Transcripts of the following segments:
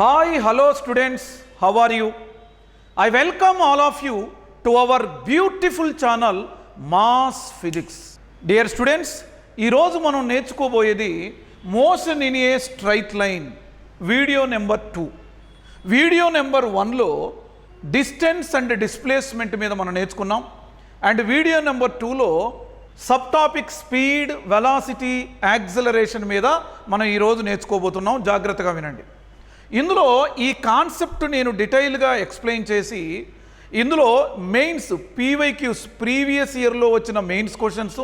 Hi, hello students, how are you? I welcome all of you to our beautiful channel Mass Physics. Dear students, ఈ రోజు మనం నేర్చుకోబోయేది motion in a straight line video number 2. Video number 1లో distance and displacement మీద మనం నేర్చుకున్నాం. And video number 2లో sub topic speed, velocity, acceleration మీద మనం ఈరోజు నేర్చుకోబోతున్నాం. జాగ్రత్తగా వినండి. ఇందులో ఈ కాన్సెప్ట్ నేను డీటెయిల్గా ఎక్స్ప్లెయిన్ చేసి ఇందులో మెయిన్స్ పీవైక్యూస్ ప్రీవియస్ ఇయర్లో వచ్చిన మెయిన్స్ క్వశ్చన్స్,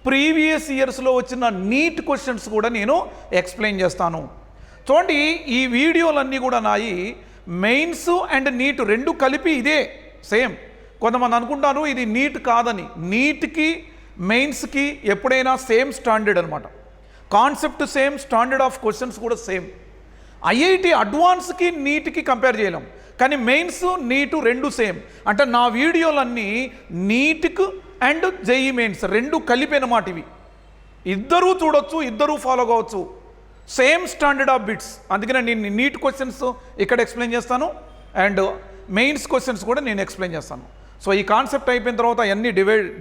ప్రీవియస్ ఇయర్స్లో వచ్చిన నీట్ క్వశ్చన్స్ కూడా నేను ఎక్స్ప్లెయిన్ చేస్తాను. చూడండి, ఈ వీడియోలన్నీ కూడా నాయి మెయిన్స్ అండ్ నీట్ రెండు కలిపి ఇదే సేమ్. కొంతమంది అనుకుంటారు ఇది నీట్ కాదని. నీట్కి మెయిన్స్కి ఎప్పుడైనా సేమ్ స్టాండర్డ్ అనమాట. Concept same, standard of questions కూడా సేమ్. ఐఐటి అడ్వాన్స్కి నీట్కి కంపేర్ చేయలేం, కానీ మెయిన్స్ నీటు రెండు సేమ్. అంటే నా వీడియోలన్నీ నీట్కు అండ్ జేఈ మెయిన్స్ రెండు కలిపి అన్నమాట. ఇవి ఇద్దరూ చూడొచ్చు, ఇద్దరూ ఫాలో కావచ్చు. Same standard of bits. అందుకనే నేను నీట్ క్వశ్చన్స్ ఇక్కడ ఎక్స్ప్లెయిన్ చేస్తాను అండ్ మెయిన్స్ క్వశ్చన్స్ కూడా నేను ఎక్స్ప్లెయిన్ చేస్తాను. సో ఈ కాన్సెప్ట్ అయిపోయిన తర్వాత అన్ని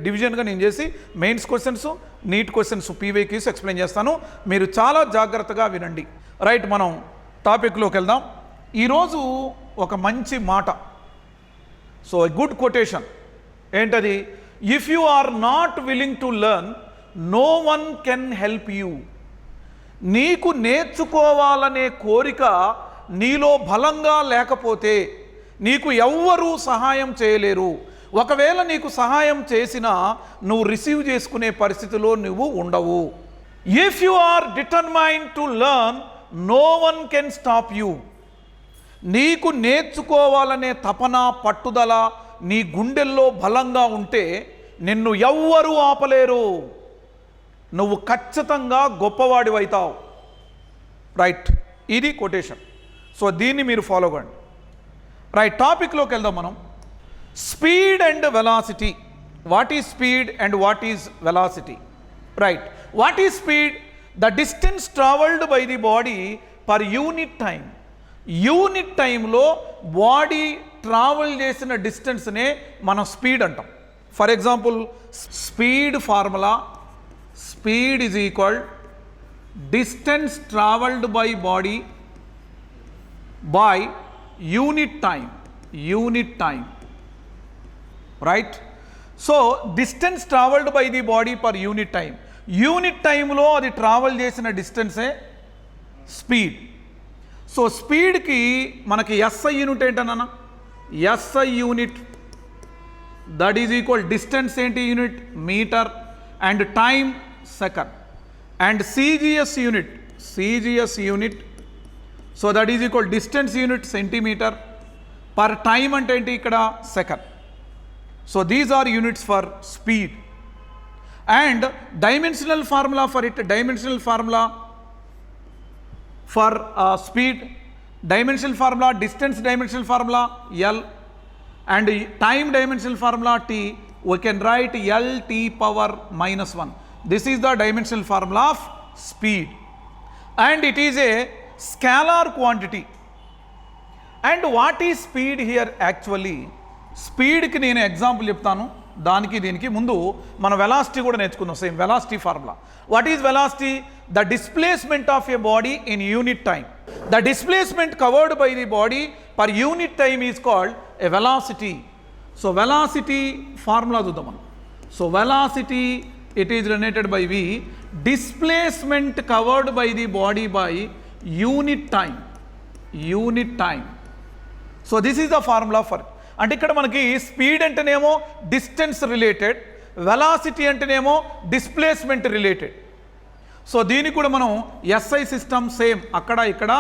డివిజన్గా నేను చేసి mains questions, NEET questions, PYQs explain చేస్తాను. మీరు చాలా జాగ్రత్తగా వినండి. రైట్, మనం టాపిక్లోకి వెళ్దాం. ఈరోజు ఒక మంచి మాట, సో గుడ్ కొటేషన్. ఏంటది? If you are not willing to learn, no one can help you. నీకు నేర్చుకోవాలనే కోరిక నీలో బలంగా లేకపోతే నీకు ఎవ్వరూ సహాయం చేయలేరు. ఒకవేళ నీకు సహాయం చేసినా నువ్వు రిసీవ్ చేసుకునే పరిస్థితిలో నువ్వు ఉండవు. If you are determined to learn, no one can stop you. నీకు నేర్చుకోవాలనే తపన, పట్టుదల నీ గుండెల్లో బలంగా ఉంటే నిన్ను ఎవ్వరూ ఆపలేరు. నువ్వు ఖచ్చితంగా గొప్పవాడివైతావు. రైట్, ఇది కొటేషన్. సో దీన్ని మీరు ఫాలో కండి. రైట్, టాపిక్లోకి వెళ్దాం మనం. Speed and velocity. What is speed and what is velocity? Right, what is speed? The distance travelled by the body per unit time. Unit టైంలో బాడీ ట్రావెల్ చేసిన డిస్టెన్స్నే మనం స్పీడ్ అంటాం. For example, speed formula, speed is equal distance travelled by body by unit time. Unit time, right? So distance travelled by the body per unit time. Unit టైంలో అది travel చేసిన డిస్టెన్సే speed. So స్పీడ్కి మనకి SI unit ఏంటన్నా? SI unit that is equal distance ఏంటి unit? Metre. And time second. And CGS unit, CGS unit, so that is equal distance unit centimetre. Per time అంటే ఏంటి ఇక్కడ? Second. So these are units for speed. And dimensional formula for it, dimensional formula for speed, dimensional formula, distance dimensional formula L, and time dimensional formula T. We can write L T power minus 1. This is the dimensional formula of speed, and it is a scalar quantity. And what is speed here actually? స్పీడ్కి నేను example చెప్తాను. దానికి దీనికి ముందు మన velocity కూడా నేర్చుకుందాం. Same velocity formula. What is velocity? The displacement of a body in unit time. The displacement covered by the body per unit time is called a velocity. So velocity formula చూద్దాం మనం. So velocity, it is related by v displacement covered by the body by unit time. Unit time. So this is the formula for. అంటే ఇక్కడ మనకి speed అంటేనేమో distance related, velocity అంటేనేమో displacement related. So దీనికి కూడా మనం ఎస్ఐ సిస్టమ్ సేమ్, అక్కడ ఇక్కడ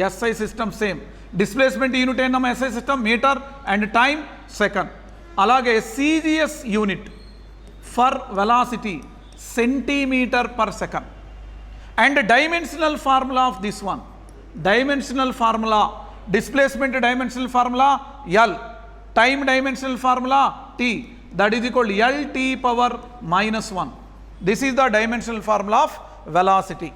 SI system same. Displacement unit ఏంటమ్మా? SI system metre and time second. అలాగే CGS unit for velocity centimetre per second. And dimensional formula of this one, dimensional formula, displacement dimensional formula L, time dimensional formula T, that is equal to LT power minus 1. This is the dimensional formula of velocity.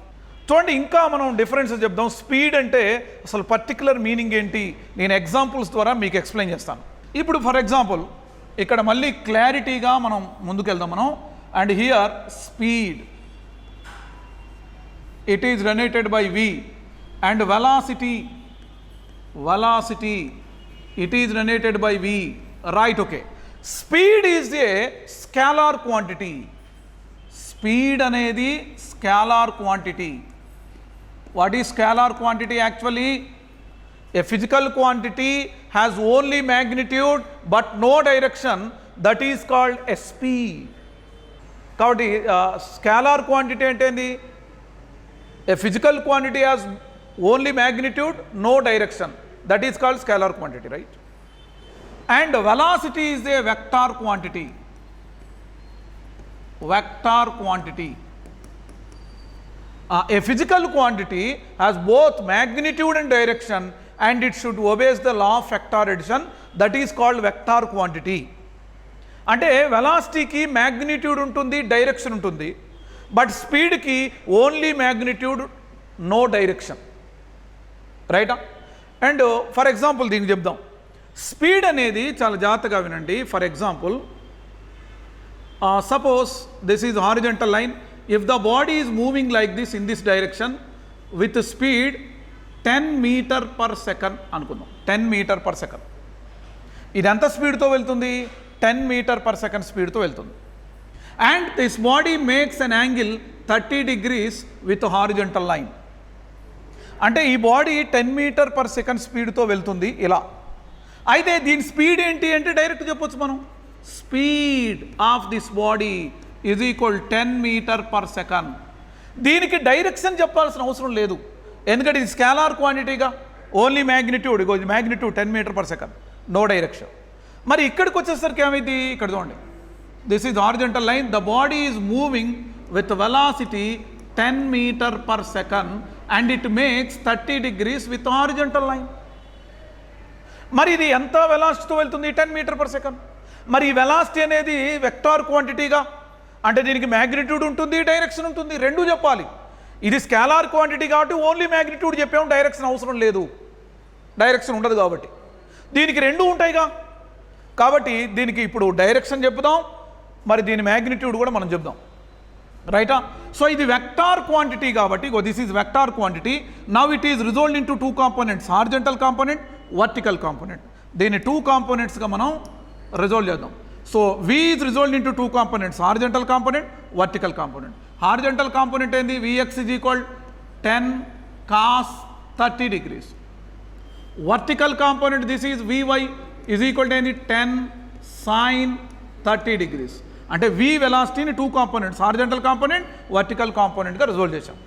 చూడండి, ఇంకా మనం differences చెప్దాం. Speed అంటే అసలు particular meaning ఏంటి, నేను examples ద్వారా మీకు ఎక్స్ప్లెయిన్ చేస్తాను. ఇప్పుడు ఫర్ ఎగ్జాంపుల్ ఇక్కడ మళ్ళీ క్లారిటీగా మనం ముందుకెళ్దాం మనం. And here speed it is denoted by v, and velocity it is denoted by v, right? Okay. Speed is a scalar quantity. Speed అనేది scalar quantity. What is scalar quantity actually? A physical quantity has only magnitude but no direction. That is called a speed. కాబట్టి scalar quantity అంటే ఏంది? A physical quantity has only magnitude, no direction. That is called scalar quantity, right? And velocity is a vector quantity. Vector quantity. A physical quantity has both magnitude and direction, and it should obey the law of vector addition. That is called vector quantity. అంటే వెలాసిటీకి magnitude ఉంటుంది, direction ఉంటుంది, but స్పీడ్కి only magnitude, no direction, రైటా? And for example దీనికి చెప్దాం. Speed అనేది చాలా జాగ్రత్తగా వినండి. For example suppose this is horizontal line. If the body is moving like this in this direction with speed 10 meter per second అనుకుందాం, 10 meter per second. ఇది ఎంత స్పీడ్తో వెళ్తుంది? 10 meter per second స్పీడ్తో వెళ్తుంది. And this body makes an angle 30 degrees with horizontal line. అంటే ఈ body 10 meter per second స్పీడ్తో వెళ్తుంది ఇలా. అయితే దీని స్పీడ్ ఏంటి అంటే డైరెక్ట్ చెప్పొచ్చు మనం. Speed of this body is equal 10 meter per second. దీనికి డైరెక్షన్ చెప్పాల్సిన అవసరం లేదు, ఎందుకంటే ఇది స్కేలార్ క్వాంటిటీగా ఓన్లీ మ్యాగ్నిట్యూడ్. ఇగో ఇది magnitude 10 meter per second, no direction. మరి ఇక్కడికి వచ్చేసరికి ఏమైంది? ఇక్కడ చూడండి, this is horizontal line. The body is moving with velocity 10 meter per second and it makes 30 degrees with horizontal line. మరి ఇది ఎంత వెలాసిటీతో వెళ్తుంది? 10 meter per second. మరి ఈ వెలాసిటీ అనేది వెక్టార్ క్వాంటిటీగా, అంటే దీనికి మ్యాగ్నిట్యూడ్ ఉంటుంది, డైరెక్షన్ ఉంటుంది, రెండూ చెప్పాలి. ఇది స్కేలార్ క్వాంటిటీ కాబట్టి ఓన్లీ మ్యాగ్నిట్యూడ్ చెప్పాము, డైరెక్షన్ అవసరం లేదు, డైరెక్షన్ ఉండదు కాబట్టి. దీనికి రెండూ ఉంటాయిగా, కాబట్టి దీనికి ఇప్పుడు డైరెక్షన్ చెప్దాం, మరి దీని మ్యాగ్నిట్యూడ్ కూడా మనం చెప్దాం, రైటా? సో ఇది వెక్టార్ క్వాంటిటీ కాబట్టి this is vector quantity. Now it is resolved into 2 components, horizontal component, vertical component. దీన్ని 2 componentsగా మనం రిజాల్వ్ చేద్దాం. So V is resolved into 2 components, horizontal component, vertical component. Horizontal component ఏంది? Vx is equal 10 cos 30 degrees. Vertical component, this is Vy is equal to ఏంది? 10 sin 30 degrees. అంటే V వెలాసిటీని 2 components, horizontal component, vertical కాంపోనెంట్గా resolve చేశాం.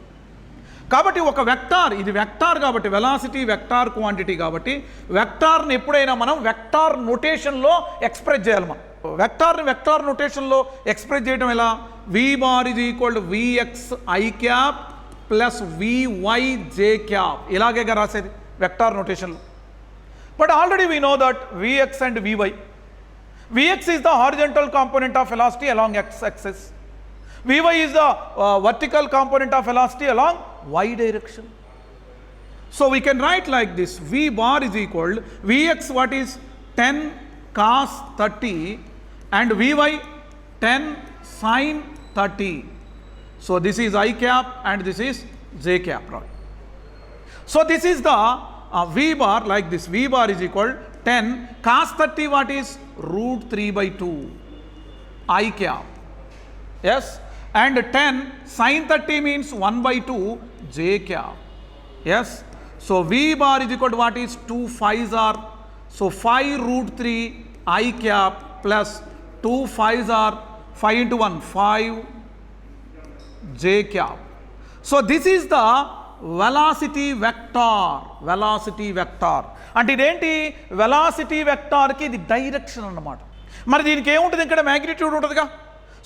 కాబట్టి ఒక vector, ఇది vector కాబట్టి వెలాసిటీ వెక్టార్ క్వాంటిటీ కాబట్టి వెక్టార్ని ఎప్పుడైనా మనం వెక్టార్ నొటేషన్లో ఎక్స్ప్రెస్ చేయాలి. మనం వెక్టార్ని వెక్టార్ నొటేషన్లో ఎక్స్ప్రెస్ చేయడం ఎలా? V bar is equal to Vx I cap plus Vy j cap, ఇలాగేగా రాసేది వెక్టార్ నొటేషన్లో. But already we know that Vx and Vy. Vx is the horizontal component of velocity along x-axis. Vy is the vertical component of velocity along y direction. So we can write like this: V bar is equal to Vx, what is 10 cos 30, and Vy 10 sin 30. So this is I cap and this is j cap, right? So this is the V bar like this. V bar is equal 10 cos 30, what is root 3 by 2 I cap, yes, and 10 sin 30 means 1 by 2 j cap, yes. So V bar is equal to what is 2 5s are, so 5 root 3 I cap plus 2 5s are 5 into 1 5 j cap. So this is the velocity vector. Velocity vector అంటే ఇదేంటి? Velocity వెక్టార్కి ఇది direction అన్నమాట. మరి దీనికి ఏముంటుంది? ఇక్కడ magnitude ఉంటుందిగా.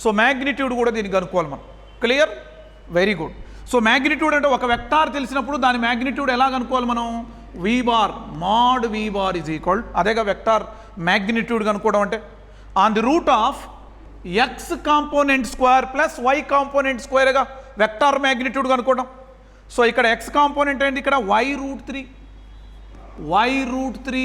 So magnitude కూడా దీనికి కనుక్కోవాలి మనం. Clear? Very good. So magnitude అంటే ఒక వెక్టార్ తెలిసినప్పుడు దాని మ్యాగ్నిట్యూడ్ ఎలా కనుక్కోవాలి మనం? V bar mod V bar is equal, అదేగా వెక్టార్ మ్యాగ్నిట్యూడ్ కనుక్కోవడం అంటే, on the root of x component square plus y component స్క్వేర్గా వెక్టార్ మ్యాగ్నిట్యూడ్ కనుక్కోవడం. సో ఇక్కడ ఎక్స్ కాంపోనెంట్ ఏంటి, ఇక్కడ y√3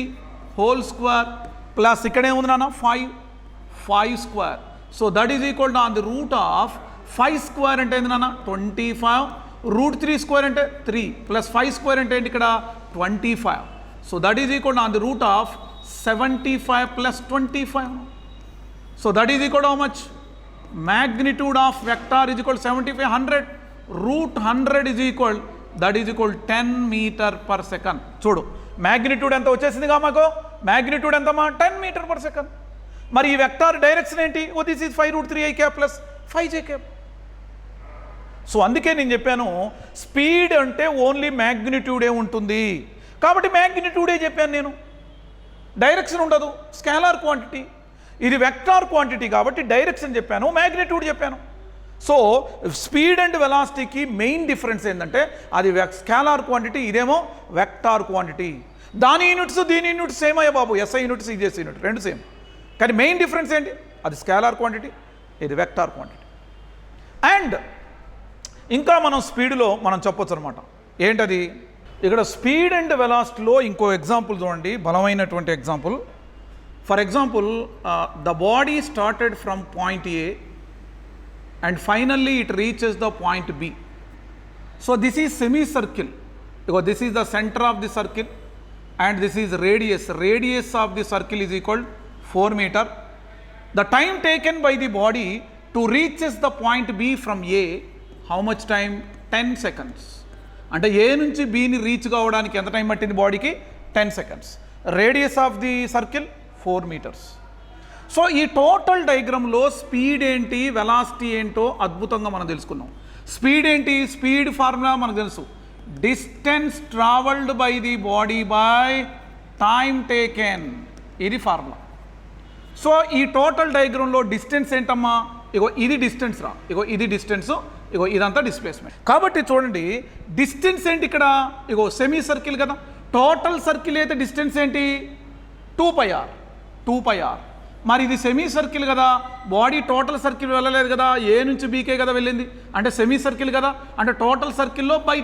హోల్ స్క్వేర్ ప్లస్ ఇక్కడ ఏముంది నాన్న 5 square. So that is equal to on the root of 5 square అంటే ఏంది నాన్న 25, √3 స్క్వేర్ అంటే 3 ప్లస్ 5 స్క్వేర్ అంటే ఏంటి ఇక్కడ 25. So that is equal to on the root of 75 plus 25. So that is equal to how much, magnitude of vector is equal to 75, 100, √100 is equal, that is equal 10 meter per second. చూడు magnitude ఎంత వచ్చేసిందిగా మాకు, magnitude ఎంతమా 10 metre per second. మరి ఈ vector direction ఏంటి, this is 5√3i cap plus 5j cap. So అందుకే నేను చెప్పాను స్పీడ్ అంటే ఓన్లీ మ్యాగ్నిట్యూడే ఉంటుంది కాబట్టి మ్యాగ్నిట్యూడే చెప్పాను నేను, డైరెక్షన్ ఉండదు, స్కేలార్ క్వాంటిటీ. ఇది వెక్టార్ క్వాంటిటీ కాబట్టి డైరెక్షన్ చెప్పాను, మ్యాగ్నిట్యూడ్ చెప్పాను. సో స్పీడ్ అండ్ వెలాసిటీకి మెయిన్ డిఫరెన్స్ ఏంటంటే అది స్కేలార్ క్వాంటిటీ, ఇదేమో వెక్టార్ క్వాంటిటీ. దాని యూనిట్స్ దీని యూనిట్స్ సేమ్ అయ్యా బాబు, ఎస్ఐ యూనిట్స్ ఈజీఎస్ యూనిట్ రెండు సేమ్, కానీ మెయిన్ డిఫరెన్స్ ఏంటి, అది స్కేలార్ క్వాంటిటీ, ఇది వెక్టార్ క్వాంటిటీ. అండ్ ఇంకా మనం స్పీడ్లో మనం చెప్పొచ్చు అనమాట, ఏంటది, ఇక్కడ స్పీడ్ అండ్ వెలాసిటీలో ఇంకో ఎగ్జాంపుల్ చూడండి, బలమైనటువంటి example. For example, the body started from point A and finally it reaches the point B. So this is semicircle, because this is the center of the circle and this is radius. Radius of the circle is equal 4 meter. The time taken by the body to reaches the point B from A, how much time? 10 seconds. అంటే A నుంచి Bని reach కావడానికి ఎంత time పట్టింది బాడీకి, 10 seconds. Radius of the circle 4 meters. So ఈ total డయాగ్రామ్లో speed ఏంటి velocity ఏంటో అద్భుతంగా మనం తెలుసుకున్నాం. స్పీడ్ ఏంటి, స్పీడ్ ఫార్ములా మనకు తెలుసు, distance travelled by the body by time taken, ఇది ఫార్ములా. సో ఈ టోటల్ డయాగ్రామ్లో డిస్టెన్స్ ఏంటమ్మా, ఇగో ఇది డిస్టెన్స్ రా, ఇగో ఇది డిస్టెన్స్, ఇగో ఇదంతా డిస్ప్లేస్మెంట్. కాబట్టి చూడండి డిస్టెన్స్ ఏంటి ఇక్కడ, ఇగో సెమీ సర్కిల్ కదా, టోటల్ సర్కిల్ అయితే డిస్టెన్స్ ఏంటి 2πr. మరి ఇది సెమీ సర్కిల్ కదా, బాడీ టోటల్ సర్కిల్ వెళ్ళలేదు కదా, ఏ నుంచి బీకే కదా వెళ్ళింది, అంటే సెమీ సర్కిల్ కదా, అంటే టోటల్ సర్కిల్లో బై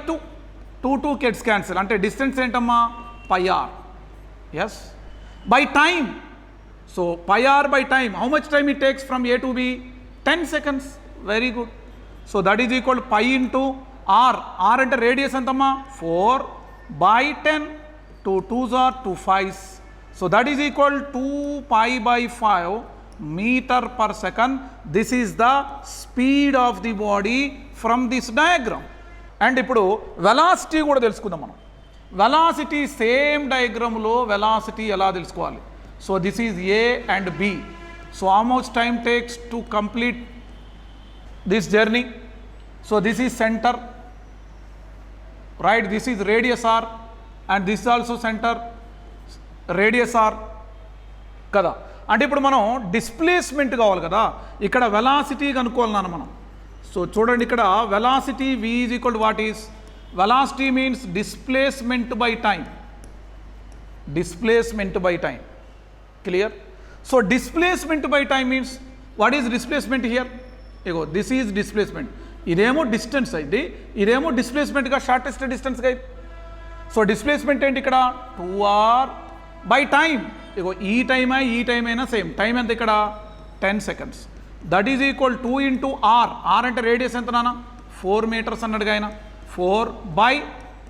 2 గెట్స్ క్యాన్సిల్, అంటే డిస్టెన్స్ ఏంటమ్మా πr. Yes, by time. So πr by time, how much time it takes from A to B, 10 seconds. Very good. So that is equal π into r. r అంటే radius ఎంతమ్మా 4 by 10, 2 2s are 2 5s. So that is equal to 2π/5 meter per second. This is the speed of the body from this diagram. And ఇప్పుడు velocity కూడా తెలుసుకుందాం మనం. Velocity same డయాగ్రామ్లో velocity ఎలా తెలుసుకోవాలి. So this is A and B. So how much time takes to complete this journey? So this is center, right? This is radius r and this is also center, radius R కదా. అంటే ఇప్పుడు మనం displacement కావాలి కదా, ఇక్కడ velocity కనుక్కోవాలన్నా మనం. So చూడండి ఇక్కడ velocity v is equal to what is, velocity means displacement by time, displacement by time. Clear. So displacement by time means what is displacement here, ego this is displacement, ఇదేమో distance అయింది, ఇదేమో డిస్ప్లేస్మెంట్గా shortest డిస్టెన్స్గా అయింది. So displacement ఏంటి ఇక్కడ 2r by time, ఇగో ఈ time అయినా same, time ఎంత ఇక్కడ 10 seconds. That is equal 2 into R. R అంటే రేడియస్ ఎంత నాన్న 4 meters అన్నట్టుగా అయినా 4 by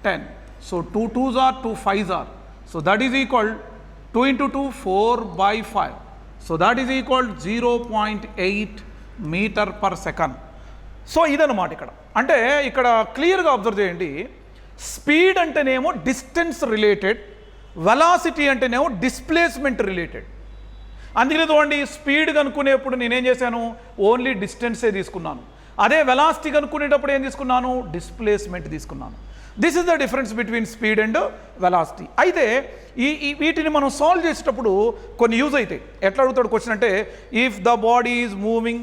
10. So 2 2s are 2 5s are. So that is equal 2 into 2 4 by 5. So that is equal 0.8 meter per second. So ఇదన్నమాట ఇక్కడ. అంటే ఇక్కడ క్లియర్గా అబ్జర్వ్ చేయండి, స్పీడ్ అంటేనేమో డిస్టెన్స్ రిలేటెడ్, వెలాసిటీ అంటేనేమో డిస్ప్లేస్మెంట్ రిలేటెడ్. అందుకనే చూడండి స్పీడ్ కనుక్కునేప్పుడు నేనేం చేశాను, ఓన్లీ డిస్టెన్సే తీసుకున్నాను. అదే వెలాసిటీ కనుక్కునేటప్పుడు ఏం తీసుకున్నాను, డిస్ప్లేస్మెంట్ తీసుకున్నాను. This is the difference between speed and velocity. అయితే వీటిని మనం సాల్వ్ చేసేటప్పుడు కొన్ని యూజ్ అవుతాయి. ఎట్లా అడుగుతాడు క్వశ్చన్ అంటే, if the body is moving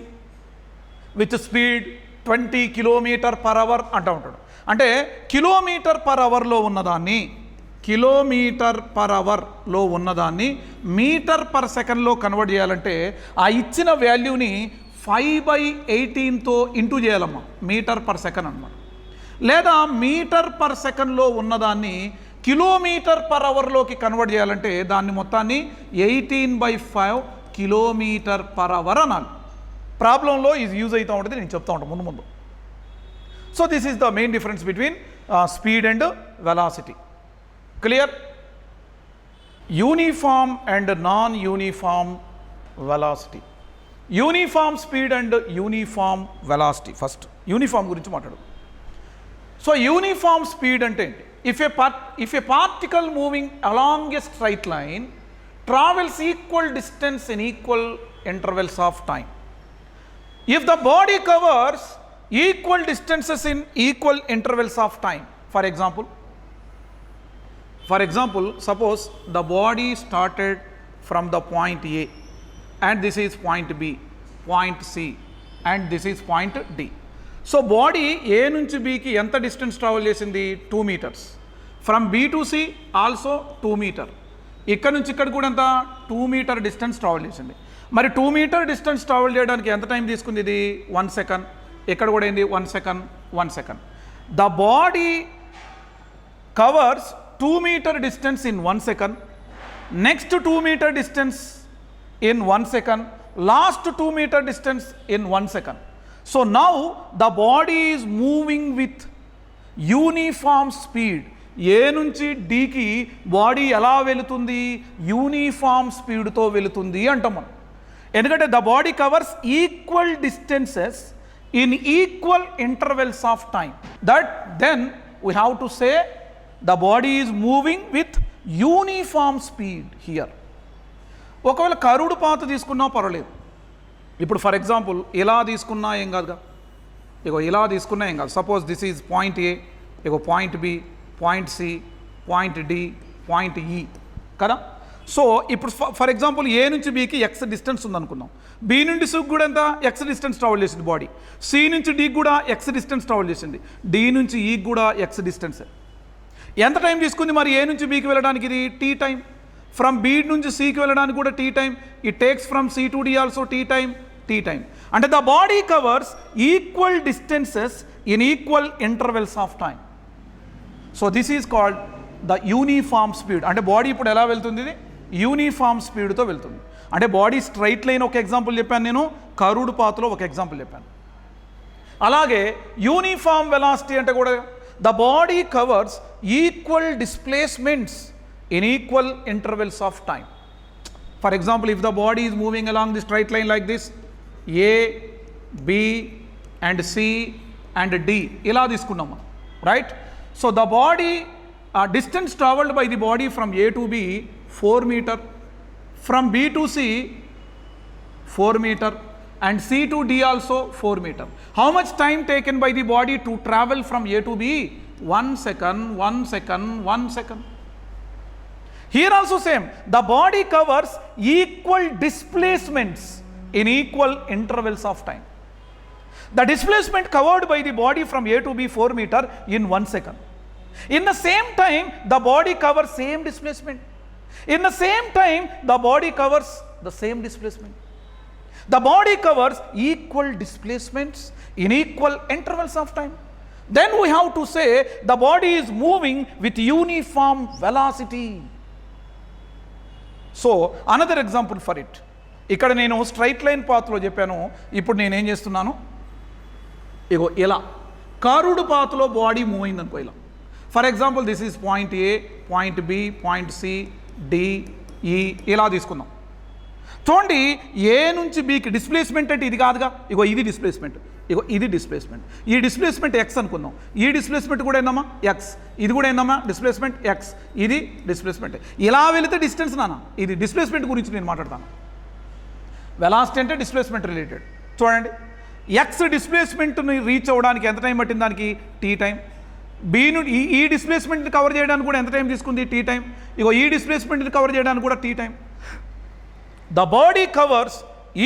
with speed 20 km/h అంటూ ఉంటాడు. అంటే km/hలో ఉన్నదాన్ని, km/hలో ఉన్నదాన్ని మీటర్ పర్ సెకండ్లో కన్వర్ట్ చేయాలంటే ఆ ఇచ్చిన వాల్యూని 5/18తో ఇంటూ చేయాలమ్మా, మీటర్ పర్ సెకండ్ అనమాట. లేదా మీటర్ పర్ సెకండ్లో ఉన్నదాన్ని కిలోమీటర్ పర్ అవర్లోకి కన్వర్ట్ చేయాలంటే దాన్ని మొత్తాన్ని 18/5 కిలోమీటర్ పర్ అవర్ అనాలి. ప్రాబ్లంలో ఇది యూజ్ అవుతూ ఉంటుంది, నేను చెప్తా ఉంటాను ముందు. So this is the main difference between speed and velocity. Clear? Uniform and non uniform velocity. Uniform speed and uniform velocity. First uniform గురించి మాట్లాడు. సో యూనిఫామ్ స్పీడ్ అంటే ఏంటి? If A particle moving along a straight line travels equal distance in equal intervals of time. If the body covers equal distances in equal intervals of time, for example, suppose the body started from the point A and this is point B, point C and this is point D. So body A నుంచి B కి ఎంత distance travel చేసింది? 2 meters. From B to C also 2 meter. ఇక్కడ నుంచి ఇక్కడ కూడా ఎంత? 2 meter distance travel చేసింది. మరి 2 meter డిస్టెన్స్ ట్రావెల్ చేయడానికి ఎంత టైం తీసుకుంది? ఇది 1 second. ఇక్కడ కూడా ఏంది? 1 second, 1 second. The body covers 2 meter distance in 1 second, next 2 meter distance in 1 second, last 2 meter distance in 1 second. So now the body is moving with uniform speed. ఏ నుంచి డీకి body ఎలా వెళుతుంది? Uniform స్పీడ్తో వెళుతుంది అంటాం మనం. ఎందుకంటే the body covers equal distances in equal intervals of time. That then we have to say the body is moving with uniform speed here. ఒకవేళ కరుడు పాత తీసుకున్నా పర్వాలేదు. ఇప్పుడు ఫర్ ఎగ్జాంపుల్ ఇలా తీసుకున్నా ఏం కాదుగా, ఇగో ఇలా తీసుకున్నా ఏం కాదు. Suppose this is point A, ఇగో point B, point C, point D, point E కదా. సో ఇప్పుడు ఫర్ ఎగ్జాంపుల్ ఏ నుంచి బికి ఎక్స్ డిస్టెన్స్ ఉందనుకుందాం. బి నుండి సికి కూడా ఎంత? ఎక్స్ డిస్టెన్స్ ట్రావెల్ చేసింది బాడీ. సి నుంచి డీకి కూడా ఎక్స్ డిస్టెన్స్ ట్రావెల్ చేసింది. డి నుంచి ఈకి కూడా ఎక్స్ డిస్టెన్స్. ఎంత టైం తీసుకుంది మరి ఏ నుంచి బికి వెళ్ళడానికి? ఇది టీ టైం. ఫ్రమ్ బి నుంచి సికి వెళ్ళడానికి కూడా T time. It takes from C to D also T time, T time. అంటే the body covers equal distances in equal intervals of time. So this is called the uniform speed. అంటే body ఇప్పుడు ఎలా వెళ్తుంది? ఇది uniform స్పీడ్తో వెళ్తుంది. అంటే body straight line ఒక ఎగ్జాంపుల్ చెప్పాను నేను, కరుడు పాత్లో ఒక ఎగ్జాంపుల్ చెప్పాను. అలాగే యూనిఫామ్ వెలాసిటీ అంటే కూడా the body covers equal displacements in equal intervals of time. For example, if the body is moving along the straight line like this, A, B and C and D ఇలా తీసుకున్నాం మనం, right? So the body distance traveled by the body from A to B 4 meter, from B to C 4 meter and C to D also 4 meter. How much time taken by the body to travel from A to B? 1 second, 1 second, 1 second. Here also same, the body covers equal displacements in equal intervals of time. The displacement covered by the body from A to B 4 meter in 1 second. In the same time, the body covers same displacement. In the same time, the body covers the same displacement. The body covers equal displacements in equal intervals of time. Then we have to say the body is moving with uniform velocity. So another example for it. ఇక్కడ నేను straight line పాత్లో చెప్పాను, ఇప్పుడు నేను ఏం చేస్తున్నాను? ఇగో ఇలా కరుడు పాత్లో body move అయింది అనుకో. ఇలా for example this is point A, point B, point C, D, E ఇలా తీసుకుందాం. చూడండి, ఏ నుంచి బికి డిస్ప్లేస్మెంట్ అంటే ఇది కాదుగా, ఇగో ఇది డిస్ప్లేస్మెంట్, ఇగో ఇది డిస్ప్లేస్మెంట్. ఈ డిస్ప్లేస్మెంట్ ఎక్స్ అనుకుందాం. ఈ డిస్ప్లేస్మెంట్ కూడా ఏందమ్మా? ఎక్స్. ఇది కూడా ఏందమ్మా? Displacement X. ఇది డిస్ప్లేస్మెంట్. ఇలా వెళితే డిస్టెన్స్ నాన్న. ఇది డిస్ప్లేస్మెంట్ గురించి నేను మాట్లాడతాను. వెలాసిటీ అంటే డిస్ప్లేస్మెంట్ రిలేటెడ్. చూడండి, ఎక్స్ డిస్ప్లేస్మెంట్ని రీచ్ అవ్వడానికి ఎంత టైం పట్టింది? దానికి టీ టైం. బి నుండి ఈ డిస్ప్లేస్మెంట్ని కవర్ చేయడానికి కూడా ఎంత టైం తీసుకుంది? Tea time. ఇగో ఈ డిస్ప్లేస్మెంట్ని కవర్ చేయడానికి కూడా T time. The body covers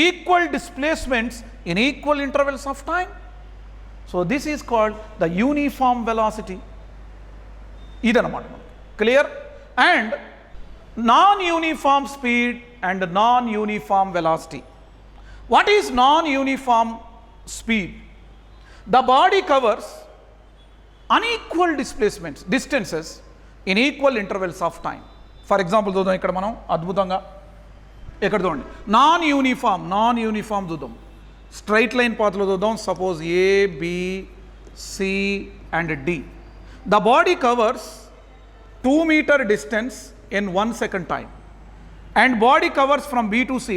equal displacements in equal intervals of time. So this is called the uniform velocity. ఇదన్నమాట. Clear? And non uniform speed and non uniform velocity. What is non-uniform speed? The body covers unequal distances in equal intervals of time. For example, చూద్దాం ఇక్కడ మనం అద్భుతంగా ఇక్కడ చూడండి non uniform చూద్దాం. Straight line పాత్లో చూద్దాం. Suppose A B C and D. The body covers 2 meter distance in 1 second time, and body covers from B to C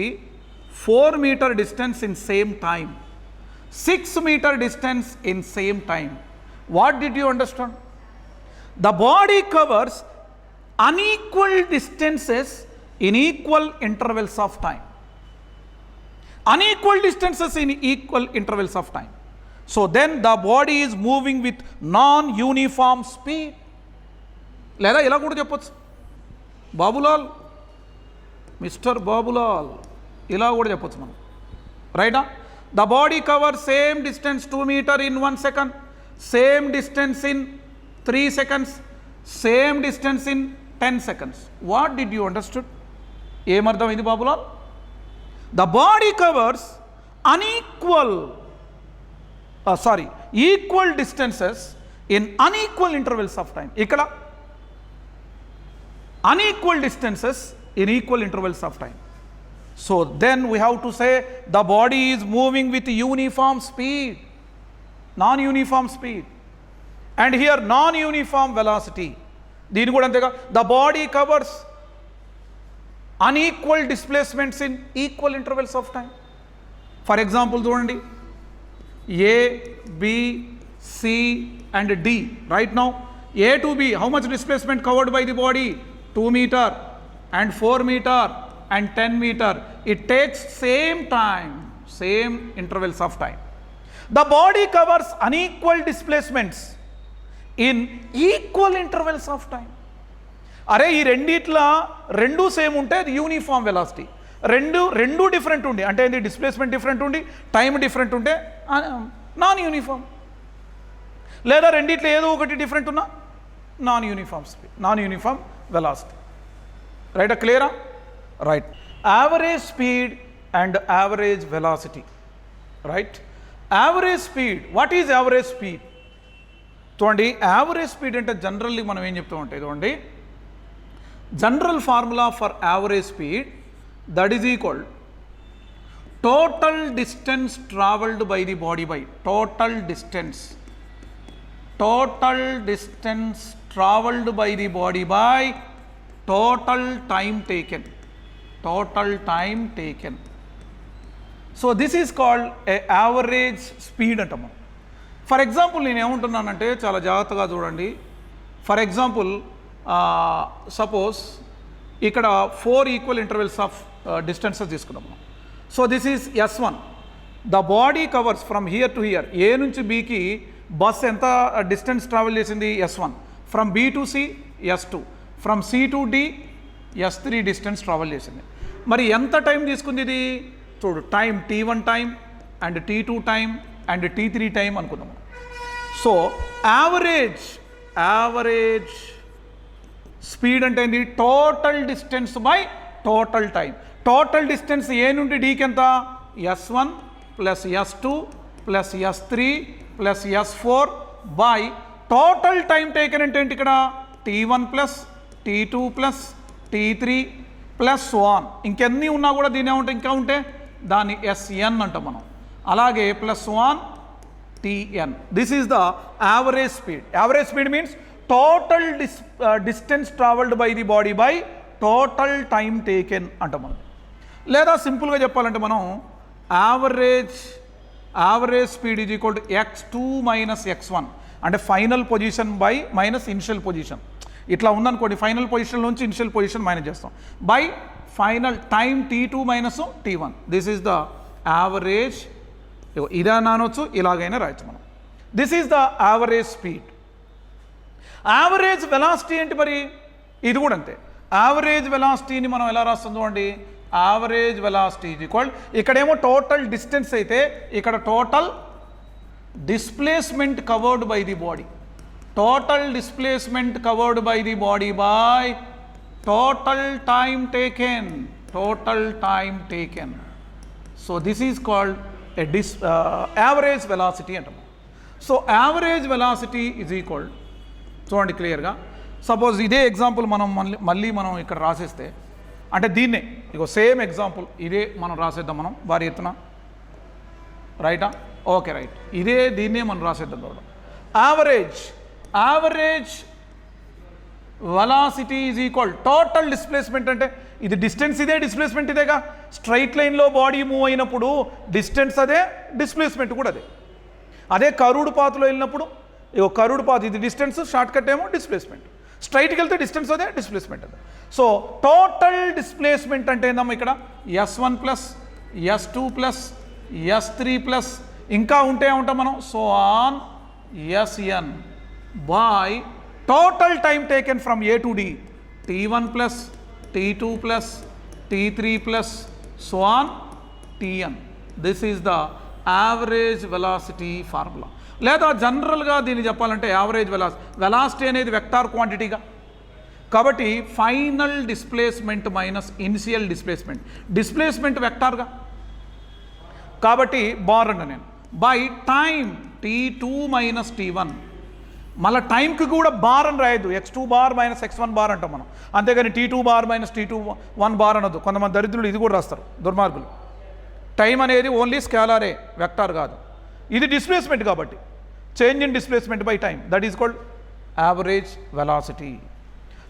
4 meter distance in same time, 6 meter distance in same time. What did you understand? The body covers unequal distances in equal intervals of time. Unequal distances in equal intervals of time. So then the body is moving with non-uniform speed. లేదా ఇలా కూడా చెప్పొచ్చు, Babulal, mister Babulal, ఇలా కూడా చెప్పొచ్చు మనం, రైటా? The body cover same distance 2 meter in 1 second, same distance in 3 seconds, same distance in 10 seconds. What did you understood? ఏమర్థమైంది Babulal? The body covers equal distances in unequal intervals of time. ఇక్కడ unequal distances in equal intervals of time. So then we have to say the body is moving with uniform speed, non-uniform speed, and here non-uniform velocity. దీని కూడా అంతేగా, the body covers unequal displacements in equal intervals of time. For example, చూడండి A, B, C and D. Right now A to B, how much displacement covered by the body? 2 meter and 4 meter and 10 meter. It takes same time, same intervals of time. The body covers unequal displacements in equal intervals of time. అరే ఈ రెండిట్లా రెండు same ఉంటే అది uniform velocity. రెండు different ఉండి అంటే ఇది displacement different ఉండి టైం డిఫరెంట్ ఉంటే నాన్ యూనిఫామ్. లేదా రెండిట్లో ఏదో ఒకటి డిఫరెంట్ ఉన్నా non uniform velocity. Right? Clear? Right. Average speed and average velocity. Right? Average speed. What is average speed? చూడండి average speed అంటే జనరల్లీ మనం ఏం చెప్తూ ఉంటాయి చూడండి, general formula for average speed, that is equal total distance traveled by the body by total distance traveled by the body by total time taken. So this is called a average speed అంటాము. For example నేను ఏమంటున్నానంటే చాలా జాగ్రత్తగా చూడండి. For example suppose ఇక్కడ 4 equal intervals of distances తీసుకున్నాము. So this is S1. The body covers from here to here, A నుంచి బీకి బస్ ఎంత డిస్టెన్స్ ట్రావెల్ చేసింది? S1. From B to C, S2. From C to D, S3 distance travel చేసింది. మరి ఎంత time తీసుకుంది ఇది? చూడు, time T1 time and T2 time and T3 time అనుకుందాము. సో యావరేజ్ స్పీడ్ అంటే ఏంటి? Total distance by total time. Total distance ఏ నుండి డీకి ఎంత? S1 plus S2 plus S3 plus S4 by total time taken అంటే ఏంటి? ఇక్కడ T1 plus T2 plus T3 plus 1. ఇంకెన్ని ఉన్నా కూడా దీని ఏమంటాయి? ఇంకా ఉంటే దాన్ని SN అంటాం మనం. అలాగే plus 1 TN. This is the average speed. Average speed means total distance travelled by the body by total time taken అంటాం మనం. లేదా సింపుల్గా చెప్పాలంటే మనం average speed is equal to x2 minus x1 అంటే final position by minus initial position. ఇట్లా ఉందనుకోండి, final position నుంచి ఇనిషియల్ పొజిషన్ మైనస్ చేస్తాం by final time T2 minus T1. This is the average. ఇదా అనొచ్చు, ఇలాగైనా రాయొచ్చు మనం. This is the average speed. Average velocity ఏంటి మరి? ఇది కూడా అంతే. యావరేజ్ వెలాసిటీని మనం ఎలా రాస్తాం చూడండి. యావరేజ్ వెలాసిటీ ఈజ్ ఈక్వల్, ఇక్కడేమో టోటల్ డిస్టెన్స్ అయితే ఇక్కడ total displacement covered by the body. Total displacement covered by the body by total time taken. So this is called a average velocity అంటాము. So average velocity is equal, చూడండి క్లియర్గా, suppose ఇదే example మనం మళ్ళీ మనం ఇక్కడ రాసేస్తే, అంటే దీన్నే ఇగో సేమ్ ఎగ్జాంపుల్ ఇదే మనం రాసేద్దాం, మనం భారీ ఎత్తున, రైటా? ఓకే రైట్, ఇదే దీన్నే మనం రాసేద్దాం చూడండి. Average velocity is equal total displacement, అంటే ఇది డిస్టెన్స్ ఇదే, డిస్ప్లేస్మెంట్ ఇదేగా. స్ట్రైట్ లైన్లో బాడీ మూవ్ అయినప్పుడు డిస్టెన్స్ అదే, డిస్ప్లేస్మెంట్ కూడా అదే. అదే కర్వ్డ్ పాత్లో వెళ్ళినప్పుడు ఇగో కర్వ్డ్ పాత్ ఇది డిస్టెన్స్, షార్ట్ కట్ ఏమో డిస్ప్లేస్మెంట్. స్ట్రైట్కి వెళ్తే డిస్టెన్స్ అదే, డిస్ప్లేస్మెంట్ అదే. సో టోటల్ డిస్ప్లేస్మెంట్ అంటే ఏందమ్మా ఇక్కడ S1 plus S2 plus S3 plus ఇంకా ఉంటే ఉంటాం మనం so on Sn by total time taken from A to D, T1 plus T2 plus T3 plus so on Tn. This is the average velocity formula. లేదా జనరల్గా దీన్ని చెప్పాలంటే average velocity అనేది vector క్వాంటిటీగా, కాబట్టి final displacement minus initial displacement వెక్టార్గా, కాబట్టి bar అన్న నేను by time T2 minus T1. మళ్ళీ టైంకి కూడా బార్ అని రాయద్దు, x2 bar minus x1 bar అంటాం మనం, అంతేగాని T2 bar minus T1 bar అనొద్దు. కొంతమంది దరిద్రులు ఇది కూడా రాస్తారు, దుర్మార్గులు. టైం అనేది ఓన్లీ స్కేలారే, వెక్టార్ కాదు. ఇది డిస్ప్లేస్మెంట్ కాబట్టి change in displacement by time, that is called average velocity.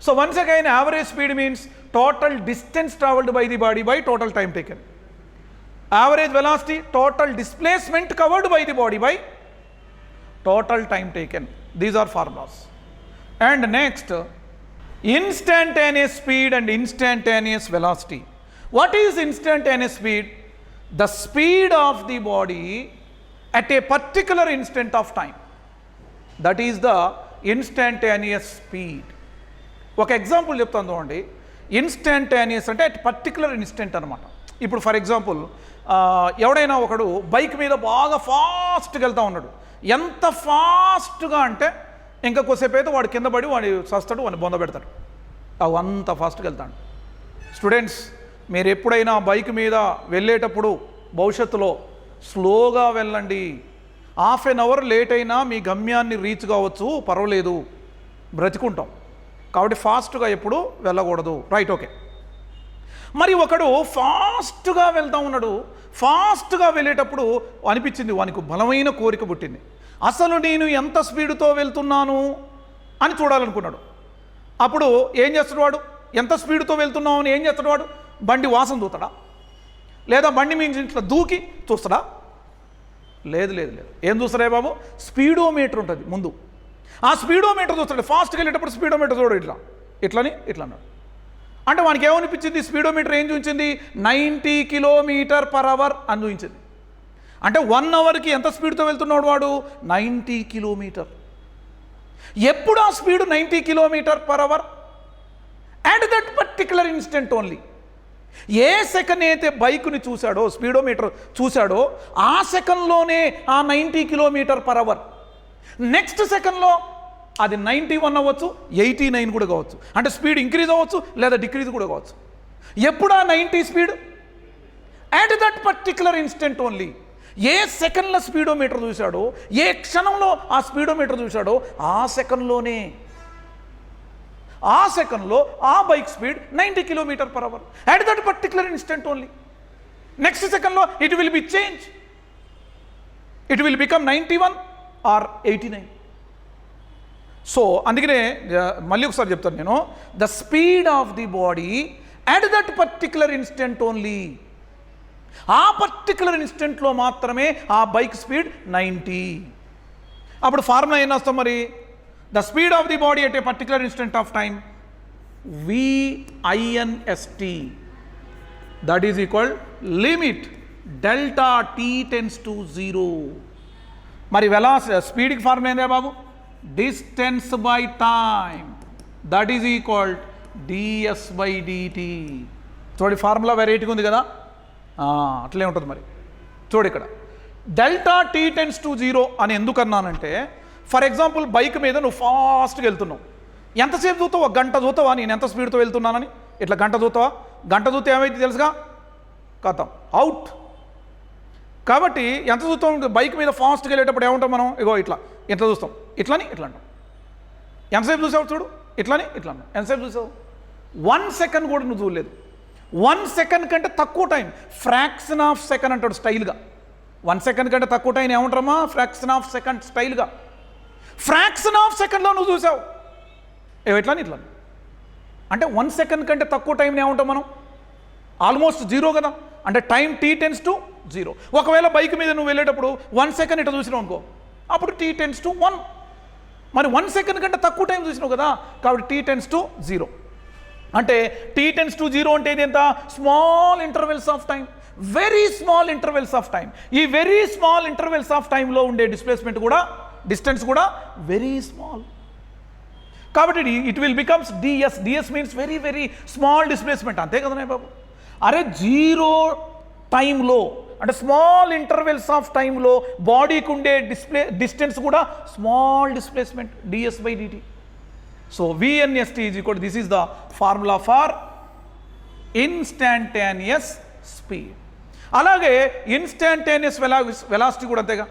So once again average speed means total distance travelled by the body by total time taken. Average velocity total displacement covered by the body by total time taken. These are formulas. And next, instantaneous speed and instantaneous velocity. What is instantaneous speed? The speed of the body at a particular instant of time. That is the instantaneous speed. ఒక example చెప్తాను చూడండి. Instantaneous అంటే at particular instant అనమాట. ఇప్పుడు for example ఎవడైనా ఒకడు bike మీద బాగా ఫాస్ట్గా వెళ్తూ ఉన్నాడు. ఎంత ఫాస్ట్గా అంటే ఇంకా కొద్దిసేపు అయితే వాడు కింద పడి వాడు సస్తాడు, వాడిని బొంద పెడతాడు. అవి అంత ఫాస్ట్గా వెళ్తాడు. స్టూడెంట్స్, మీరు ఎప్పుడైనా బైక్ మీద వెళ్ళేటప్పుడు భవిష్యత్తులో స్లోగా వెళ్ళండి. హాఫ్ ఎన్ అవర్ లేట్ అయినా మీ గమ్యాన్ని రీచ్ కావచ్చు, పర్వాలేదు, బ్రతికుంటాం. కాబట్టి ఫాస్ట్గా ఎప్పుడు వెళ్ళకూడదు, రైట్? ఓకే. మరి ఒకడు ఫాస్ట్గా వెళ్తూ ఉన్నాడు. ఫాస్ట్గా వెళ్ళేటప్పుడు అనిపించింది, వానికి బలమైన కోరిక పుట్టింది, అసలు నేను ఎంత స్పీడ్తో వెళ్తున్నాను అని చూడాలనుకున్నాడు. అప్పుడు ఏం చేస్తాడు వాడు? ఎంత స్పీడ్తో వెళ్తున్నావు అని ఏం చేస్తాడు వాడు? బండి వాసన చూస్తాడా? లేదా బండి మీ ఇంట్లో దూకి చూస్తాడా? లేదు లేదు లేదు. ఏం చూస్తాడే బాబు? స్పీడోమీటర్ ఉంటుంది ముందు. ఆ స్పీడోమీటర్ చూస్తాడు. ఫాస్ట్గా వెళ్ళేటప్పుడు స్పీడోమీటర్ చూడు, ఇట్లా అన్నాడు. అంటే వానికి ఏమనిపించింది? స్పీడోమీటర్ ఏం చూపించింది? 90 km/h అని చూపించింది. అంటే 1 అవర్కి ఎంత స్పీడ్తో వెళ్తున్నాడు వాడు? 90 km. ఎప్పుడు ఆ speed 90 km/h? And that particular instant only. A second అయితే బైక్ని చూశాడో, స్పీడోమీటర్ చూశాడో, ఆ సెకండ్లోనే ఆ 90 km/h. నెక్స్ట్ సెకండ్లో అది 91 అవ్వచ్చు, 89 కూడా కావచ్చు. అంటే స్పీడ్ ఇంక్రీజ్ అవ్వచ్చు లేదా డిక్రీజ్ కూడా కావచ్చు. ఎప్పుడు ఆ 90 speed? At that particular instant only. ఏ సెకండ్లో స్పీడోమీటర్ చూశాడో, ఏ క్షణంలో ఆ స్పీడోమీటర్ చూశాడో, ఆ సెకండ్లోనే, ఆ సెకండ్లో ఆ bike speed 90 km/h. At that particular instant only. Next సెకండ్లో it will be change, it will become 91 or 89. So అందుకనే మళ్ళీ ఒకసారి చెప్తాను నేను, the speed of the body at that particular instant only. ఆ పర్టికులర్ ఇన్స్టెంట్లో మాత్రమే ఆ బైక్ స్పీడ్ 90. అప్పుడు ఫార్ములా ఏం వస్తాం మరి? The speed of the body at a particular instant of time VINST, that is equal limit delta T tends to 0. మరి స్పీడ్కి ఫార్ములా ఏందే బాబు? Distance by time, that is equal ds/dt. చూడండి formula వెరైటీగా ఉంది కదా, అట్లే ఉంటుంది మరి. చూడు ఇక్కడ డెల్టా T tends to 0 అని ఎందుకన్నానంటే, ఫర్ ఎగ్జాంపుల్ బైక్ మీద నువ్వు ఫాస్ట్గా వెళ్తున్నావు. ఎంతసేపు చూస్తావు? 1 గంట చూస్తావా నేను ఎంత స్పీడ్తో వెళ్తున్నానని? ఇట్లా గంట చూస్తావా? గంట చూస్తే ఏమైంది తెలుసుగా? కథం, అవుట్. కాబట్టి ఎంత చూస్తాం, బైక్ మీద ఫాస్ట్గా వెళ్ళేటప్పుడు ఏమంటాం మనం, ఇగో ఇట్లా చూస్తాం, ఇట్లా అంటాం. ఎంతసేపు చూసావు చూడు, ఇట్లా అంటాం. ఎంతసేపు చూసావు? 1 సెకండ్ కూడా నువ్వు చూడలేదు. 1 సెకండ్ కంటే తక్కువ టైం, ఫ్రాక్షన్ ఆఫ్ సెకండ్ అంటాడు స్టైల్గా. 1 సెకండ్ కంటే తక్కువ టైం ఏమంటారమ్మా? ఫ్రాక్షన్ ఆఫ్ సెకండ్ స్టైల్గా. ఫ్రాక్షన్ ఆఫ్ సెకండ్లో నువ్వు చూసావు, ఇట్లా అంటే 1 సెకండ్ కంటే తక్కువ టైంని ఏమంటాం మనం? ఆల్మోస్ట్ జీరో కదా, అంటే టైం t టెన్స్ టు 0. ఒకవేళ బైక్ మీద నువ్వు వెళ్ళేటప్పుడు 1 సెకండ్ ఇట్లా చూసినావు అనుకో, అప్పుడు t టెన్స్ టు 1. మరి 1 సెకండ్ కంటే తక్కువ టైం చూసినావు కదా, కాబట్టి t టెన్స్ టు 0. అంటే t టెన్స్ టు 0 అంటే ఇది ఎంత? Small intervals of time, very small intervals of time. ఈ వెరీ స్మాల్ ఇంటర్వెల్స్ ఆఫ్ టైంలో ఉండే డిస్ప్లేస్మెంట్ కూడా, డిస్టెన్స్ కూడా వెరీ స్మాల్. కాబట్టి it will becomes ds means very very small displacement. అంతే కదా బాబు? అరే జీరో టైంలో అంటే స్మాల్ ఇంటర్వెల్స్ ఆఫ్ టైంలో బాడీకి ఉండే డిస్టెన్స్ కూడా small displacement, ds/dt. So vnst is equal to, this is the formula for instantaneous speed. అలాగే ఇన్స్టాంటేనియస్ వెలాసిటీ కూడా అంతేగా.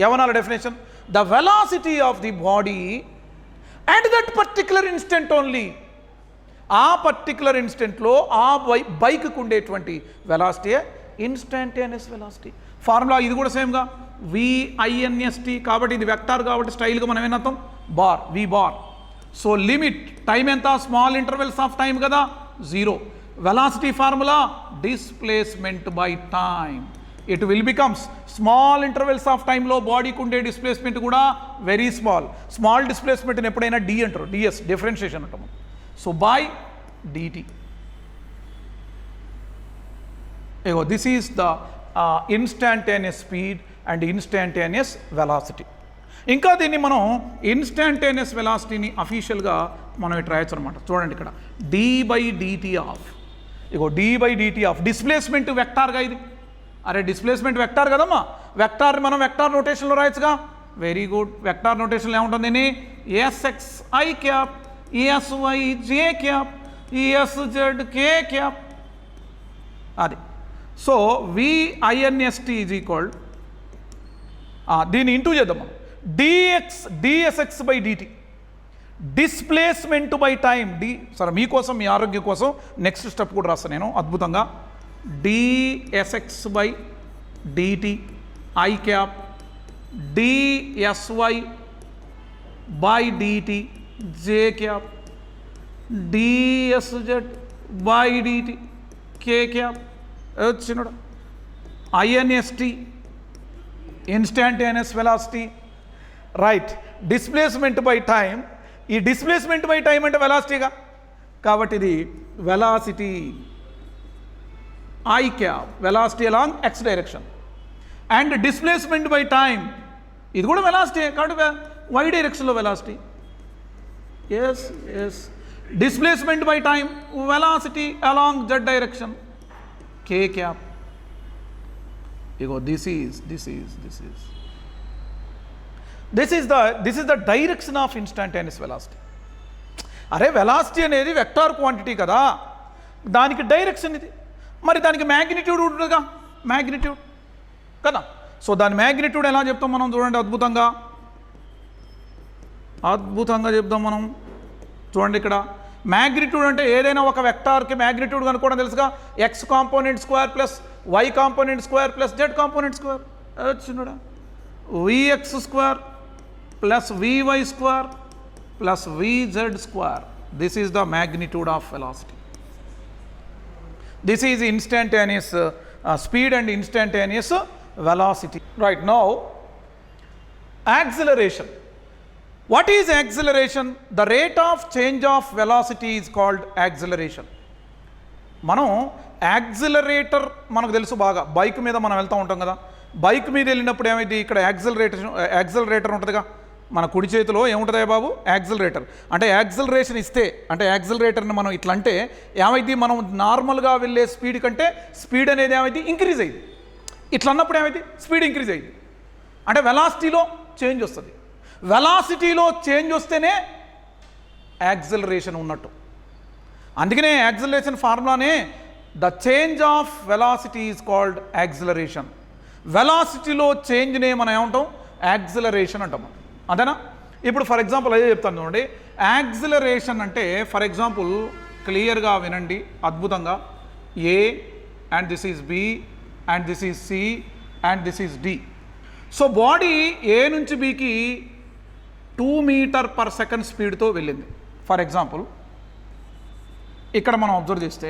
ఏమన్నా definition? The velocity of the body at that particular instant only. ఆ particular ఇన్స్టెంట్లో ఆ బైక్కి ఉండేటువంటి వెలాసిటీ ఇన్స్టాంటేనియస్ వెలాసిటీ. ఫార్ములా ఇది కూడా సేమ్గా, vinst. కాబట్టి ఇది వెక్టార్ కాబట్టి స్టైల్గా మనం ఏమవుతాం? Bar, v bar. So limit time ఎంత? స్మాల్ ఇంటర్వెల్స్ ఆఫ్ టైం కదా, 0. Velocity formula displacement by time. It will becomes small intervals of టైంలో బాడీకి ఉండే డిస్ప్లేస్మెంట్ కూడా వెరీ స్మాల్ డిస్ప్లేస్మెంట్ని ఎప్పుడైనా d అంటారు, ds డిఫరెన్షియేషన్ అంటాము. So by dt. This is the instantaneous speed and instantaneous velocity. ఇంకా దీన్ని మనం ఇన్స్టాంటేనియస్ వెలాసిటీని అఫీషియల్గా మనం ఇటు రాయొచ్చు అనమాట. చూడండి ఇక్కడ d/dt of, d/dt of displacement వెక్టార్గా ఇది. అరే డిస్ప్లేస్మెంట్ వెక్టార్ కదమ్మా, వెక్టార్ మనం వెక్టార్ నోటేషన్లో రాయొచ్చుగా. Very good. వెక్టార్ నోటేషన్లో ఏముంటుంది? sxi cap, esy j cap, eszk cap. అది. సో vinst ఈజ్ ఈక్వల్, దీన్ని ఇంటూ చేద్దాం మనం, dsx/dt. డిస్ప్లేస్మెంట్ బై టైం సరే మీకోసం, మీ ఆరోగ్యం కోసం నెక్స్ట్ స్టెప్ కూడా రాస్తాను నేను అద్భుతంగా. dsx/dt i cap, dsy/dt j cap, dsz/dt k cap. వచ్చినోడా inst instantaneous velocity, right. Displacement by time, ఈ డిస్ప్లేస్మెంట్ బై టైం అంటే వెలాసిటీగా, కాబట్టి ఇది velocity i cap, velocity along x direction. And displacement by time ఇది కూడా వెలాసిటీ, కాబట్టి y డైరెక్షన్లో velocity. Yes displacement by time velocity along z direction, k cap. this is the direction of instantaneous velocity. అరే velocity అనేది vector quantity కదా, దానికి direction ఇది. మరి దానికి మ్యాగ్నిట్యూడ్ ఉంటుందిగా, మ్యాగ్నిట్యూడ్ కదా. సో దాని మ్యాగ్నిట్యూడ్ ఎలా చెప్తాం మనం? చూడండి అద్భుతంగా చెప్దాం మనం. చూడండి ఇక్కడ మ్యాగ్నిట్యూడ్ అంటే ఏదైనా ఒక వెక్టార్కి మ్యాగ్నిట్యూడ్ కనుక్కోవడం తెలుసుగా. x component square plus y component square plus z component square. వచ్చిందా? vx square plus vy square plus vz square. This is the magnitude of velocity. This is instantaneous speed and instantaneous velocity. Right now, acceleration. What is acceleration? The rate of change of velocity is called acceleration. మనం accelerator మనకు తెలుసు బాగా, bike మీద మనం వెళ్తూ ఉంటాం కదా. Bike మీద వెళ్ళినప్పుడు ఏమైంది? ఇక్కడ యాక్సిలరేటర్ ఉంటుందిగా, మన కుడి చేతిలో ఏముంటుందా బాబు? యాక్సిలరేటర్. అంటే యాక్సిలరేషన్ ఇస్తే, అంటే యాక్సిలరేటర్ని మనం ఇట్లా అంటే ఏమైంది? మనం నార్మల్గా వెళ్ళే స్పీడ్ కంటే స్పీడ్ అనేది ఏమైంది? ఇంక్రీజ్ అయింది. ఇట్లా అన్నప్పుడు ఏమైంది? స్పీడ్ ఇంక్రీజ్ అయింది. అంటే వెలాసిటీలో చేంజ్ వస్తుంది. వెలాసిటీలో చేంజ్ వస్తేనే యాక్సిలరేషన్ ఉన్నట్టు. అందుకనే యాక్సిలరేషన్ ఫార్ములానే the change of velocity is called acceleration. వెలాసిటీలో చేంజ్నే మనం ఏమంటాం, యాక్సిలరేషన్ అంటాం. అదేనా? ఇప్పుడు ఫర్ ఎగ్జాంపుల్ అదే చెప్తాను చూడండి. యాక్సిలరేషన్ అంటే ఫర్ ఎగ్జాంపుల్ క్లియర్గా వినండి అద్భుతంగా. A and this is B and this is C and this is D. So body A నుంచి బికి 2 మీటర్ పర్ సెకండ్ స్పీడ్తో వెళ్ళింది. ఫర్ ఎగ్జాంపుల్ ఇక్కడ మనం అబ్జర్వ్ చేస్తే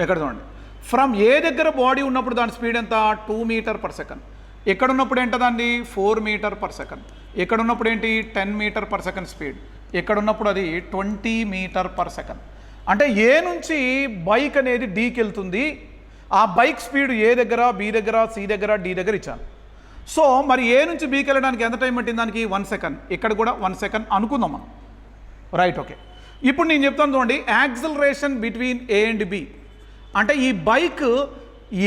ఎక్కడ చూడండి, ఫ్రమ్ ఏ దగ్గర బాడీ ఉన్నప్పుడు దాని స్పీడ్ ఎంత, 2 మీటర్ పర్ సెకండ్. ఎక్కడ ఉన్నప్పుడు ఏంట దాన్ని 4 మీటర్ పర్ సెకండ్. ఎక్కడ ఉన్నప్పుడు ఏంటి 10 మీటర్ పర్ సెకండ్ స్పీడ్. ఎక్కడ ఉన్నప్పుడు అది 20 మీటర్ పర్ సెకండ్. అంటే ఏ నుంచి బైక్ అనేది డీకి వెళ్తుంది. ఆ బైక్ స్పీడ్ ఏ దగ్గర, బి దగ్గర, సి దగ్గర, డి దగ్గర ఇచ్చాను. సో మరి ఏ నుంచి బీకి వెళ్ళడానికి ఎంత టైం పట్టింది, దానికి 1 సెకండ్. ఇక్కడ కూడా 1 సెకండ్ అనుకుందాం మనం. Right, okay. ఇప్పుడు నేను చెప్తాను చూడండి, acceleration between A and B. అంటే ఈ బైక్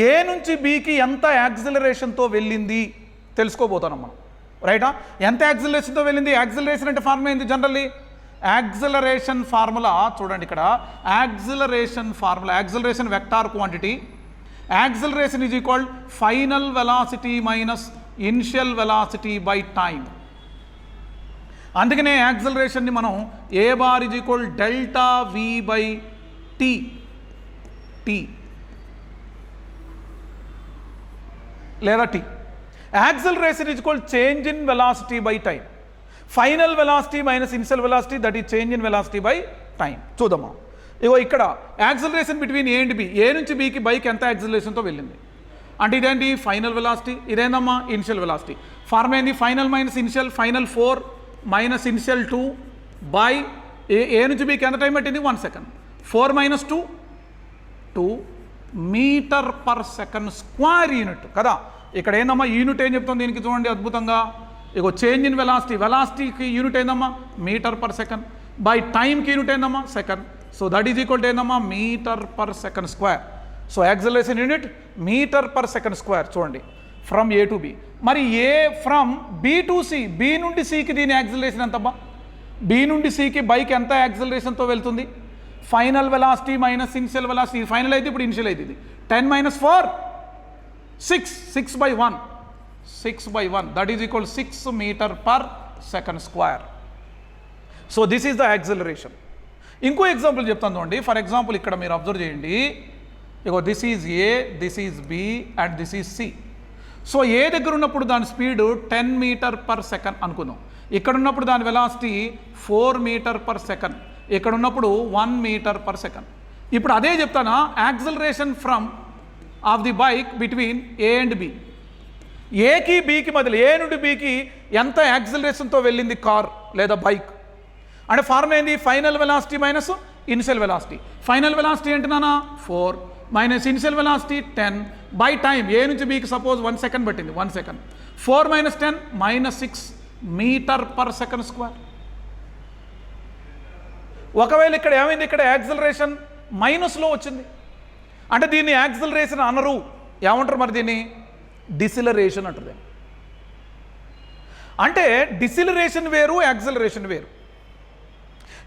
ఏ నుంచి బీకి ఎంత యాక్సిలరేషన్తో వెళ్ళింది తెలుసుకోబోతున్నాం మనం. రైటా? ఎంత యాక్సిలరేషన్తో వెళ్ళింది. యాక్సిలరేషన్ అంటే ఫార్ములా ఏంది జనరల్లీ? యాక్సిలరేషన్ ఫార్ములా చూడండి ఇక్కడ. Acceleration formula, acceleration vector quantity. Acceleration is equal final velocity minus initial velocity by time. అందుకనే యాక్సిలరేషన్ని మనం a bar is equal delta v by t. T లేదా t. Acceleration is equal change in velocity by time. Final velocity minus initial velocity, that is change in velocity by time. చూద్దామా, ఇగో ఇక్కడ acceleration between A and B. A నుంచి బికి bike ఎంత యాక్సిలరేషన్తో వెళ్ళింది అంటే ఇదేంటి ఫైనల్ వెలాసిటీ, ఇదేందమ్మా ఇనిషియల్ వెలాసిటీ. ఫార్మ్ ఏంది, final minus initial. Final 4 minus initial 2 by A నుంచి బికి ఎంత టైం పట్టింది, 1 second. 4 minus 2 2 metre per second square unit కదా. ఇక్కడ ఏందమ్మా యూనిట్ ఏం చెప్తుంది దీనికి చూడండి అద్భుతంగా. ఇగో చేంజ్ ఇన్ వెలాసిటీ, వెలాసిటీకి యూనిట్ ఏందమ్మా మీటర్ పర్ సెకండ్. బై టైంకి యూనిట్ ఏందమ్మా second. So that is equal to ఏందమ్మా metre per second square. So acceleration unit metre per second square. చూడండి ఫ్రమ్ ఏ టు బి. మరి A from B to C, B నుండి సికి దీని acceleration ఎంతబ్బా? B నుండి సికి బైక్ ఎంత యాక్సిలరేషన్తో వెళ్తుంది? Final velocity minus initial velocity. Final అయితే ఇప్పుడు ఇనిషియల్ అయితే ఇది 10 minus 4 6. 6 by 1 6 by 1 that is equal 6 metre per second square. So this is the acceleration. ఇంకో ఎగ్జాంపుల్ చెప్తాను చూడండి. ఫర్ ఎగ్జాంపుల్ ఇక్కడ మీరు అబ్జర్వ్ చేయండి. ఇగో this is A, this is B and this is C. So A దగ్గర ఉన్నప్పుడు దాని స్పీడ్ 10 మీటర్ పర్ సెకండ్ అనుకుందాం. ఇక్కడ ఉన్నప్పుడు దాని వెలాసిటీ 4 మీటర్ పర్ సెకండ్. ఇక్కడ ఉన్నప్పుడు 1 మీటర్ పర్ సెకండ్. ఇప్పుడు అదే చెప్తానా, acceleration from of the bike between A and B. ఏకి బికి మధ్యలో, ఏ నుండి బికి ఎంత యాక్సిలరేషన్తో వెళ్ళింది కార్ లేదా బైక్ అంటే ఫార్మ్ ఏంది, final velocity minus initial velocity. Final velocity ఏంటన్నా 4 minus initial velocity 10 by time. A నుంచి బికి సపోజ్ 1 సెకండ్ పట్టింది, 1 second. 4 minus 10 minus 6 metre per second square. ఒకవేళ ఇక్కడ ఏమైంది, ఇక్కడ యాక్సిలరేషన్ మైనస్లో వచ్చింది అంటే దీన్ని యాక్సిలరేషన్ అనరు, ఏమంటారు మరి దీన్ని, డిసిలరేషన్ అంటారు. అంటే డిసిలరేషన్ వేరు, యాక్సిలరేషన్ వేరు.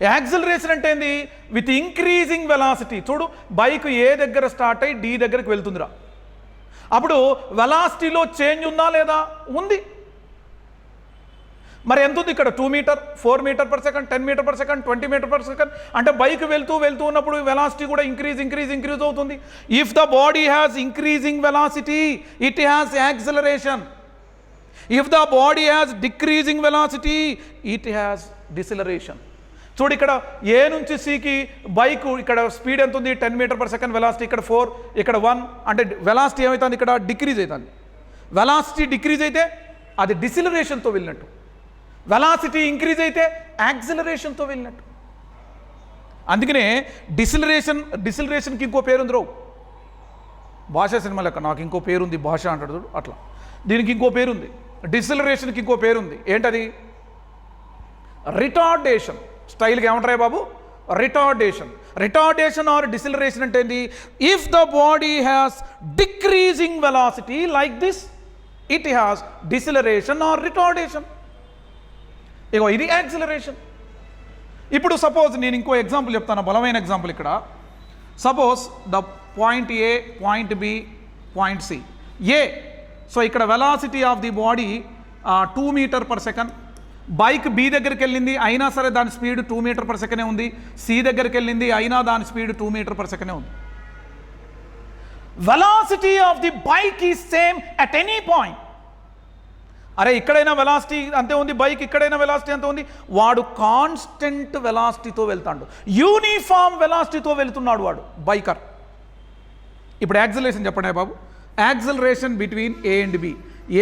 యాక్సిలరేషన్ అంటే ఏంది, విత్ ఇంక్రీజింగ్ వెలాసిటీ. చూడు బైక్ ఏ దగ్గర స్టార్ట్ అయ్యి డి దగ్గరకు వెళ్తుందిరా, అప్పుడు వెలాసిటీలో చేంజ్ ఉందా లేదా, ఉంది. మరి ఎంత ఉంది ఇక్కడ 2 metre, 4 metre per second, 10 metre per second, 20 metre per second. అంటే బైక్ వెళ్తూ ఉన్నప్పుడు వెలాసిటీ కూడా ఇంక్రీజ్ అవుతుంది. If the body has increasing velocity it has acceleration. If the body has decreasing velocity it has deceleration. చూడు ఇక్కడ ఏ నుంచి సికి bike ఇక్కడ స్పీడ్ ఎంత ఉంది, 10 మీటర్ పర్ సెకండ్ వెలాసిటీ, ఇక్కడ 4, ఇక్కడ 1. అంటే వెలాసిటీ ఏమవుతుంది, ఇక్కడ డిక్రీజ్ అవుతుంది. వెలాసిటీ డిక్రీజ్ అయితే అది డిసిలరేషన్తో వెళ్ళినట్టు, వెలాసిటీ ఇంక్రీజ్ అయితే యాక్సిలరేషన్తో వెళ్ళినట్టు. అందుకనే డిసిలరేషన్కి ఇంకో పేరుంది రావు. భాష సినిమా లెక్క నాకు ఇంకో పేరుంది భాష అంటాడు చూడు, అట్లా దీనికి ఇంకో పేరుంది. డిసిలరేషన్కి ఇంకో పేరుంది, ఏంటది, రిటార్డేషన్. స్టైల్గా ఏమంటారా బాబు, రిటార్డేషన్. రిటార్డేషన్ ఆర్ డిసిలరేషన్ అంటే ఏంటి, if the body has decreasing velocity like this it has deceleration or retardation. ఇగో ఇది యాక్సిలరేషన్. ఇప్పుడు సపోజ్ నేను ఇంకో ఎగ్జాంపుల్ చెప్తాను, బలమైన ఎగ్జాంపుల్. ఇక్కడ suppose the point A, point B, point C. A, so ఇక్కడ velocity of the body 2 metre per second. Bike B దగ్గరికి వెళ్ళింది, అయినా సరే దాని స్పీడ్ 2 మీటర్ పర్ సెకండే ఉంది. సి దగ్గరికి వెళ్ళింది, అయినా దాని స్పీడ్ 2 మీటర్ పర్ సెకండే ఉంది. Velocity of the bike is same at any point. అరే ఇక్కడైనా వెలాసిటీ అంతే ఉంది, బైక్ ఇక్కడైనా వెలాసిటీ అంతే ఉంది. వాడు కాన్స్టెంట్ వెలాసిటీతో వెళ్తాడు, యూనిఫామ్ వెలాసిటీతో వెళ్తున్నాడు వాడు బైకర్. ఇప్పుడు యాక్సిలరేషన్ చెప్పండి బాబు. Acceleration between A and B,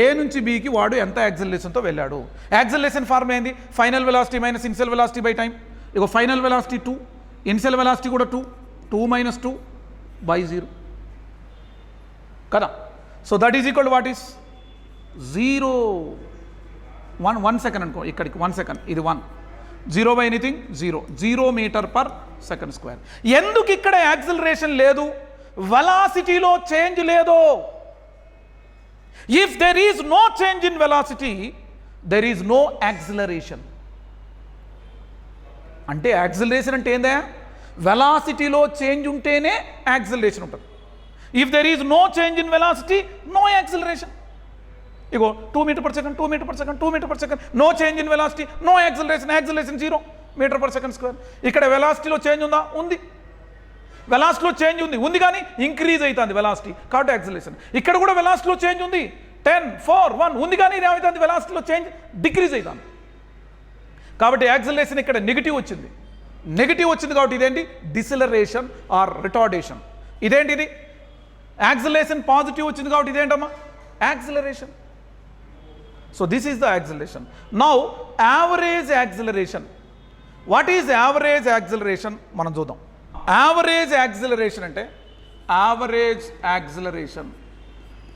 A నుంచి బికి వాడు ఎంత యాక్సిలరేషన్తో వెళ్ళాడు. యాక్సిలరేషన్ ఫార్మ్ ఏంది? Final velocity minus initial velocity by time. ఇగో ఫైనల్ వెలాసిటీ 2, ఇనిషియల్ వెలాసిటీ కూడా 2, 2 - 2 / 0 కదా. So that is equal to what is 0. 1 second అనుకో, ఇక్కడికి 1 సెకండ్, ఇది 1, 0 by anything 0, 0 metre per second square. ఎందుకు ఇక్కడ యాక్సిలరేషన్ లేదు, వెలాసిటీలో చేంజ్ లేదు? If there is no change in velocity, there is no acceleration. అంటే యాక్సిలరేషన్ అంటే ఏందా? వెలాసిటీలో చేంజ్ ఉంటేనే యాక్సిలరేషన్ ఉంటుంది. If there is no change in velocity, no acceleration. ఇగో 2 metre per second, 2 metre per second, 2 metre per second, no change in velocity, no acceleration. Acceleration 0 metre per second square. ఇక్కడ వెలాసిటీలో change ఉందా? ఉంది. వెలాసిటీలో change ఉంది కానీ increase అవుతుంది velocity, కాబట్టి acceleration. ఇక్కడ కూడా వెలాసిటీలో చేంజ్ ఉంది, 10, 4, 1 ఉంది కానీ ఏమవుతుంది? వెలాసిటీలో చేంజ్ డిక్రీజ్ అవుతుంది. కాబట్టి యాక్సిలరేషన్ ఇక్కడ నెగిటివ్ వచ్చింది. నెగిటివ్ వచ్చింది కాబట్టి ఇదేంటి? Deceleration or retardation. ఇదేంటి? ఇది యాక్సిలరేషన్ పాజిటివ్ వచ్చింది కాబట్టి ఇదేంటమ్మా? Acceleration. So this is the acceleration. Now average acceleration. What is average acceleration మనం చూద్దాం. యావరేజ్ యాక్సిలరేషన్ అంటే average acceleration.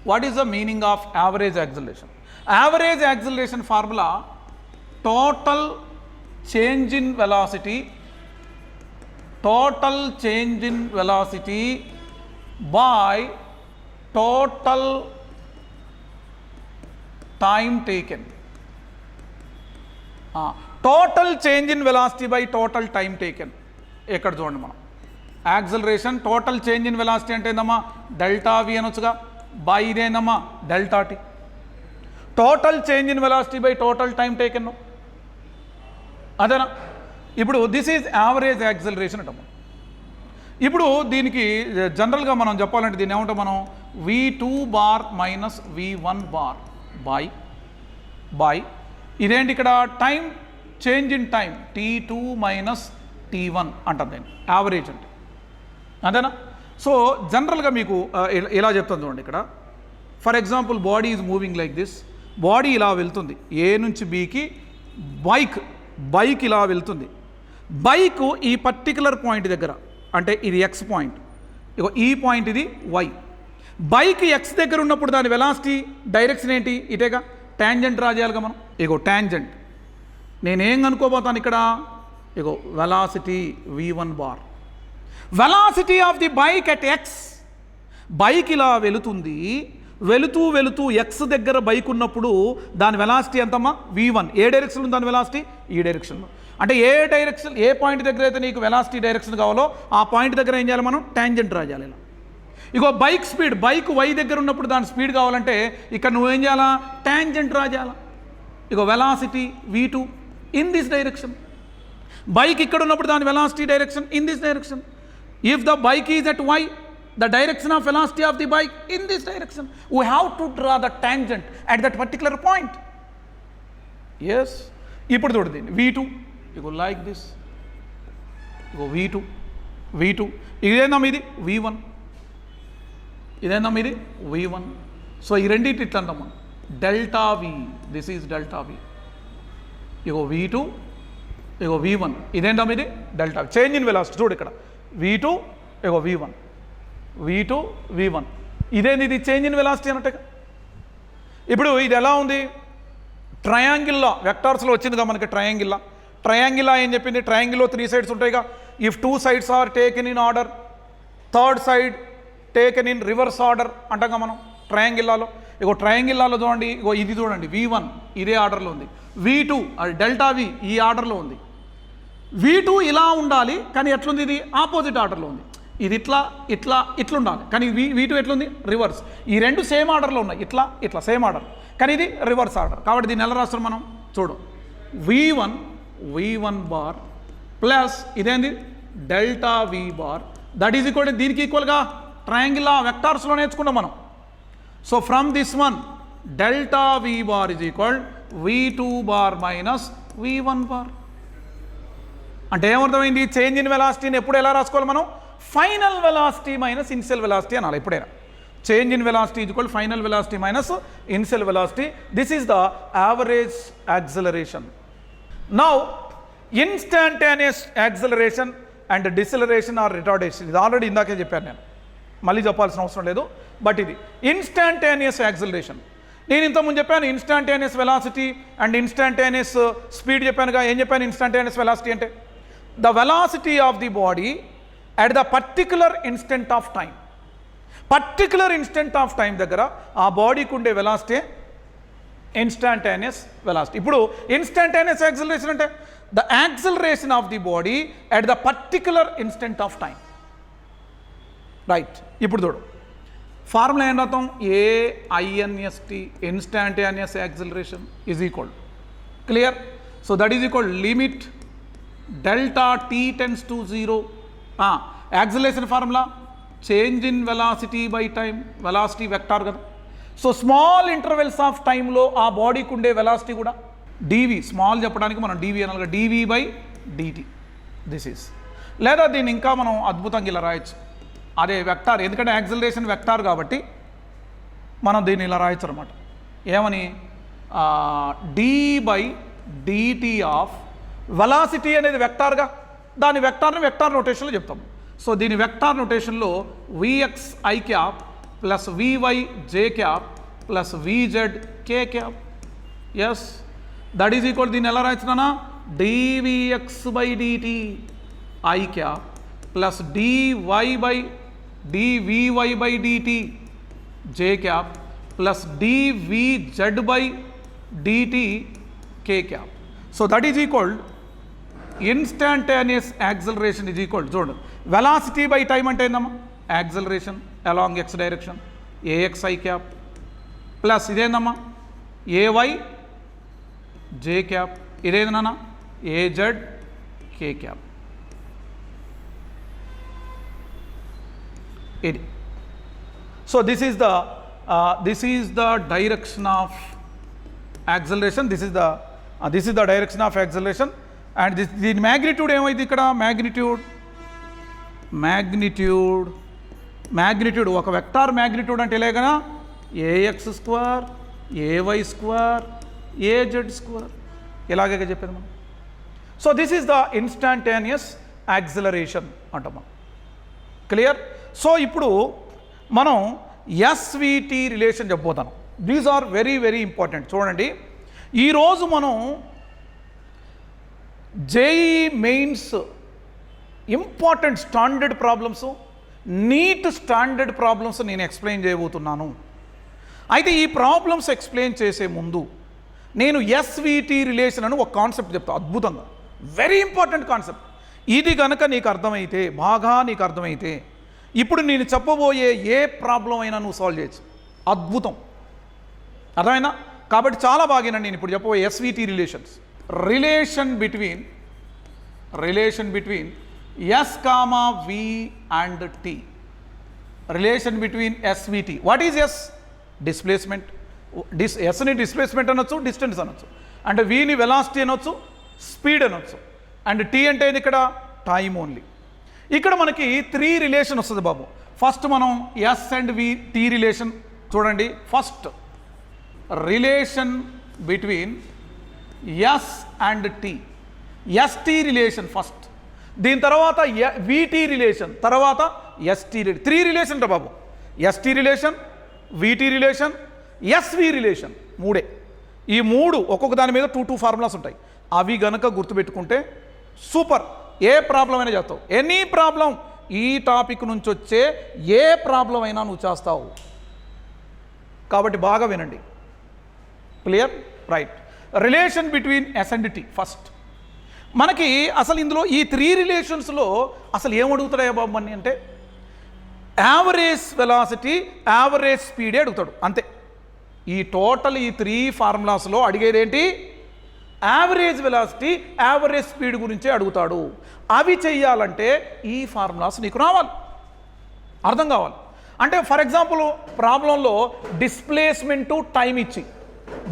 What is the meaning of average acceleration? Average acceleration formula total change in velocity, total change in velocity by total time taken. Total change in velocity by total time taken. ఎక్కడ చూడండి మనం acceleration total change in velocity అంటే ఏందమ్మా? Delta V అనొచ్చుగా, by ఇదేందమ్మా? Delta T. Total change in velocity by total time taken, అదేనా? ఇప్పుడు this is average acceleration అంటాము. ఇప్పుడు దీనికి జనరల్గా మనం చెప్పాలంటే దీన్ని ఏమంటాం మనం? V2 bar minus V1 bar by ఇదేంటి ఇక్కడ? Time change in time T2 minus T1 అంటాం దీన్ని యావరేజ్ అంటే, అంతేనా? సో జనరల్గా మీకు ఇలా చెప్తాను చూడండి. ఇక్కడ for example body is moving like this. Body ఇలా వెళ్తుంది ఏ నుంచి బీకి. బైక్ ఇలా వెళ్తుంది. బైక్ ఈ పర్టికులర్ పాయింట్ దగ్గర, అంటే ఇది ఎక్స్ పాయింట్, ఇగో ఈ పాయింట్ ఇది వై. బైక్ ఎక్స్ దగ్గర ఉన్నప్పుడు దాని వెలాసిటీ డైరెక్షన్ ఏంటి? ఇటేగా. ట్యాంజెంట్ డ్రా చేయాలిగా మనం. ఇగో ట్యాంజెంట్ నేనేం కనుక్కోబోతాను ఇక్కడ? ఇగో velocity V1 bar. Velocity of the bike at X. Bike ఇలా వెళుతుంది, వెళుతూ ఎక్స్ దగ్గర బైక్ ఉన్నప్పుడు దాని వెలాసిటీ ఎంతమ్మా? V1. ఏ డైరెక్షన్ ఉంది దాని వెలాసిటీ? ఈ డైరెక్షన్లో. అంటే ఏ డైరెక్షన్, ఏ పాయింట్ దగ్గర అయితే నీకు వెలాసిటీ డైరెక్షన్ కావాలో ఆ పాయింట్ దగ్గర ఏం చేయాలి మనం? ట్యాంజెంట్ డ్రా చేయాలి ఇలా. ఇగో బైక్ స్పీడ్, బైక్ వై దగ్గర ఉన్నప్పుడు దాని స్పీడ్ కావాలంటే ఇక్కడ నువ్వేం చేయాలా? ట్యాంజెంట్ డ్రా చేయాలా. ఇగో velocity V2 in this direction. Bike ఇక్కడ ఉన్నప్పుడు దాని velocity direction in this direction. If the bike is at Y, the direction of velocity of the bike in this direction. We have to draw the tangent at that particular point. Yes. ఇప్పుడు చూడండి V2 you go like this. You go V2 ఇదేందమ్మా? ఇది V1. ఇదేందమ్మా? ఇది V1. So ఈ రెండింటి ఇట్లా అంటామా? Delta V. This is delta V. ఇగో V2, ఇగో V1. ఇదేంటమ్మా? ఇది డెల్టా. చేంజ్ ఇన్ వెలాసిటీ చూడు ఇక్కడ V2, ఇగో V1. V2 V1 ఇదేంది? ఇది చేంజ్ ఇన్ వెలాసిటీ అన్నట్టుగా. ఇప్పుడు ఇది ఎలా ఉంది? ట్రయాంగిల్లో వెక్టార్స్లో వచ్చిందిగా మనకి. ట్రయాంగిల్లో ఏం చెప్పింది? ట్రయాంగిల్లో 3 సైడ్స్ ఉంటాయిగా. If 2 sides are taken in order, third side taken in reverse order అంటాగా మనం ట్రయాంగిల్లాలో. ఇగో ట్రయాంగిల్లాలో చూడండి, ఇగో ఇది చూడండి V1 ఇదే ఆర్డర్లో ఉంది, V2 అది డెల్టా V ఈ ఆర్డర్లో ఉంది. V2 ఇలా ఉండాలి కానీ ఎట్లుంది? ఇది ఆపోజిట్ ఆర్డర్లో ఉంది. ఇది ఇట్లా ఇట్లా ఇట్లా ఉండాలి, కానీ V2 ఎట్లుంది రివర్స్. ఈ రెండు సేమ్ ఆర్డర్లో ఉన్నాయి, ఇట్లా ఇట్లా సేమ్ ఆర్డర్, కానీ ఇది రివర్స్ ఆర్డర్. కాబట్టి దీన్ని ఎలా రాస్తాం మనం చూడు, V1 బార్ ప్లస్ ఇదేంది delta V bar that is equal దీనికి ఈక్వల్గా ట్రయాంగిల్ వెక్టార్స్లో నేర్చుకున్నాం మనం. So from this one delta V bar is equal V2 bar minus V1 bar. అంటే ఏమర్థమైంది, చేంజ్ ఇన్ వెలాసిటీని ఎప్పుడు ఎలా రాసుకోవాలి మనం, final velocity minus initial velocity అనాలి ఎప్పుడైనా. Change in velocity is equal final velocity minus initial velocity. This is the average acceleration. Now instantaneous acceleration and deceleration or retardation, ఇది ఆల్రెడీ ఇందాకే చెప్పాను నేను, మళ్ళీ చెప్పాల్సిన అవసరం లేదు. బట్ ఇది ఇన్స్టాంటేనియస్ యాక్సిలరేషన్. నేను ఇంతకుముందు చెప్పాను instantaneous velocity and instantaneous speed చెప్పానుగా. ఏం చెప్పాను ఇన్స్టాంటేనియస్ వెలాసిటీ అంటే the velocity of the body at the particular instant of time. Particular instant of time దగ్గర ఆ బాడీకి ఉండే వెలాసిటీ ఇన్స్టాంటేనియస్ వెలాసిటీ. ఇప్పుడు ఇన్స్టాంటేనియస్ యాక్సిలరేషన్ అంటే the acceleration of the body at the particular instant of time. Right, ఇప్పుడు చూడు formula ఏం రాద్దాం, AINST instantaneous acceleration is equal clear. So that is equal limit delta T tends to 0. Acceleration formula change in velocity by time, velocity vector కదా. So small intervals of టైంలో ఆ బాడీకి ఉండే velocity కూడా dV, స్మాల్ చెప్పడానికి మనం dV అనాలిగా, dV by dt this is. లేదా దీన్ని ఇంకా మనం అద్భుతంగా ఇలా రాయొచ్చు, అదే వెక్టార్, ఎందుకంటే యాక్సిలరేషన్ వెక్టార్ కాబట్టి మనం దీన్ని ఇలా రాయొచ్చు అనమాట. ఏమని d by dt of velocity అనేది వెక్టార్గా, దాని వెక్టార్ని వెక్టార్ నోటేషన్లో చెప్తాం. సో దీని వెక్టార్ నోటేషన్లో Vxi cap plus Vyj cap plus Vz k cap. Yes, that is equal, దీన్ని ఎలా రాయొచ్చునా dVx by dt i cap plus dVy by dt j cap plus dVz by dt k cap. So that is equal instantaneous acceleration is equal, చూడండి velocity by time అంటే ఏందమ్మా acceleration along x direction AXi cap plus ఇదేందమ్మా AY J cap, ఇదేందన్నా AZ K cap. ఇది so this is the direction of acceleration, this is the direction of acceleration. And దీని magnitude ఏమైంది ఇక్కడ, magnitude ఒక vector magnitude అంటే ఎలాగనా AX² AY² AZ², ఇలాగే చెప్పేది మనం. So this is the instantaneous acceleration అంటాం మనం, క్లియర్. సో ఇప్పుడు మనం SVT రిలేషన్ చెప్పబోతాను. These are very very important. చూడండి, ఈరోజు మనం JEE mains important standard problems, NEET standard problems నేను ఎక్స్ప్లెయిన్ చేయబోతున్నాను. అయితే ఈ ప్రాబ్లమ్స్ ఎక్స్ప్లెయిన్ చేసే ముందు నేను SVT రిలేషన్ అని ఒక కాన్సెప్ట్ చెప్తాను, అద్భుతంగా వెరీ ఇంపార్టెంట్ కాన్సెప్ట్. ఇది కనుక నీకు అర్థమైతే, బాగా నీకు అర్థమైతే, ఇప్పుడు నేను చెప్పబోయే ఏ ప్రాబ్లం అయినా నువ్వు సాల్వ్ చేయొచ్చు, అద్భుతం. అర్థమైనా? కాబట్టి చాలా బాగానండి నేను ఇప్పుడు చెప్పబోయే SVT relations. Relation between S, V and T. Relation between SVT. What is S? Displacement. Sని డిస్ప్లేస్మెంట్ అనొచ్చు, డిస్టెన్స్ అనొచ్చు. అంటే Vని వెలాసిటీ అనొచ్చు, స్పీడ్ అనొచ్చు. అండ్ T అంటే ఇది ఇక్కడ టైం ఓన్లీ. ఇక్కడ మనకి 3 రిలేషన్ వస్తుంది బాబు. ఫస్ట్ మనం S and V T relation చూడండి. First relation between S and T, ST relation first. దీని తర్వాత VT రిలేషన్, తర్వాత ST రిలేషన్. 3 రిలేషన్ రా బాబు, ST relation, VT relation, SV relation, 3. ఈ 3 ఒక్కొక్క దాని మీద 2 ఫార్ములాస్ ఉంటాయి. అవి గనక గుర్తుపెట్టుకుంటే సూపర్, ఏ ప్రాబ్లం అయినా చేస్తావు. ఎనీ ప్రాబ్లం, ఈ టాపిక్ నుంచి వచ్చే ఏ ప్రాబ్లం అయినా నువ్వు చేస్తావు. కాబట్టి బాగా వినండి, clear? Right. Relation between S and T first. మనకి అసలు ఇందులో ఈ 3 రిలేషన్స్లో అసలు ఏమడుగుతాయా బాబు అని అంటే, యావరేజ్ వెలాసిటీ, యావరేజ్ స్పీడే అడుగుతాడు అంతే. ఈ టోటల్ ఈ 3 ఫార్ములాస్లో అడిగేది ఏంటి? యావరేజ్ వెలాసిటీ, యావరేజ్ స్పీడ్ గురించే అడుగుతాడు. అవి చెయ్యాలంటే ఈ ఫార్ములాస్ నీకు రావాలి, అర్థం కావాలి. అంటే ఫర్ ఎగ్జాంపుల్ ప్రాబ్లంలో డిస్ప్లేస్మెంటు టైం ఇచ్చి,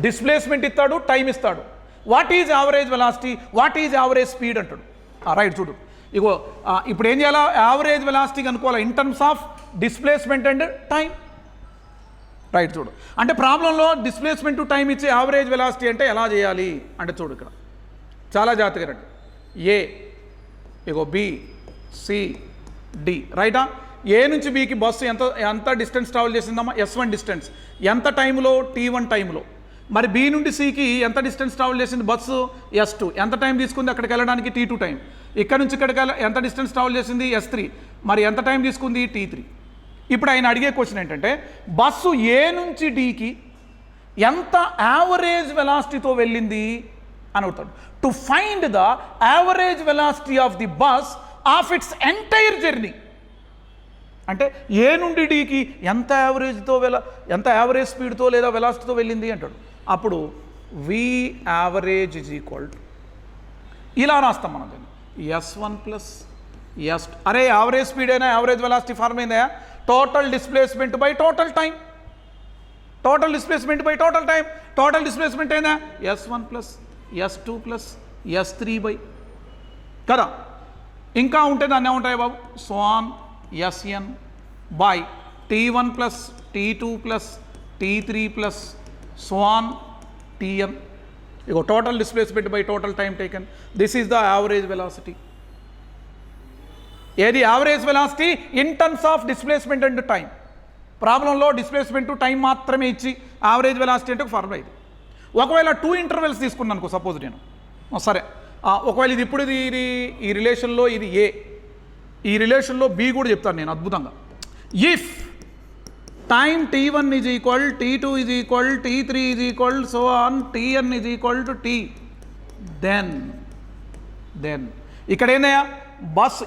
డిస్ప్లేస్మెంట్ ఇస్తాడు, టైం ఇస్తాడు. What is average velocity, what is average speed అంటాడు. రైట్, చూడు ఇగో ఇప్పుడు ఏం చేయాలా? యావరేజ్ వెలాసిటీ కనుక్కోవాలి in terms of displacement and time. Right, చూడు అంటే ప్రాబ్లంలో డిస్ప్లేస్మెంట్ టైం ఇచ్చి యావరేజ్ వెలాసిటీ అంటే ఎలా చేయాలి అంటే చూడు ఇక్కడ చాలా జాగ్రత్తగా రండి. ఏ ఇగో బి సి డి, రైటా? ఏ నుంచి బికి బస్సు ఎంత డిస్టెన్స్ ట్రావెల్ చేసిందమ్మా? S1 distance. ఎంత టైంలో? T1 టైంలో. మరి బి నుండి సికి ఎంత డిస్టెన్స్ ట్రావెల్ చేసింది బస్సు? S2. ఎంత టైం తీసుకుంది అక్కడికి వెళ్ళడానికి? T2 time. ఇక్కడ నుంచి ఇక్కడికి ఎంత డిస్టెన్స్ ట్రావెల్ చేసింది? S3. మరి ఎంత టైం తీసుకుంది? T3. ఇప్పుడు ఆయన అడిగే క్వశ్చన్ ఏంటంటే బస్సు ఏ నుంచి డికి ఎంత యావరేజ్ వెలాసిటీతో వెళ్ళింది అని అడుగుతాడు. To find the average velocity of the bus of its entire journey. అంటే ఏ నుండి డికి ఎంత యావరేజ్ స్పీడ్తో లేదా వెలాసిటీతో వెళ్ళింది అంటాడు. అప్పుడు వి యావరేజ్ ఈజ్ ఈక్వల్ టు ఇలా రాస్తాం మనం దీన్ని S1 ప్లస్ S2. అరే యావరేజ్ స్పీడ్ అయినా యావరేజ్ వెలాసిటీ ఫార్మ్ అయిందా? Total displacement by total time. Total displacement by total time. Total displacement అయినా S1 plus S2 plus S3 by కదా. ఇంకా ఉంటే దాన్ని ఏముంటాయి బాబు? So on Sn by T1 plus T2 plus T3 plus so on Tn. ఇగో total displacement by total time taken. This is the average velocity. ఏది average velocity? In terms of displacement and time. ప్రాబ్లంలో displacement time మాత్రమే ఇచ్చి average velocity అంటే ఒక formula ఇది. ఒకవేళ 2 intervals తీసుకున్నాను అనుకో సపోజ్ నేను, సరే ఒకవేళ ఇది ఇప్పుడు ఇది ఈ రిలేషన్లో ఇది ఏ, ఈ రిలేషన్లో బి కూడా చెప్తాను నేను అద్భుతంగా. If time T1 is equal, T2 is equal, T3 is equal, so on Tn is equal to T, then ఇక్కడ ఏందయ్యా బస్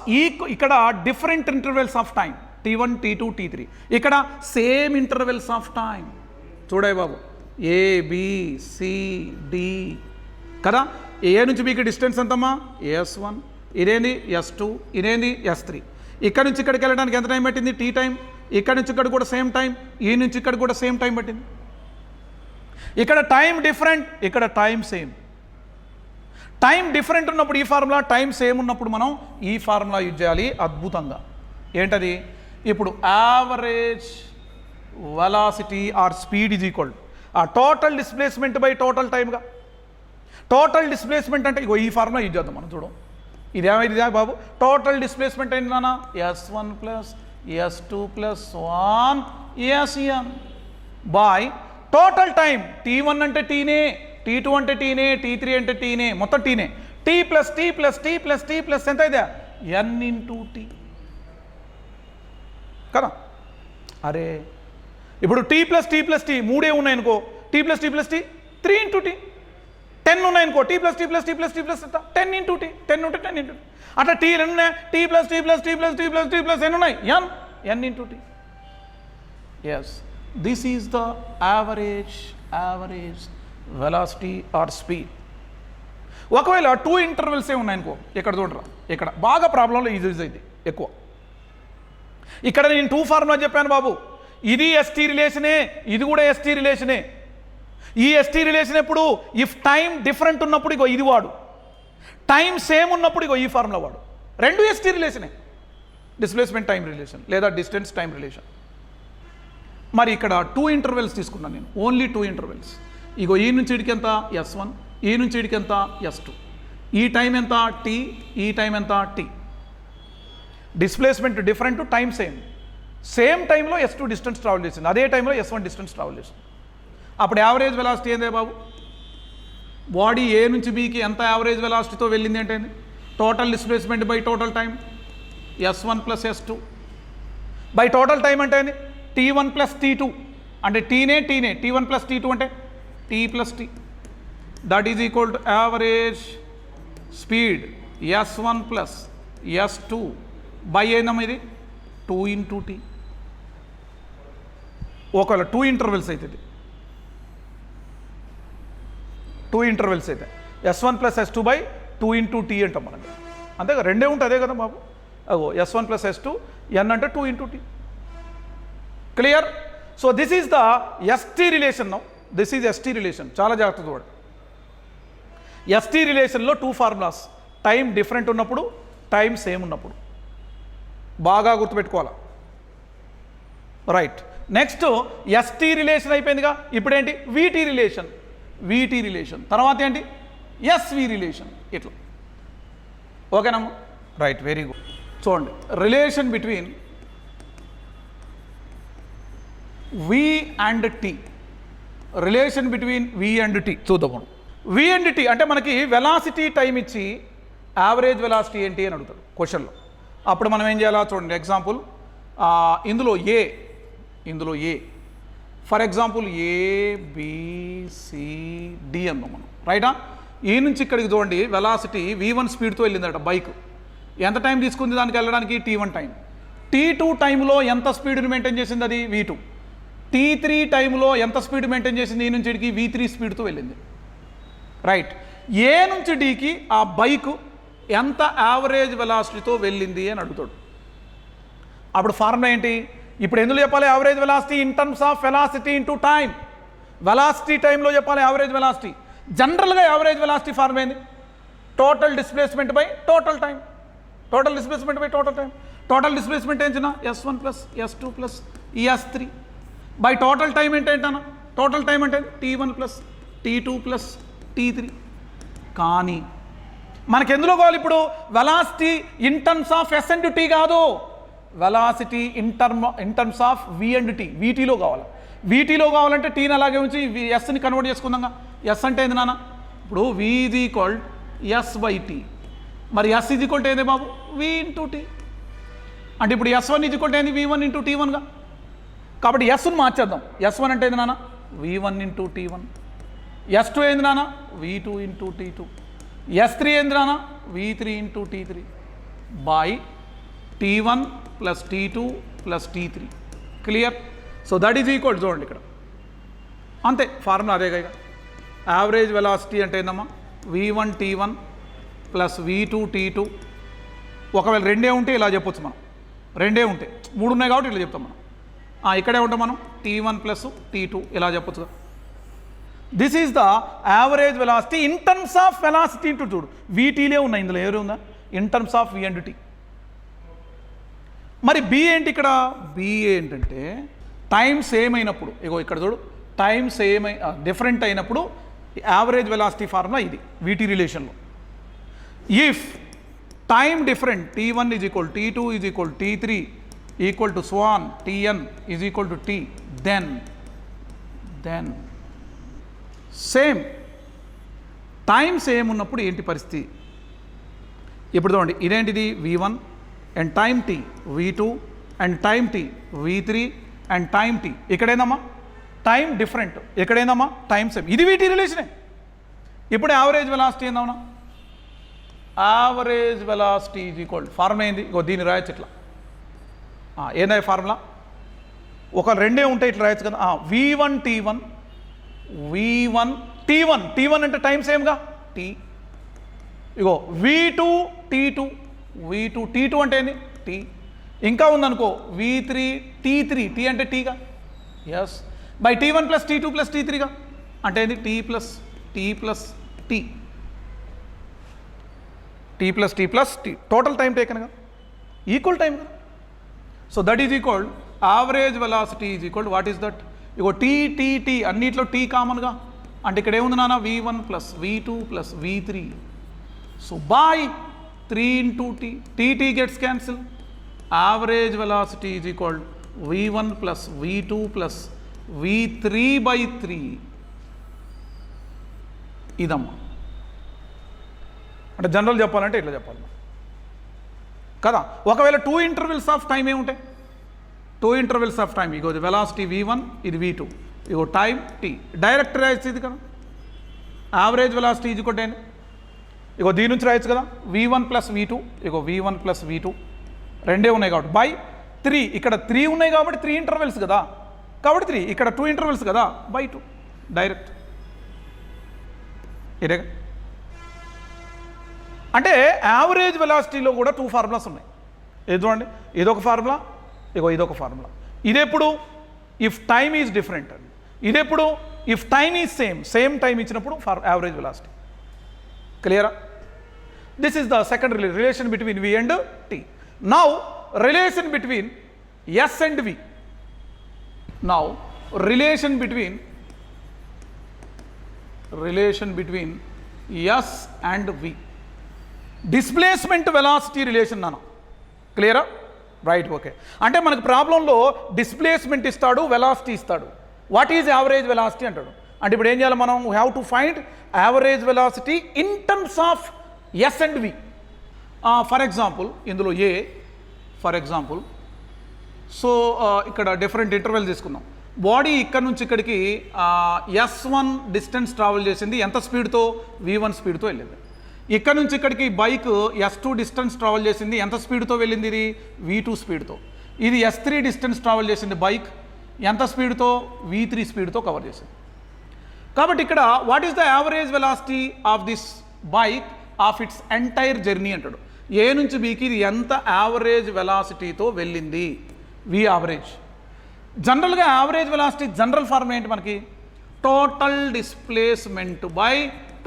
ఇక్కడ different intervals of time T1, T2, T3. ఇక్కడ సేమ్ ఇంటర్వెల్స్ ఆఫ్ టైం. చూడాయి బాబు A B C D కదా. A నుంచి బికి distance ఎంతమ్మా? S1. ఇదేంది S2. ఇదేంది S3. ఇక్కడ నుంచి ఇక్కడికి వెళ్ళడానికి ఎంత టైం పట్టింది? T time. ఇక్కడ నుంచి ఇక్కడ కూడా సేమ్ టైం. ఈ నుంచి ఇక్కడ కూడా సేమ్ టైం పట్టింది. ఇక్కడ టైం డిఫరెంట్, ఇక్కడ టైం సేమ్. టైం డిఫరెంట్ ఉన్నప్పుడు ఈ ఫార్ములా, టైం సేమ్ ఉన్నప్పుడు మనం ఈ ఫార్ములా యూజ్ చేయాలి అద్భుతంగా. ఏంటది? ఇప్పుడు average velocity or speed is equal ఆ టోటల్ డిస్ప్లేస్మెంట్ బై టోటల్ టైమ్గా. టోటల్ డిస్ప్లేస్మెంట్ అంటే ఇగో ఈ ఫార్ములా యూజ్ చేద్దాం మనం. చూడం ఇదేమైంది బాబు? టోటల్ డిస్ప్లేస్మెంట్ అయింది నాన్న S1 plus S2 plus Sn by total time. T1 అంటే టీనే, T2 అంటే టీనే, T3 అంటే టీనే, మొత్తం టీనే. T plus T plus T plus T plus ఎంత అయితే N ఇంటూ T కదా. అరే ఇప్పుడు T plus T plus T 3 ఉన్నాయనుకో, T plus T plus T 3 into T. 10 ఉన్నాయనుకో, T plus T plus T plus T plus 10 into T. 10 ఉంటే 10 into T. అట్లా T ఎన్ని ఉన్నాయి? T plus T plus T plus T plus T plus ఎన్ని ఉన్నాయి? N into T. Yes, this is the average velocity or speed. ఒకవేళ 2 ఇంటర్వెల్సే ఉన్నాయనుకో, ఇక్కడ చూడరా, ఇక్కడ బాగా ప్రాబ్లంలో ఇది యూజ్ అయింది ఎక్కువ. ఇక్కడ నేను 2 ఫార్ములా చెప్పాను బాబు. ఇది ST రిలేషనే, ఇది కూడా ST రిలేషనే. ఈ ST రిలేషన్ ఎప్పుడు? ఇఫ్ టైం డిఫరెంట్ ఉన్నప్పుడు ఇగో ఇది వాడు, టైం సేమ్ ఉన్నప్పుడు ఇగో ఈ ఫార్ములా వాడు. రెండు ST రిలేషనే, డిస్ప్లేస్మెంట్ టైం రిలేషన్ లేదా డిస్టెన్స్ టైం రిలేషన్. మరి ఇక్కడ 2 ఇంటర్వెల్స్ తీసుకున్నాను నేను, ఓన్లీ 2 ఇంటర్వెల్స్. ఇగో ఈ నుంచి ఇడికి ఎంత? S1. ఈ నుంచి ఇడికి ఎంత? S2. ఈ టైం ఎంత? T. ఈ టైం ఎంత? T. Displacement different, time same. Same టైంలో S2 డిస్టెన్స్ ట్రావెల్ చేసింది, అదే టైంలో S1 డిస్టెన్స్ ట్రావెల్ చేసింది. అప్పుడు యావరేజ్ వెలాసిటీ ఏందే బాబు? బాడీ ఏ నుంచి బికి ఎంత యావరేజ్ వెలాసిటీతో వెళ్ళింది అంటే total displacement by total time S1 plus S2 by total time అంటే T1 ప్లస్ T2 అంటే టీనే T1 ప్లస్ T2 అంటే T plus T. That is equal to average speed S1 plus S2 by ఏందమ్మా ఇది 2 into T. ఒకవేళ 2 intervals అవుతుంది, 2 intervals అయితే S1 + S2 / 2 × T అంటాం మనం. అంతేగా, రెండే ఉంటుంది అదే కదా బాబు. అగో S1 + S2 n అంటే 2 × T. Clear? So this is the ST relation. Now this is ST relation. చాలా జాగ్రత్త చూడండి. ST రిలేషన్లో 2 ఫార్ములాస్, టైం డిఫరెంట్ ఉన్నప్పుడు, టైం సేమ్ ఉన్నప్పుడు. బాగా గుర్తుపెట్టుకోవాలి. రైట్. నెక్స్ట్ ST రిలేషన్ అయిపోయిందిగా. ఇప్పుడు ఏంటి? VT relation. VT రిలేషన్ తర్వాత ఏంటి? SV relation. ఇట్లా ఓకేనమ్మా? Right, very good. చూడండి, relation between V and T. Relation between V and T చూద్దాం. V అండ్ T అంటే మనకి వెలాసిటీ టైం ఇచ్చి యావరేజ్ వెలాసిటీ ఏంటి అని అడుగుతాడు క్వశ్చన్లో. అప్పుడు మనం ఏం చేయాలా చూడండి. ఎగ్జాంపుల్, ఇందులో ఏ ఫర్ ఎగ్జాంపుల్ ABCD అన్నాం మనం, రైటా? ఈ నుంచి ఇక్కడికి చూడండి, వెలాసిటీ V1 స్పీడ్తో వెళ్ళిందట బైక్. ఎంత టైం తీసుకుంది దానికి వెళ్ళడానికి? T1 time. T2 టైంలో ఎంత స్పీడ్ని మెయింటైన్ చేసింది? అది V2. T3 టైంలో ఎంత స్పీడ్ మెయింటైన్ చేసింది? ఈ నుంచి ఇక్కడికి V3 స్పీడ్తో వెళ్ళింది. రైట్. ఏ నుంచి Dకి ఆ బైక్ ఎంత యావరేజ్ వెలాసిటీతో వెళ్ళింది అని అడుగుతాడు. అప్పుడు ఫార్ములా ఏంటి? ఇప్పుడు ఎందులో చెప్పాలి? Average velocity in terms of velocity into time. Velocity టైంలో చెప్పాలి యావరేజ్ వెలాసిటీ. జనరల్గా యావరేజ్ వెలాసిటీ ఫార్మ్ ఏంది? Total displacement by total time. Total displacement by total time. Total displacement ఏంటన్నా? S1 + S2 + S3 by total time ఏంటంటన్నా? Total time అంటే T1 + T2 + T3. కానీ మనకి ఎందులో కావాలి ఇప్పుడు? Velocity in terms of S and T కాదు, velocity in terms of V and T. VTలో కావాలి. VTలో కావాలంటే Tని అలాగే ఉంచి Sని కన్వర్ట్ చేసుకుందాం. S అంటే ఏంది నాన్న? ఇప్పుడు V = S/T. మరి S = ఏంది బాబు? V × T. అంటే ఇప్పుడు S1 = ఏంది? V1 × T1గా. కాబట్టి Sని మార్చేద్దాం. S1 అంటే ఏంది నాన్న? V1 × T1. S2 ఏంది నాన్న? V2 × T2. S3 ఏంది నాన్న? V3 × T3 by T1 + T2 + T3. Clear? So that is equal, చూడండి ఇక్కడ అంతే, ఫార్ములా అదేగా. ఇక యావరేజ్ వెలాసిటీ అంటే ఏందమ్మా? V1 T1 + V2 T2. ఒకవేళ రెండే ఉంటే ఇలా చెప్పొచ్చు మనం. రెండే ఉంటే, 3 ఉన్నాయి కాబట్టి ఇలా చెప్తాం మనం. ఇక్కడే ఉంటాం మనం, T1 + T2 ఇలా చెప్పొచ్చుగా. This is the average velocity in terms of velocity into, చూడు VTలే ఉన్నాయి, ఇందులో ఎవరు ఉందా? In terms of V and T. మరి B ఏంటి ఇక్కడ? B ఏంటంటే టైం సేమ్ అయినప్పుడు, ఇగో ఇక్కడ చూడు, టైం సేమ్ డిఫరెంట్ అయినప్పుడు యావరేజ్ వెలాసిటీ ఫార్ములా ఇది VT రిలేషన్లో. If time different T1 = T2 = T3 = స్వాన్ Tn = T, then same time same ఉన్నప్పుడు ఏంటి పరిస్థితి? ఇప్పుడు చూడండి, ఇదేంటిది? V1 and time T V2 and time T V3 and time T. ఇక్కడేందమ్మా? Time different. ఎక్కడైందమ్మా? Time same. ఇది VT రిలేషనే. ఇప్పుడు యావరేజ్ వెలాసిటీ ఏందమ్మా? యావరేజ్ వెలాసిటీ ఫార్ములా ఏంది? ఇగో దీన్ని రాయొచ్చు ఇట్లా. ఏందా ఫార్ములా? ఒక రెండే ఉంటాయి, ఇట్లా రాయొచ్చు కదా. V1 T1 V1 T1 అంటే టైం సేమ్గా T. ఇగో V2 T2 V2 T2 అంటే ఏంది? T. ఇంకా ఉందనుకో V3 T3 T అంటే Tగా. Yes, by T1 + T2 + T3గా. అంటే ఏంది? T + T + T. T + T + T total time టేకన్గా, ఈక్వల్ టైం కదా. So that is equal average velocity is equal what is that? ఇగో T అన్నిట్లో T కామన్గా. అంటే ఇక్కడ ఏముంది నాన్న? V1 + V2 + V3. So by 3 × T gets cancel. Average velocity is equal V1 + V2 + V3/3. ఇదమ్మా. అంటే జనరల్ చెప్పాలంటే ఇట్లా చెప్పాలి కదా. ఒకవేళ 2 ఇంటర్వెల్స్ ఆఫ్ టైం ఏముంటాయి? 2 intervals of time. Ego velocity V1, ఇది V2, ఇగో టైం T. డైరెక్ట్ రాయొచ్చు ఇది కదా. యావరేజ్ వెలాసిటీ ఈజ్ ఈక్వల్ ఏంటి? ఇగో దీని నుంచి రాయొచ్చు కదా. V1 + V2, ఇగో V1 + V2 రెండే ఉన్నాయి కాబట్టి బై 3. ఇక్కడ 3 ఉన్నాయి కాబట్టి 3 ఇంటర్వెల్స్ కదా. కాబట్టి 3 ఇక్కడ 2 ఇంటర్వెల్స్ కదా బై 2 డైరెక్ట్ ఇదే. అంటే యావరేజ్ వెలాసిటీలో కూడా 2 ఫార్ములాస్ ఉన్నాయి. ఏది చూడండి, ఇదొక ఫార్ములా, ఇదొక ఫార్ములా. ఇదెప్పుడు ఇఫ్ టైమ్ ఈజ్ డిఫరెంట్ అండి. ఇదెప్పుడు if time is same time ఇచ్చినప్పుడు ఫర్ యావరేజ్ వెలాసిటీ. క్లియరా? This is the second relation between V and T. Now relation between S and V. Now relation between S and V. Displacement velocity relation నాన్న. క్లియరా? Right, okay. అంటే మనకు ప్రాబ్లంలో displacement ఇస్తాడు, velocity ఇస్తాడు. What is average velocity అంటాడు. అంటే ఇప్పుడు ఏం చేయాలి మనం? We have to find average velocity in terms of S and V. For example ఇందులో ఏ ఫర్ ఎగ్జాంపుల్ సో ఇక్కడ డిఫరెంట్ ఇంటర్వెల్ తీసుకుందాం. బాడీ ఇక్కడ నుంచి ఇక్కడికి S1 డిస్టెన్స్ ట్రావెల్ చేసింది ఎంత స్పీడ్తో? V1 స్పీడ్తో వెళ్ళింది. ఇక్కడ నుంచి ఇక్కడికి బైక్ S2 డిస్టెన్స్ ట్రావెల్ చేసింది ఎంత స్పీడ్తో వెళ్ళింది? ఇది V2 స్పీడ్తో. ఇది S3 డిస్టెన్స్ ట్రావెల్ చేసింది బైక్ ఎంత స్పీడ్తో? V3 స్పీడ్తో కవర్ చేసింది. కాబట్టి ఇక్కడ what is the average velocity of this bike of its entire journey అంటాడు. ఏ నుంచి బీకి ఇది ఎంత యావరేజ్ వెలాసిటీతో వెళ్ళింది? V average. జనరల్గా యావరేజ్ వెలాసిటీ జనరల్ ఫార్ములా ఏంటి మనకి? Total displacement by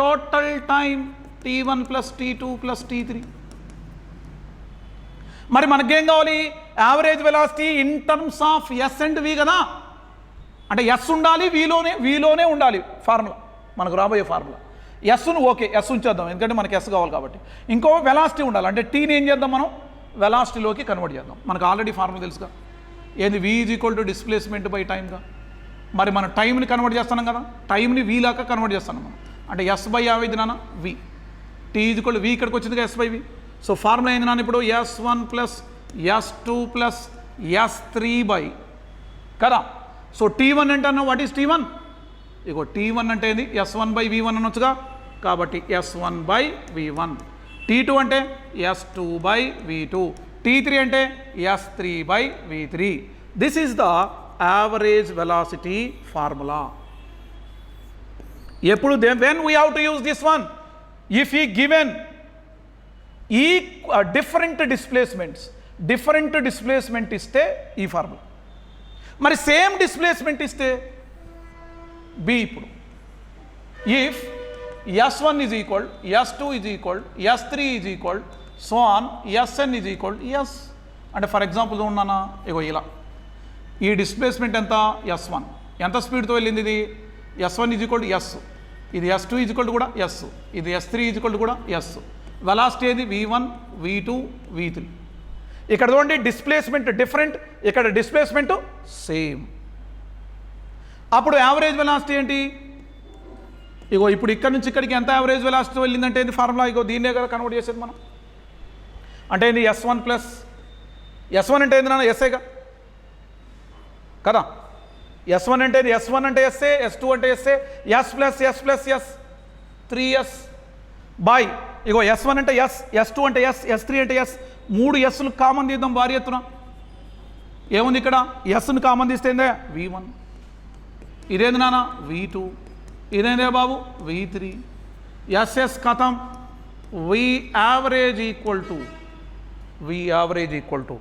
total time T1 plus T2 plus T3. మరి మనకేం కావాలి? Average velocity in terms of S and V కదా. అంటే ఎస్ ఉండాలి, వీలోనే ఉండాలి ఫార్ములా, మనకు రాబోయే ఫార్ములా. ఎస్ను ఓకే, ఎస్ ఉంచేద్దాం ఎందుకంటే మనకి ఎస్ కావాలి కాబట్టి. ఇంకో వెలాసిటీ ఉండాలి, అంటే టీని ఏం చేద్దాం మనం? వెలాసిటీలోకి కన్వర్ట్ చేద్దాం. మనకు ఆల్రెడీ ఫార్ములా తెలుసుగా, ఏంది? V is equal to displacement by టైమ్గా. మరి మనం టైంని కన్వర్ట్ చేస్తున్నాం కదా, టైంని V లాగా కన్వర్ట్ చేస్తున్నాం మనం. అంటే ఎస్ బై యావైంది నాన్న V. T is equal V ఇక్కడికి వచ్చిందిగా S by V. So formula ఏంది నాన్న ఇప్పుడు? S1 plus S2 plus S3 by కదా. సో T1 అంటే అన్న what is T1? Ego T1 అంటే ఏంది? S1 బై V1 అనొచ్చుగా, కాబట్టి S1 బై V1. T2 అంటే S2 బై V2. T3 అంటే S3 by V3. This is the average velocity formula. ఎప్పుడు when we have to use this one? If ఈ given ఈ different displacement ఇస్తే ఈ formula. మరి same displacement ఇస్తే B. ఇప్పుడు if S1 is equal, S2 is equal, S3 is equal, so on Sn is equal S. అంటే for example ఉన్నానా, ఇగో ఇలా ఈ డిస్ప్లేస్మెంట్ ఎంత? S1 ఎంత స్పీడ్తో వెళ్ళింది? ఇది S1 is equal to S, ఇది S2 ఈజ్ ఈక్వల్ టు కూడా S, ఇది S3 ఈజ్ ఈక్వల్ టు కూడా S. వెలాసిటీ ఏది? V1, V2, V3. ఇక్కడ చూడండి డిస్ప్లేస్మెంట్ డిఫరెంట్, ఇక్కడ డిస్ప్లేస్మెంట్ సేమ్. అప్పుడు యావరేజ్ వెలాసిటీ ఏంటి? ఇగో ఇప్పుడు ఇక్కడ నుంచి ఇక్కడికి ఎంత యావరేజ్ వెలాసిటీ వెళ్ళిందంటే ఇది ఫార్ములా. ఇగో దీన్నే కదా కన్వర్ట్ చేసేది మనం. అంటే ఏంది? S1 ప్లస్ S1 అంటే ఏంది నాన్న? ఎస్ఏగా కదా. S1 అంటే S1 అంటే ఎస్ఏ, S2 అంటే ఎస్ఏ, S plus S plus S 3S by ఇగో S1 అంటే S, S2 అంటే S, S3 అంటే S. 3 Sలు కామన్ తీద్దాం భారీ ఎత్తున. ఏముంది ఇక్కడ? Sను కామన్ తీస్తే ఏందే? V1. ఇదేంది నాన్న? V2. ఇదేందే బాబు? V3. SS కథం. V యావరేజ్ ఈక్వల్ టు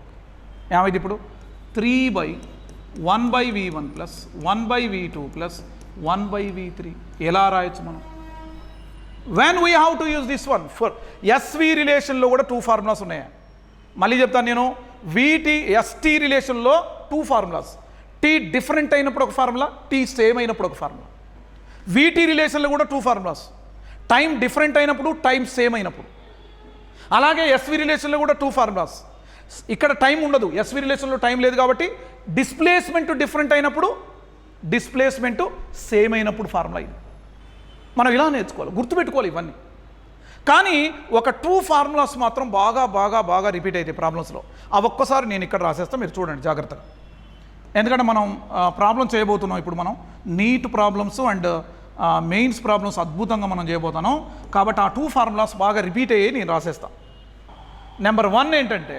ఏమైంది ఇప్పుడు? 3 by 1 by V1 plus 1 by V2 plus 1 by V3. ఎలా రాయొచ్చు మనం? When we have to use this one for SV రిలేషన్లో కూడా 2 ఫార్ములాస్ ఉన్నాయా? మళ్ళీ చెప్తాను నేను. ST రిలేషన్లో 2 ఫార్ములాస్. T డిఫరెంట్ అయినప్పుడు ఒక ఫార్ములా, T సేమ్ అయినప్పుడు ఒక ఫార్ములా. VT రిలేషన్లో కూడా 2 ఫార్ములాస్. టైం డిఫరెంట్ అయినప్పుడు, టైం సేమ్ అయినప్పుడు. అలాగే SV రిలేషన్లో కూడా 2 ఫార్ములాస్. ఇక్కడ టైం ఉండదు, SV రిలేషన్లో టైం లేదు కాబట్టి డిస్ప్లేస్మెంట్ డిఫరెంట్ అయినప్పుడు, డిస్ప్లేస్మెంట్ సేమ్ అయినప్పుడు ఫార్ములా ఇది. మనం ఇలా నేర్చుకోవాలి, గుర్తుపెట్టుకోవాలి ఇవన్నీ. కానీ ఒక 2 ఫార్ములాస్ మాత్రం బాగా రిపీట్ అవుతాయి ప్రాబ్లమ్స్లో. అవి ఒక్కసారి నేను ఇక్కడ రాసేస్తాను, మీరు చూడండి జాగ్రత్తగా. ఎందుకంటే మనం ప్రాబ్లం చేయబోతున్నాం ఇప్పుడు. మనం NEET problems and mains problems అద్భుతంగా మనం చేయబోతున్నాం. కాబట్టి ఆ 2 ఫార్ములాస్ బాగా రిపీట్ అయ్యి నేను రాసేస్తాను. నెంబర్ 1 ఏంటంటే,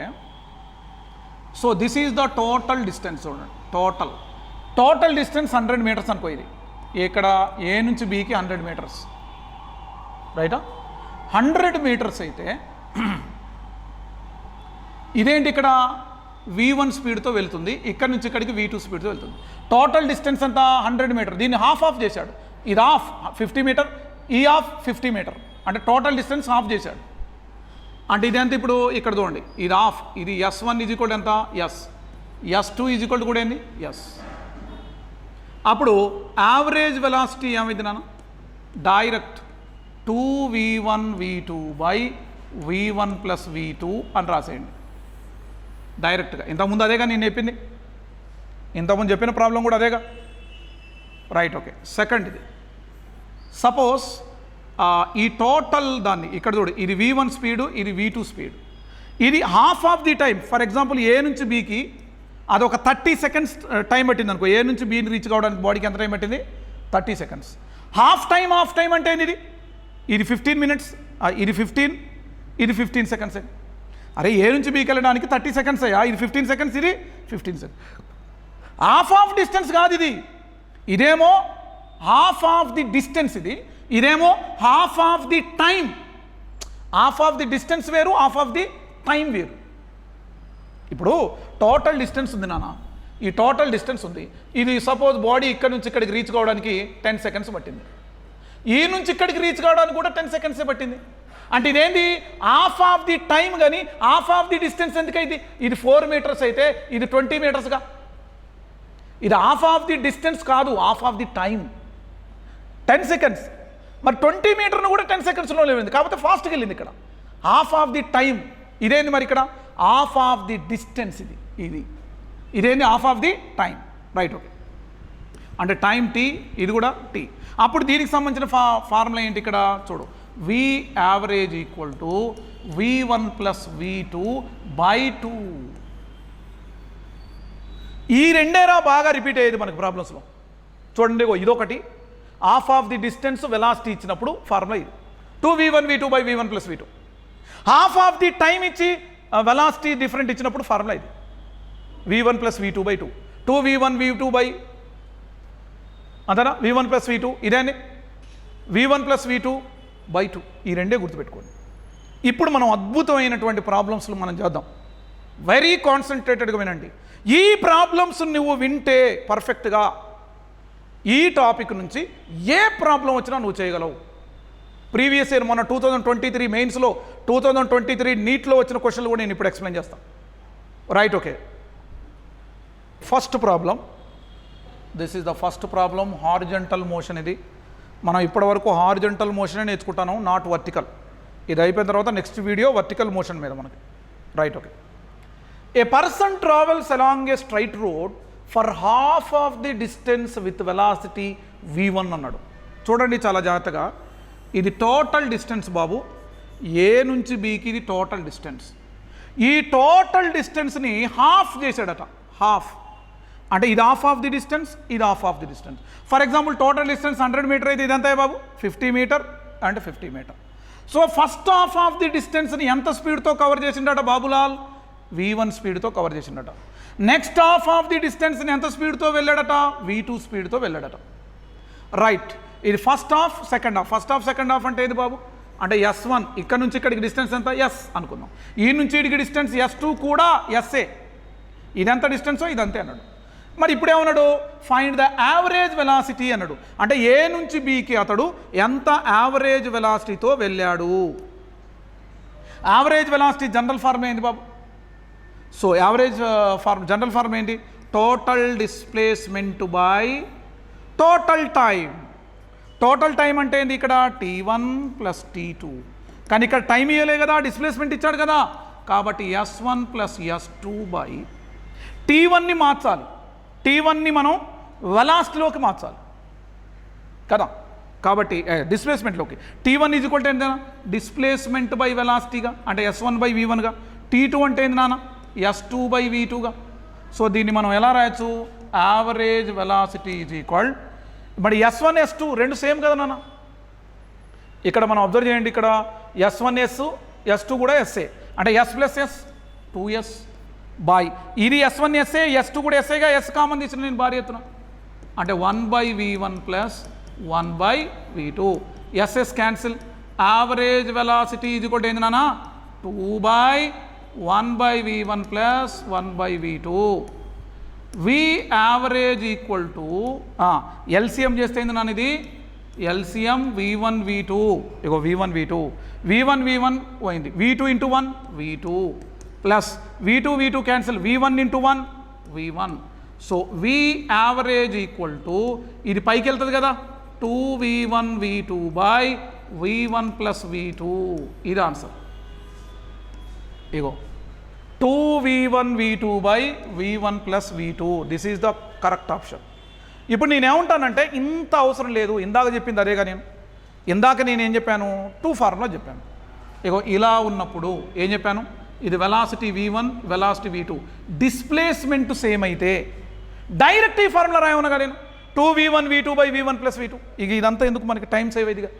so this is the total distance. చూడండి, టోటల్ టోటల్ డిస్టెన్స్ 100 మీటర్స్ అనుకో. ఇది ఇక్కడ ఏ నుంచి బీకి 100 మీటర్స్, రైటా? 100 మీటర్స్ అయితే ఇదేంటి, ఇక్కడ V1 స్పీడ్తో వెళ్తుంది, ఇక్కడ నుంచి ఇక్కడికి V2 స్పీడ్తో వెళ్తుంది. టోటల్ డిస్టెన్స్ అంతా 100 మీటర్. దీన్ని హాఫ్ చేశాడు. ఇది హాఫ్ 50 మీటర్, ఈ హాఫ్ 50 మీటర్, అంటే టోటల్ డిస్టెన్స్ హాఫ్ చేశాడు. అంటే ఇది ఎంత ఇప్పుడు ఇక్కడ చూడండి, ఇది హాఫ్. ఇది S1 ఈజ్ ఈక్వల్ ఎంత, ఎస్. S2 ఈజ్ ఈక్వల్ కూడా ఏంది, ఎస్. అప్పుడు యావరేజ్ వెలాసిటీ ఏమైంది నాన్న, direct 2v1 v2 by v1 plus v2 అని రాసేయండి డైరెక్ట్గా. ఇంతకుముందు అదేగా నేను చెప్పింది, ఇంతకుముందు చెప్పిన ప్రాబ్లం కూడా అదేగా, రైట్? ఓకే. సెకండ్, ఇది సపోజ్ ఈ టోటల్ దాన్ని ఇక్కడ చూడు, ఇది v1 స్పీడు, ఇది v2 స్పీడ్, ఇది half of the time. For example A నుంచి బీకి అది ఒక 30 సెకండ్స్ టైం పట్టింది అనుకో. ఏ నుంచి బీని రీచ్ కావడానికి బాడీకి ఎంత టైం పట్టింది, 30 సెకండ్స్. హాఫ్ టైం అంటే ఇది 15 మినిట్స్, ఇది 15, ఇది 15 సెకండ్స్. అరే ఏ నుంచి బీకి వెళ్ళడానికి 30 సెకండ్స్ అయ్యా, ఇది 15 సెకండ్స్, ఇది 15 సెకండ్స్. హాఫ్ ఆఫ్ డిస్టెన్స్ కాదు ఇది, ఇదేమో హాఫ్ ఆఫ్ ది డిస్టెన్స్, ఇదేమో half of the time. Half of the distance వేరు, హాఫ్ ఆఫ్ ది టైం వేరు. ఇప్పుడు టోటల్ డిస్టెన్స్ ఉంది నాన్న, ఈ టోటల్ డిస్టెన్స్ ఉంది. ఇది సపోజ్ బాడీ ఇక్కడ నుంచి ఇక్కడికి రీచ్ కావడానికి 10 సెకండ్స్ పట్టింది, ఈ నుంచి ఇక్కడికి రీచ్ కావడానికి కూడా 10 సెకండ్సే పట్టింది. అంటే ఇదేంటి, హాఫ్ ఆఫ్ ది టైం, కానీ హాఫ్ ఆఫ్ ది డిస్టెన్స్ ఎందుకైంది? ఇది 4 మీటర్స్ అయితే ఇది 20 మీటర్స్గా. ఇది హాఫ్ ఆఫ్ ది డిస్టెన్స్ కాదు, half of the time, 10 seconds. మరి 20 మీటర్ను కూడా 10 సెకండ్స్లో వెళ్ళింది, కాకపోతే ఫాస్ట్గా వెళ్ళింది. ఇక్కడ హాఫ్ ఆఫ్ ది టైం, ఇదేంది మరి ఇక్కడ హాఫ్ ఆఫ్ ది డిస్టెన్స్, ఇదేంది half of the time, right? Okay. అంటే టైం టీ, ఇది కూడా టీ. అప్పుడు దీనికి సంబంధించిన ఫార్ములా ఏంటి ఇక్కడ చూడు, V average equal to V1 plus V2 by 2. ఈ రెండేరా బాగా రిపీట్ అయ్యేది మనకి ప్రాబ్లమ్స్లో. చూడండి, ఇదొకటి half of the distance velocity ఇచ్చినప్పుడు ఫార్ములా ఇది 2v1 v2 by v1 plus v2. Half of the time ఇచ్చి వెలాసిటీ డిఫరెంట్ ఇచ్చినప్పుడు ఫార్ములా ఇది v1 plus v2 by 2, 2v1 v2 by అంతేనా, v1 plus v2, ఇదేండి v1 plus v2 by 2. ఈ రెండే గుర్తుపెట్టుకోండి. ఇప్పుడు మనం అద్భుతమైనటువంటి ప్రాబ్లమ్స్లు మనం చేద్దాం. వెరీ కాన్సన్ట్రేటెడ్గా వినండి. ఈ ప్రాబ్లమ్స్ నువ్వు వింటే పర్ఫెక్ట్గా ఈ టాపిక్ నుంచి ఏ ప్రాబ్లం వచ్చినా నువ్వు చేయగలవు. ప్రీవియస్ ఇయర్ మొన్న 2023 మెయిన్స్లో, 2023 నీట్లో వచ్చిన క్వశ్చన్లు కూడా నేను ఇప్పుడు ఎక్స్ప్లెయిన్ చేస్తాను, right? Okay. First problem, this is the first problem, horizontal motion. ఇది మనం ఇప్పటివరకు హారిజంటల్ మోషనే నేర్చుకుంటాను, నాట్ వర్టికల్. ఇది అయిపోయిన తర్వాత నెక్స్ట్ వీడియో వర్టికల్ మోషన్ మీద మనకి, right? Okay. A person travels along a straight road for half of the distance with velocity v1 అన్నాడు. చూడండి చాలా జాగ్రత్తగా, ఇది టోటల్ డిస్టెన్స్ బాబు, ఏ నుంచి బీకి ఇది టోటల్ డిస్టెన్స్. ఈ టోటల్ డిస్టెన్స్ని హాఫ్ చేశాడట, హాఫ్. అంటే ఇది హాఫ్ ఆఫ్ ది డిస్టెన్స్, ఇది half of the distance. For example total distance 100 meter అయితే ఇదంతా బాబు 50 meter and 50 meter. So first half of the డిస్టెన్స్ని ఎంత స్పీడ్తో కవర్ చేసిండట బాబులాల్, v1 స్పీడ్తో కవర్ చేసిండట. నెక్స్ట్ హాఫ్ ఆఫ్ ది డిస్టెన్స్ని ఎంత స్పీడ్తో వెళ్ళాడట, v2 స్పీడ్తో వెళ్ళాడట, రైట్? ఇది first half, second half. First half, second half అంటే ఏది బాబు, అంటే S1 ఇక్కడ నుంచి ఇక్కడికి డిస్టెన్స్ ఎంత, ఎస్ అనుకుందాం. ఈ నుంచి ఇడికి డిస్టెన్స్ S2 కూడా ఎస్ఏ. ఇదెంత డిస్టెన్సో ఇదంతే అన్నాడు. మరి ఇప్పుడు ఏమన్నాడు, ఫైండ్ ద యావరేజ్ వెలాసిటీ అన్నాడు. అంటే ఏ నుంచి బీకి అతడు ఎంత యావరేజ్ వెలాసిటీతో వెళ్ళాడు. యావరేజ్ వెలాసిటీ జనరల్ ఫార్మ్ ఏంటి బాబు? So average form, general form ఏంటి, total displacement by total time. Total time అంటే ఏంది, ఇక్కడ t1 ప్లస్ t2. కానీ ఇక్కడ టైం ఇవ్వలే కదా, డిస్ప్లేస్మెంట్ ఇచ్చాడు కదా, కాబట్టి S1 ప్లస్ S2 బై t1ని మార్చాలి, t1ని మనం వెలాసిటీలోకి మార్చాలి కదా, కాబట్టి డిస్ప్లేస్మెంట్లోకి. t1 ఈజ్ ఈక్వల్ టు ఏంటి డిస్ప్లేస్మెంట్ బై వెలాసిటీగా, అంటే S1 బై v1గా. t2 అంటే ఏంటి నాన్న, S2 బై v2గా. సో దీన్ని మనం ఎలా రాయొచ్చు, యావరేజ్ వెలాసిటీ ఈజ్ ఈక్వల్, మరి S1 S2 రెండు సేమ్ కదా నాన్న. ఇక్కడ మనం అబ్జర్వ్ చేయండి, ఇక్కడ S1 S, S2 కూడా ఎస్ఏ, అంటే S plus S 2S by ఇది S1 ఎస్ఏ, S2 కూడా ఎస్ఏగా, S కామన్ తీసిన నేను భారీ ఎత్తున. అంటే 1/v1 plus 1/v2. S S cancel. Average velocity is equal to ఏంది నాన్న 2/1/v1 plus 1/v2. V average equal to LCM చేస్తే ఏంది నాన్న ఇది ఎల్సిఎం v1 v2 ఇగో v1 v1 పోయింది v2 into 1 v2 plus v2 cancel v1 into 1 v1. So V average equal to ఇది పైకి వెళ్తుంది కదా 2v1 v2 by v1 plus v2. ఇది answer. Ego 2v1 v2 by v1 plus v2. This is the correct option. ఇప్పుడు నేనేమంటానంటే ఇంత అవసరం లేదు, ఇందాక చెప్పింది అదేగా. ఇందాక నేను ఏం చెప్పాను 2 ఫార్ములా చెప్పాను. ఇగో ఇలా ఉన్నప్పుడు ఏం చెప్పాను, ఇది velocity v1 velocity v2 displacement same అయితే డైరెక్ట్ ఈ ఫార్ములా రాయమనగా నేను 2v1 v2 by v1 plus v2. ఇక ఇదంతా ఎందుకు, మనకి టైం సేవ్ అయ్యేదిగా.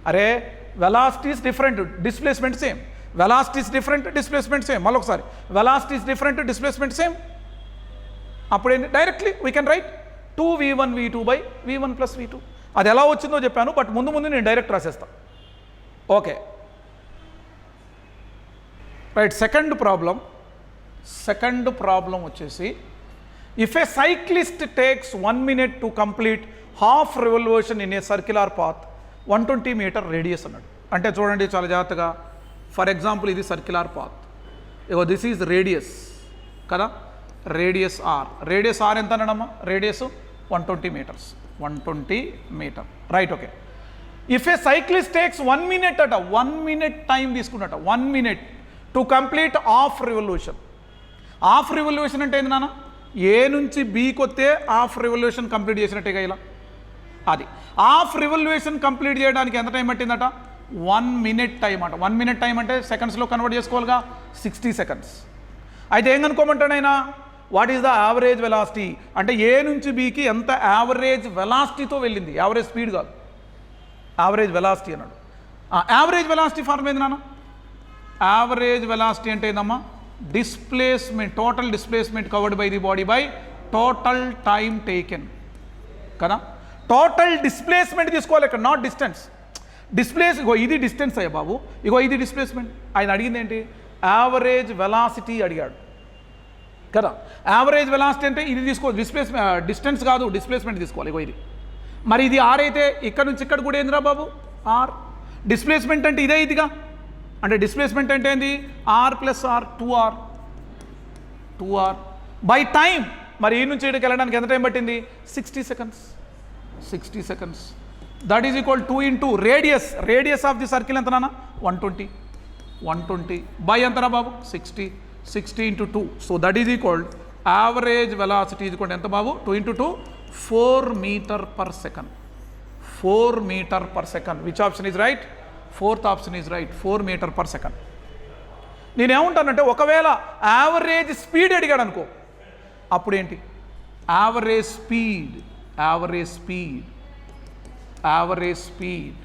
అరే velocities different displacement same, velocities different displacement same. మళ్ళొకసారి వెలాసిటీస్ డిఫరెంట్ డిస్ప్లేస్మెంట్ సేమ్. అప్పుడేంటి డైరెక్ట్లీ we can write 2v1 v2 by v1 plus v2. అది ఎలా వచ్చిందో చెప్పాను, బట్ ముందు నేను డైరెక్ట్ రాసేస్తాను. Okay right. సెకండ్ ప్రాబ్లం వచ్చేసి if a cyclist takes 1 minute to complete half revolution in a circular path 120 meter radius అన్నాడు. అంటే చూడండి చాలా జాగ్రత్తగా. ఫర్ ఎగ్జాంపుల్ ఇది circular path, ego this is radius కదా, రేడియస్ ఆర్. రేడియస్ ఆర్ ఎంత అన్నాడమ్మా, radius 120 meters, 120 meter right. Okay. If a cyclist takes 1 minute అట, 1 minute టైం తీసుకున్నట, 1 minute to complete half revolution. Half revolution అంటే ఏంది నాన్న, ఏ నుంచి బీకి వస్తే హాఫ్ రెవల్యూషన్ కంప్లీట్ చేసినట్టేగా ఇలా. అది హాఫ్ రెవల్యూషన్ కంప్లీట్ చేయడానికి ఎంత టైం పట్టిందట, 1 minute టైం అట. 1 minute టైం అంటే సెకండ్స్లో కన్వర్ట్ చేసుకోవాలిగా, 60 seconds. అయితే ఏం కనుక్కోమంటాడు ఆయన, what is the average velocity అంటే ఏ నుంచి బీకి ఎంత యావరేజ్ వెలాసిటీతో వెళ్ళింది, యావరేజ్ స్పీడ్ కాదు, యావరేజ్ వెలాసిటీ అన్నాడు. యావరేజ్ వెలాసిటీ ఫార్మ్ ఏంది నాన్న, యావరేజ్ వెలాసిటీ అంటే ఏందమ్మా, displacement, total displacement covered by the body by total time taken కదా. టోటల్ డిస్ప్లేస్మెంట్ తీసుకోవాలి ఇక్కడ, నాట్ డిస్టెన్స్. ఇగో ఇది డిస్టెన్స్ అయ్యా బాబు, ఇగో ఇది డిస్ప్లేస్మెంట్. ఆయన అడిగింది ఏంటి, యావరేజ్ వెలాసిటీ అడిగాడు కదా. యావరేజ్ వెలాసిటీ అంటే ఇది తీసుకోవాలి, డిస్టెన్స్ కాదు, డిస్ప్లేస్మెంట్ తీసుకోవాలి. ఇగో ఇది. మరి ఇది ఆర్ అయితే ఇక్కడ నుంచి ఇక్కడ కూడా ఏందిరా బాబు ఆర్. డిస్ప్లేస్మెంట్ అంటే ఇదే ఇదిగా, అంటే డిస్ప్లేస్మెంట్ అంటే ఏంది r plus r 2r by time. మరి ఈ నుంచి ఇక్కడికి వెళ్ళడానికి ఎంత టైం పట్టింది, 60 seconds. That is equal 2 into radius of the circle ఎంత నాన్న 120 బై ఎంతనా బాబు 60 into 2. So that is equal average velocity is equal ఎంత బాబు 2 into 2 4 meter per second. 4 meter per second. Which option is right, fourth option is right, 4 meter per second. నేనేమంటానంటే ఒకవేళ average speed అడిగాడు అనుకో, అప్పుడేంటి యావరేజ్ స్పీడ్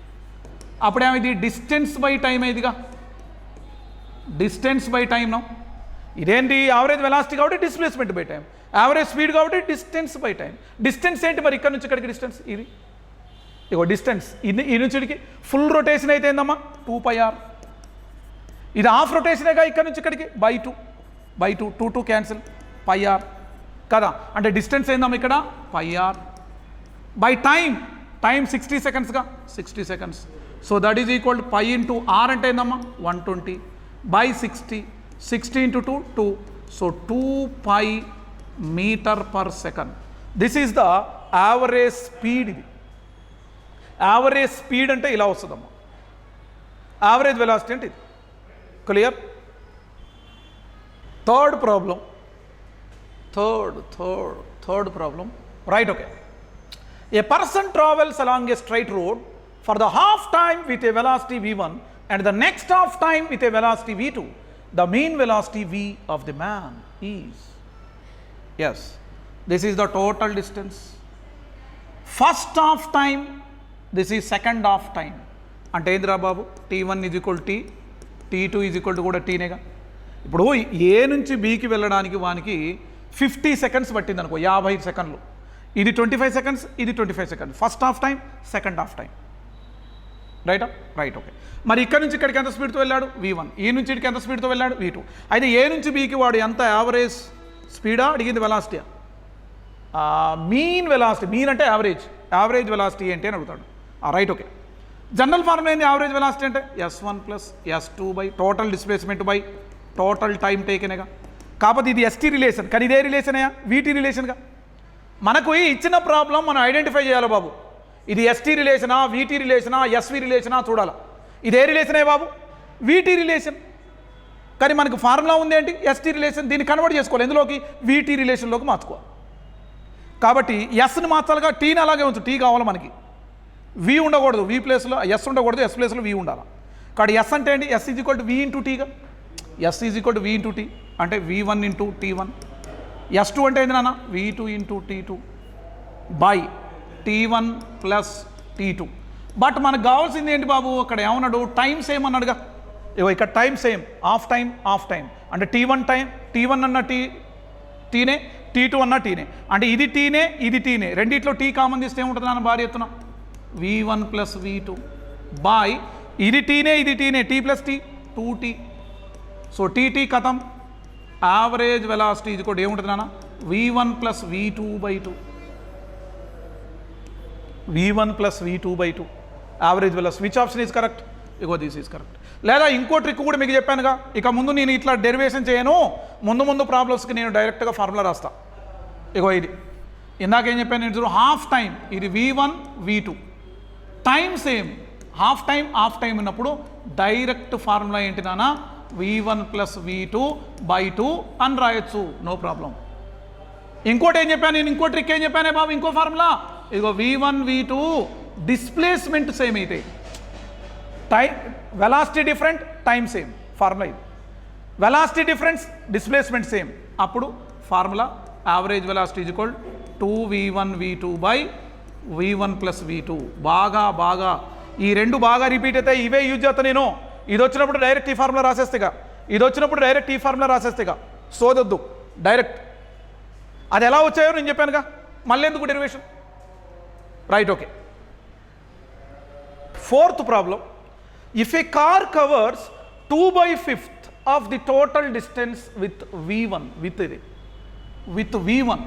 అప్పుడేమైంది distance by time అయిందిగా, distance by time no. ఇదేంటి యావరేజ్ వెలాసిటీ కాబట్టి displacement by time, average speed కాబట్టి డిస్టెన్స్ బై టైం. డిస్టెన్స్ ఏంటి మరి, ఇక్కడ నుంచి ఇక్కడికి డిస్టెన్స్ ఇది, ఇగో డిస్టెన్స్ ఈ నుంచి ఇక్కడికి ఫుల్ రొటేషన్ అయితే ఏందమ్మా 2πr. ఇది హాఫ్ రొటేషనేగా, ఇక్కడ నుంచి ఇక్కడికి బై 2 2 క్యాన్సిల్ πr కదా. అంటే డిస్టెన్స్ ఏందమ్మా ఇక్కడ πr బై టైం 60 secondsగా 60 seconds. So that is equal to π into r అంటే ఏందమ్మా 120 by 60 into 2 so 2π meter per second. This is the average speed. ఇది యావరేజ్ స్పీడ్ అంటే ఇలా వస్తుందమ్మా, యావరేజ్ వెలాసిటీ అంటే ఇది. Clear. Third problem right. Okay. A person travels along a straight road for the half time with a velocity v1 and the next half time with a velocity v2. The mean velocity v of the man is, yes, this is the total distance. First half time, this is second half time. అంటే ఏందిరా బాబు t1 is equal to t, t2 is equal to కూడా tనేగా. ఇప్పుడు ఏ నుంచి బీకి వెళ్ళడానికి వానికి 50 seconds పట్టింది అనుకో, 50 సెకండ్లు. ఇది 25 సెకండ్స్, ఇది 25 seconds. First half time, second half time. రైటా? Right, okay. మరి ఇక్కడ నుంచి ఇక్కడికి ఎంత స్పీడ్తో వెళ్ళాడు? V1. ఈ నుంచి ఇక్కడికి ఎంత స్పీడ్తో వెళ్ళాడు? V2. అయితే ఏ నుంచి బీకి వాడు ఎంత యావరేజ్ స్పీడా అడిగింది, వెలాసిటీయా? Mean velocity. మీన్ అంటే యావరేజ్. యావరేజ్ వెలాసిటీ ఏంటి అని అడుగుతాడు. Right, okay. జనరల్ ఫార్ములా ఏంది యావరేజ్ వెలాసిటీ అంటే? S1 plus S2 by total displacement by total time టేకెనేగా. కాకపోతే ఇది ST రిలేషన్, కానీ ఇదే రిలేషన్ అయ్యా, VT రిలేషన్గా. మనకు ఇచ్చిన ప్రాబ్లం మనం ఐడెంటిఫై చేయాలి బాబు. ఇది ST రిలేషనా, VT రిలేషనా, SV రిలేషనా చూడాలా. ఇదే రిలేషనే బాబు, VT రిలేషన్. కానీ మనకు ఫార్ములా ఉంది ఏంటి? ST relation. దీన్ని కన్వర్ట్ చేసుకోవాలి ఎందులోకి? VT రిలేషన్లోకి మార్చుకోవాలి. కాబట్టి ఎస్ని మార్చాలిగా, టీని అలాగే ఉంచు. టీ కావాలి మనకి. V ఉండకూడదు, V ప్లేస్లో S ఉండకూడదు, S ప్లేస్లో V ఉండాలి. కాబట్టి S అంటే ఏంటి? S is equal to V into టీగా. S is equal to V into T అంటే V1 ఇంటూ T1. S2 అంటే ఏంటి నాన్న? V2 into T2 by T1 plus T2. But మనకు కావాల్సింది ఏంటి బాబు? అక్కడ ఏమన్నాడు? Time same అన్నాడుగా. ఇగో ఇక్కడ time same, half time half time. అంటే T1 అన్న టీనే, T2 అన్న టీనే. అంటే ఇది టీనే, ఇది టీనే. రెండిట్లో టీ కామన్ తీస్తే ఏముంటుంది నాన్న? భారీ ఎత్తున V1 ప్లస్ V2 బై ఇది టీనే, ఇది టీనే. T plus T 2T. So TT కథం. యావరేజ్ వెలాసిటీ ఇది కూడా ఏముంటుంది నాన్న? V1 plus V2 by 2. V1 plus V2 by 2 average velocity. Which option is correct? Ego this is correct. లేదా ఇంకో ట్రిక్ కూడా మీకు చెప్పానుగా. ఇక ముందు నేను ఇట్లా డెరివేషన్ చేయను, ముందు ప్రాబ్లమ్స్కి నేను డైరెక్ట్గా ఫార్ములా రాస్తా. ఇగో ఇది ఇందాకేం చెప్పాను నేను? హాఫ్ టైం ఇది V1 V2. Time same, half time ఉన్నప్పుడు డైరెక్ట్ ఫార్ములా ఏంటి నాన్న? V1 ప్లస్ V2 బై 2 అని రాయొచ్చు, నో ప్రాబ్లం. ఇంకోటి ఏం చెప్పాను నేను? ఇంకో ట్రిక్ ఏం చెప్పానే బాబు? ఇంకో ఫార్ములా ఇదిగో V1 V2 డిస్ప్లేస్మెంట్ సేమ్ అయితే time velocity different, time same. Formula ఇది. Velocity difference, displacement same. అప్పుడు formula average velocity is equal 2V1 V2 by V1 plus V2. బాగా ఈ రెండు బాగా రిపీట్ అయితే ఇవే యూజ్ చేస్తా నేను. ఇది వచ్చినప్పుడు డైరెక్ట్ ఈ ఫార్ములా రాసేస్తేగా, ఇది వచ్చినప్పుడు డైరెక్ట్ ఈ ఫార్ములా రాసేస్తేగా. సోదొద్దు, డైరెక్ట్. అది ఎలా వచ్చాయో నేను చెప్పానుగా, మళ్ళీ ఎందుకు derivation? Right, okay. Fourth problem. If a car covers 2/5 of the total distance with V1 with V1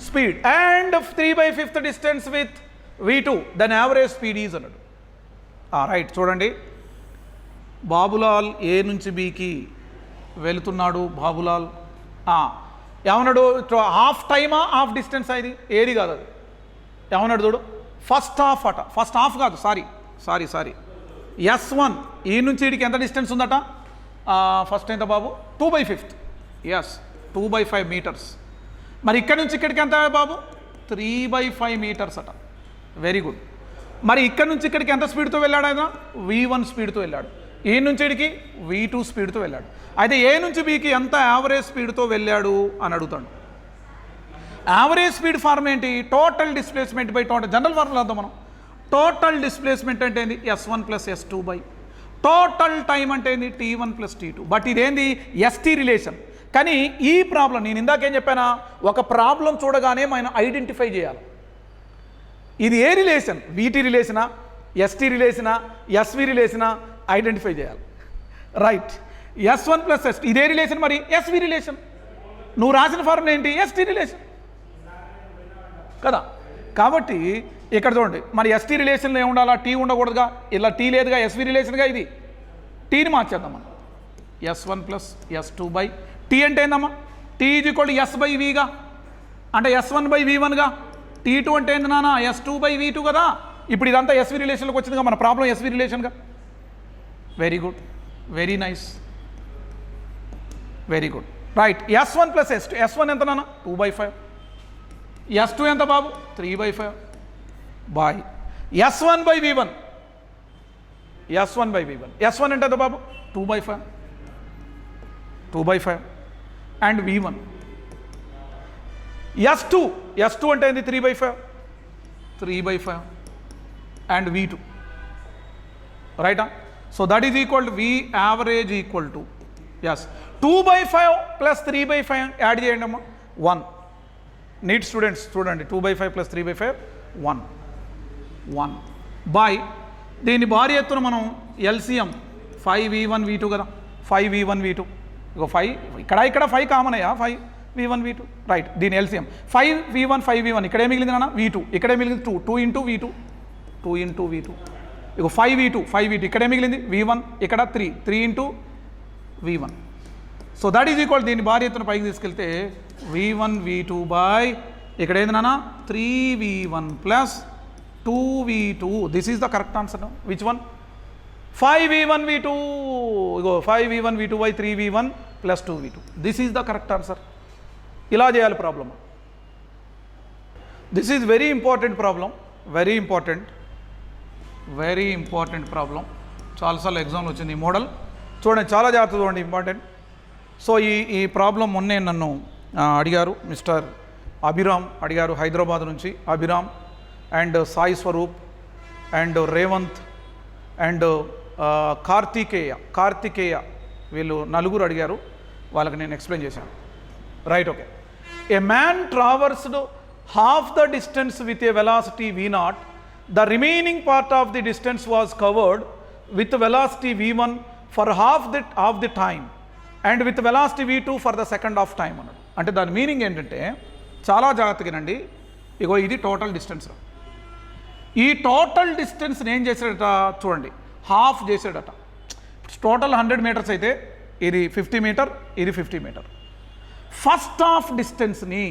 speed and 3/5 distance with V2 then average speed is అన్నాడు. రైట్, చూడండి. బాబులాల్ ఏ నుంచి బీకి వెళుతున్నాడు. బాబులాల్ ఏమన్నాడు? హాఫ్ టైమా హాఫ్ డిస్టెన్స్ ఇది? ఏది కాదు అది. ఏమన్నాడు చూడు? ఫస్ట్ హాఫ్ అట. ఫస్ట్ హాఫ్ కాదు, సారీ. S1 ఈ నుంచి వీడికి ఎంత డిస్టెన్స్ ఉందట? ఫస్ట్ ఎంత బాబు? 2/5. Yes, 2/5 metres. మరి ఇక్కడ నుంచి ఇక్కడికి ఎంత బాబు? 3/5 మీటర్స్ అట. Very good. మరి ఇక్కడ నుంచి ఇక్కడికి ఎంత స్పీడ్తో వెళ్ళాడు ఆయన? V1 స్పీడ్తో వెళ్ళాడు. ఈ నుంచి ఇడికి V2 స్పీడ్తో వెళ్ళాడు. అయితే ఏ నుంచి బీకి ఎంత యావరేజ్ స్పీడ్తో వెళ్ళాడు అని అడుగుతాడు. యావరేజ్ స్పీడ్ ఫార్మ్ ఏంటి? Total displacement by total. General formula వద్దాం మనం. టోటల్ డిస్ప్లేస్మెంట్ అంటే ఏంది? S1 plus S2 by total time అంటే ఏంది? T1 plus T2. బట్ ఇదేంది? ST relation. కానీ ఈ ప్రాబ్లం నేను ఇందాకేం చెప్పానా? ఒక ప్రాబ్లం చూడగానే మనం ఐడెంటిఫై చేయాలి. ఇది ఏ రిలేషన్? VT రిలేషనా, ST రిలేషనా, SV రిలేషనా ఐడెంటిఫై చేయాలి. రైట్. S1 ప్లస్ S ఇదే రిలేషన్, మరి SV రిలేషన్. నువ్వు రాసిన ఫార్ములా ఏంటి? ST రిలేషన్ కదా. కాబట్టి ఇక్కడ చూడండి, మరి ST రిలేషన్లో ఏముండాలా? T ఉండకూడదుగా. ఇలా T లేదుగా, SV రిలేషన్గా. ఇది టీని మార్చేద్దాం మనం. S1 plus S2 by T అంటే ఏందమ్మా? T is equal to S by Vగా, అంటే S1 బై V1గా. T2 అంటే ఏంది నాన్న? S2 బై V2 కదా. ఇప్పుడు ఇదంతా SV రిలేషన్లోకి వచ్చిందిగా, మన ప్రాబ్లం SV రిలేషన్గా. Very good, very nice, very good. Right. S1 plus S2. S1 ఎంత నాన్న? 2/5. S2 ఎంత బాబు? 3/5 by S1 by V1. S1 by V1. S1 అంటే ఎంత బాబు? 2/5 అండ్ V1. S2 అంటే ఏంది? 3/5 అండ్ V2. రైటా? So that is equal to V average equal to 2/5 plus 3/5 add చేయండి అమ్మా, 1. నీట్ స్టూడెంట్స్ చూడండి, 2/5 + 3/5 1 బై దీని భారీ ఎత్తున మనం ఎల్సిఎం 5v1v2 కదా, 5v1v2 ఇగో 5 ఇక్కడ 5 కామన్ అయ్యా, 5v1v2 రైట్. దీని ఎల్సిఎం 5v1 ఇక్కడే మిగిలింది నాన్న v2, ఇక్కడే మిగిలింది 2 ఇంటూ v2 ఇగో 5v2 ఇక్కడే మిగిలింది v1, ఇక్కడ 3 into v1. So that is equal దీని భారీ ఎత్తున పైకి తీసుకెళ్తే v1 v2 బై ఇక్కడ ఏంది నాన్న 3v1 plus 2v2. This is the correct answer. Which one? 5v1v2 ego 5v1v2 by 3v1 plus 2v2. This is the correct answer. ఇలా చేయాలి problem. This is very important problem, very important problem. చాలాసార్లు ఎగ్జామ్లో వచ్చింది ఈ model. చూడండి, చాలా జాగ్రత్త చూడండి, ఇంపార్టెంట్. సో ఈ ప్రాబ్లం మొన్నే నన్ను అడిగారు, మిస్టర్ అభిరామ్ అడిగారు, హైదరాబాద్ నుంచి Abhiram and Sai Swaroop and Revanth and Karthikeya వీళ్ళు నలుగురు అడిగారు. వాళ్ళకి నేను ఎక్స్ప్లెయిన్ చేశాను. Right, okay. A man traversed half the distance with a velocity v0. The remaining part of the distance was covered with velocity v1 for half the time and with velocity v2 for the second half time అన్నాడు. అంటే దాని meaning ఏంటంటే, చాలా జాగ్రత్తగానండి, ఇగో ఇది total distance. ఈ total డిస్టెన్స్ని ఏం చేశాడట చూడండి, హాఫ్ చేశాడట. టోటల్ 100 మీటర్స్ అయితే ఇది 50 మీటర్, ఇది 50 మీటర్. ఫస్ట్ హాఫ్ డిస్టెన్స్ని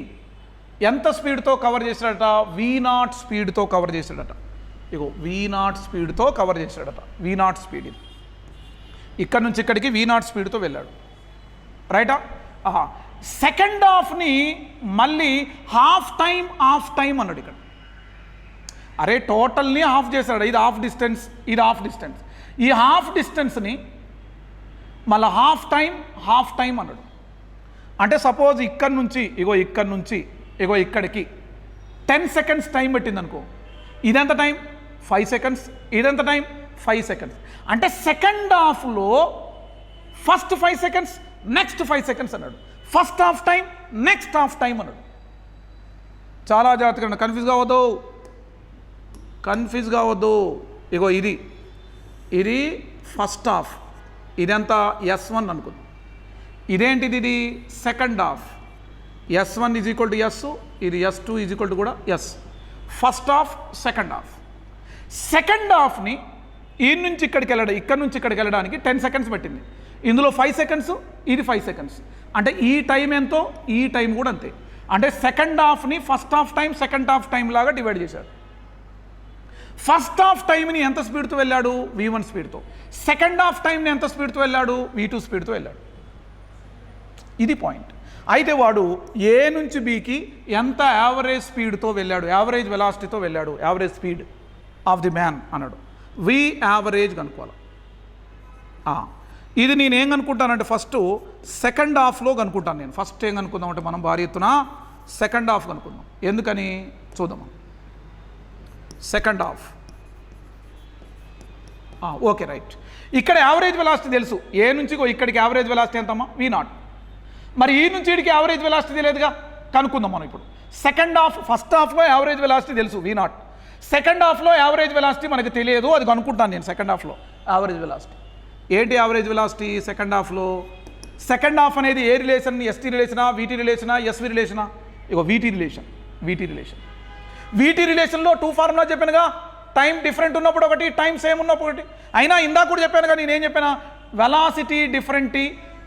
ఎంత స్పీడ్తో కవర్ చేశాడట? v0 స్పీడ్తో కవర్ చేశాడట. ఇగో v0 స్పీడ్తో కవర్ చేశాడట. v0 స్పీడ్ ఇది, ఇక్కడ నుంచి ఇక్కడికి v0 స్పీడ్తో వెళ్ళాడు. రైటా? సెకండ్ హాఫ్ని మళ్ళీ హాఫ్ టైం అన్నాడు ఇక్కడ. అరే టోటల్ని హాఫ్ చేశాడు, ఇది హాఫ్ డిస్టెన్స్, ఇది హాఫ్ డిస్టెన్స్. ఈ హాఫ్ డిస్టెన్స్ని మళ్ళీ హాఫ్ టైం అన్నాడు. అంటే సపోజ్ ఇక్కడ నుంచి ఇక్కడికి 10 సెకండ్స్ టైం పెట్టింది అనుకో, ఇదెంత టైం? 5 సెకండ్స్. ఇదెంత టైం? 5 సెకండ్స్. అంటే సెకండ్ హాఫ్లో ఫస్ట్ 5 సెకండ్స్, నెక్స్ట్ 5 సెకండ్స్ అన్నాడు. First half time, next half time అన్నాడు. చాలా జాగ్రత్తగా, కన్ఫ్యూజ్ కావద్దు. ఇగో ఇది ఫస్ట్ హాఫ్, ఇదంతా S1 అనుకుంది. ఇదేంటిది? ఇది second half. S1 is equal to S, ఇది S2 ఈజ్ ఈక్వల్ టు కూడా S. First half, second half. Second హాఫ్ని ఇక్కడ నుంచి ఇక్కడికి వెళ్ళడానికి 10 సెకండ్స్ పెట్టింది. ఇందులో 5 సెకండ్స్, ఇది 5 సెకండ్స్. అంటే ఈ టైం ఎంతో, ఈ టైం కూడా అంతే. అంటే సెకండ్ హాఫ్ని first half time, second half time లాగా డివైడ్ చేశాడు. ఫస్ట్ హాఫ్ టైంని ఎంత స్పీడ్తో వెళ్ళాడు? v1 స్పీడ్తో. సెకండ్ హాఫ్ టైంని ఎంత స్పీడ్తో వెళ్ళాడు? v2 స్పీడ్తో వెళ్ళాడు. ఇది పాయింట్. అయితే వాడు ఏ నుంచి బీకి ఎంత యావరేజ్ స్పీడ్తో వెళ్ళాడు, యావరేజ్ వెలాసిటీతో వెళ్ళాడు, average speed of the man అన్నాడు. వి యావరేజ్ కనుక్కోవాలి. ఇది నేను ఏం కనుక్కుంటానంటే ఫస్ట్ సెకండ్ హాఫ్లో కనుక్కుంటాను. నేను ఫస్ట్ ఏం కనుక్కుందాం అంటే మనం భారీ ఎత్తున సెకండ్ హాఫ్ కనుక్కుందాం. ఎందుకని చూద్దాం. Second half, okay right. ఇక్కడ యావరేజ్ వెలాసిటీ తెలుసు, ఏ నుంచి ఇక్కడికి యావరేజ్ వెలాసిటీ ఎంతమ్మా? v0. మరి ఈ నుంచి ఇక్కడికి యావరేజ్ వెలాసిటీ తెలియదుగా, కనుక్కుందాం మనం ఇప్పుడు. సెకండ్ హాఫ్, ఫస్ట్ హాఫ్లో యావరేజ్ వెలాసిటీ తెలుసు v0. సెకండ్ హాఫ్లో యావరేజ్ వెలాసిటీ మనకు తెలియదు, అది కనుక్కుంటాను నేను. సెకండ్ హాఫ్లో యావరేజ్ వెలాసిటీ ఏంటి? యావరేజ్ వెలాసిటీ సెకండ్ హాఫ్లో, సెకండ్ హాఫ్ అనేది ఏ రిలేషన్? ఎస్టీ రిలేషనా, వీటీ రిలేషనా, ఎస్వి రిలేషనా? ఇగో వీటీ రిలేషన్లో 2 ఫార్ములా చెప్పానుగా. టైం డిఫరెంట్ ఉన్నప్పుడు ఒకటి, టైం సేమ్ ఉన్నప్పుడు ఒకటి. అయినా ఇందాక కూడా చెప్పాను కానీ నేనేం చెప్పాను? వెలాసిటీ డిఫరెంట్,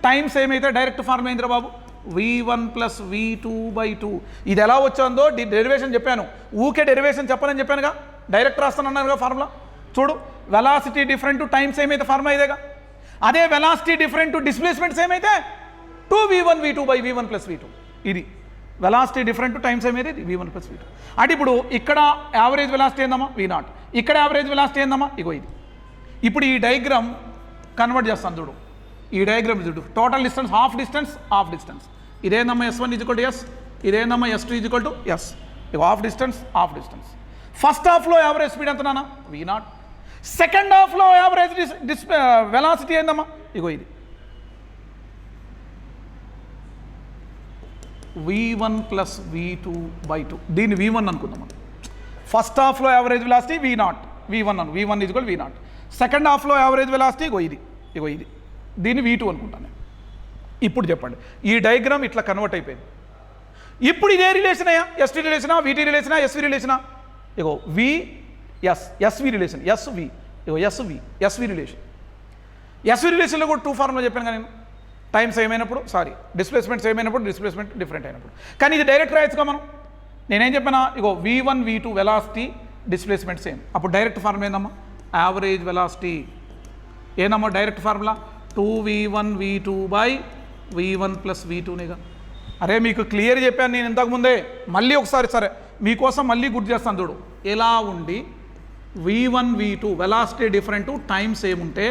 టైం సేమ్ అయితే డైరెక్ట్ ఫార్ములా ఏంద్రా బాబు? v1 + v2/2. ఇది ఎలా వచ్చిందో డెరివేషన్ చెప్పాను. ఊకే డెరివేషన్ చెప్పనని చెప్పానుగా, డైరెక్ట్ రాస్తానన్నానుగా ఫార్ములా. చూడు, వెలాసిటీ డిఫరెంట్, టైం సేమ్ అయితే ఫార్ములా ఇదేగా. అదే వెలాసిటీ డిఫరెంట్, డిస్ప్లేస్మెంట్ సేమ్ అయితే 2v1v2/v1 + v2. ఇది వెలాసిటీ డిఫరెంట్, టైం సేమ్ అయితే v1 + v2. అంటే ఇప్పుడు ఇక్కడ యావరేజ్ వెలాసిటీ ఏందమ్మా? v0. ఇక్కడ యావరేజ్ వెలాసిటీ ఏందమ్మా? ఇగో ఇది. ఇప్పుడు ఈ డయాగ్రామ్ కన్వర్ట్ చేస్తాను చూడు. ఈ డయాగ్రామ్ చూడు, టోటల్ డిస్టెన్స్, హాఫ్ డిస్టెన్స్. ఇదేందమ్మా? S1 = S, ఇదేందమ్మా? S2 = S. ఇక హాఫ్ డిస్టెన్స్. ఫస్ట్ హాఫ్లో యావరేజ్ స్పీడ్ ఎంత నాన్న? v0. సెకండ్ హాఫ్లో యావరేజ్ వెలాసిటీ ఏందమ్మా? ఇగో ఇది. v1 plus v2/2. దీన్ని v1 అనుకుందాం మనం. ఫస్ట్ హాఫ్లో average velocity v1 Anu, v1 is equal v0. Second హాఫ్లో యావరేజ్ వెలాసిటీ ఇది దీన్ని v2 అనుకుంటాను నేను. ఇప్పుడు చెప్పండి, ఈ డయాగ్రామ్ ఇట్లా కన్వర్ట్ అయిపోయింది. ఇప్పుడు ఇదే రిలేషన్ అయ్యా, ఎస్టీ రిలేషనా, వీటీ రిలేషనా, ఎస్వి రిలేషనా? ఇగో SV relation, SV relation. SV రిలేషన్లో కూడా 2 ఫార్ములా చెప్పాను కానీ నేను. టైం సేమ్ అయినప్పుడు, డిస్ప్లేస్మెంట్ సేమ్ అయినప్పుడు, డిస్ప్లేస్మెంట్ డిఫరెంట్ అయినప్పుడు. కానీ ఇది డైరెక్ట్ రాయొచ్చుగా మనం. నేనేం చెప్పానా, ఇగో v1 v2 velocity displacement same. అప్పుడు డైరెక్ట్ ఫార్ములా ఏందమ్మా, యావరేజ్ వెలాసిటీ. ఏందమ్మా direct formula? 2v1 v2/v1 plus v2నేగా. అరే మీకు క్లియర్ చెప్పాను నేను ఇంతకుముందే, మళ్ళీ ఒకసారి సరే మీకోసం మళ్ళీ గుర్తు చేస్తాను చూడు. ఎలా ఉండి v1 v2 velocity different, time same ఉంటే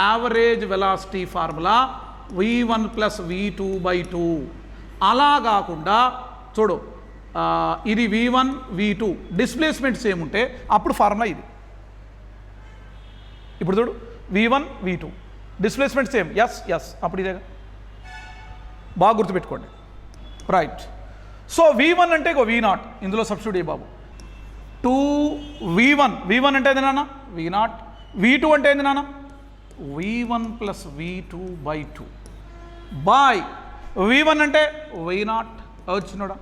average velocity formula v1 plus v2/2. అలా కాకుండా చూడు, ఇది v1 v2 డిస్ప్లేస్మెంట్ సేమ్ ఉంటే అప్పుడు ఫార్ములా ఇది. ఇప్పుడు చూడు, v1 v2 displacement same, yes అప్పుడు ఇదేగా. బాగా గుర్తుపెట్టుకోండి, రైట్. సో v1 అంటే ఇగో v0, ఇందులో సబ్స్టిట్యూట్ అయ్యి బాబు. 2v1 అంటే ఏంది నాన్న, v0. v2 అంటే ఏంది నాన్న, v1 plus v2/2 by v1 అంటే v0 వచ్చినోడా.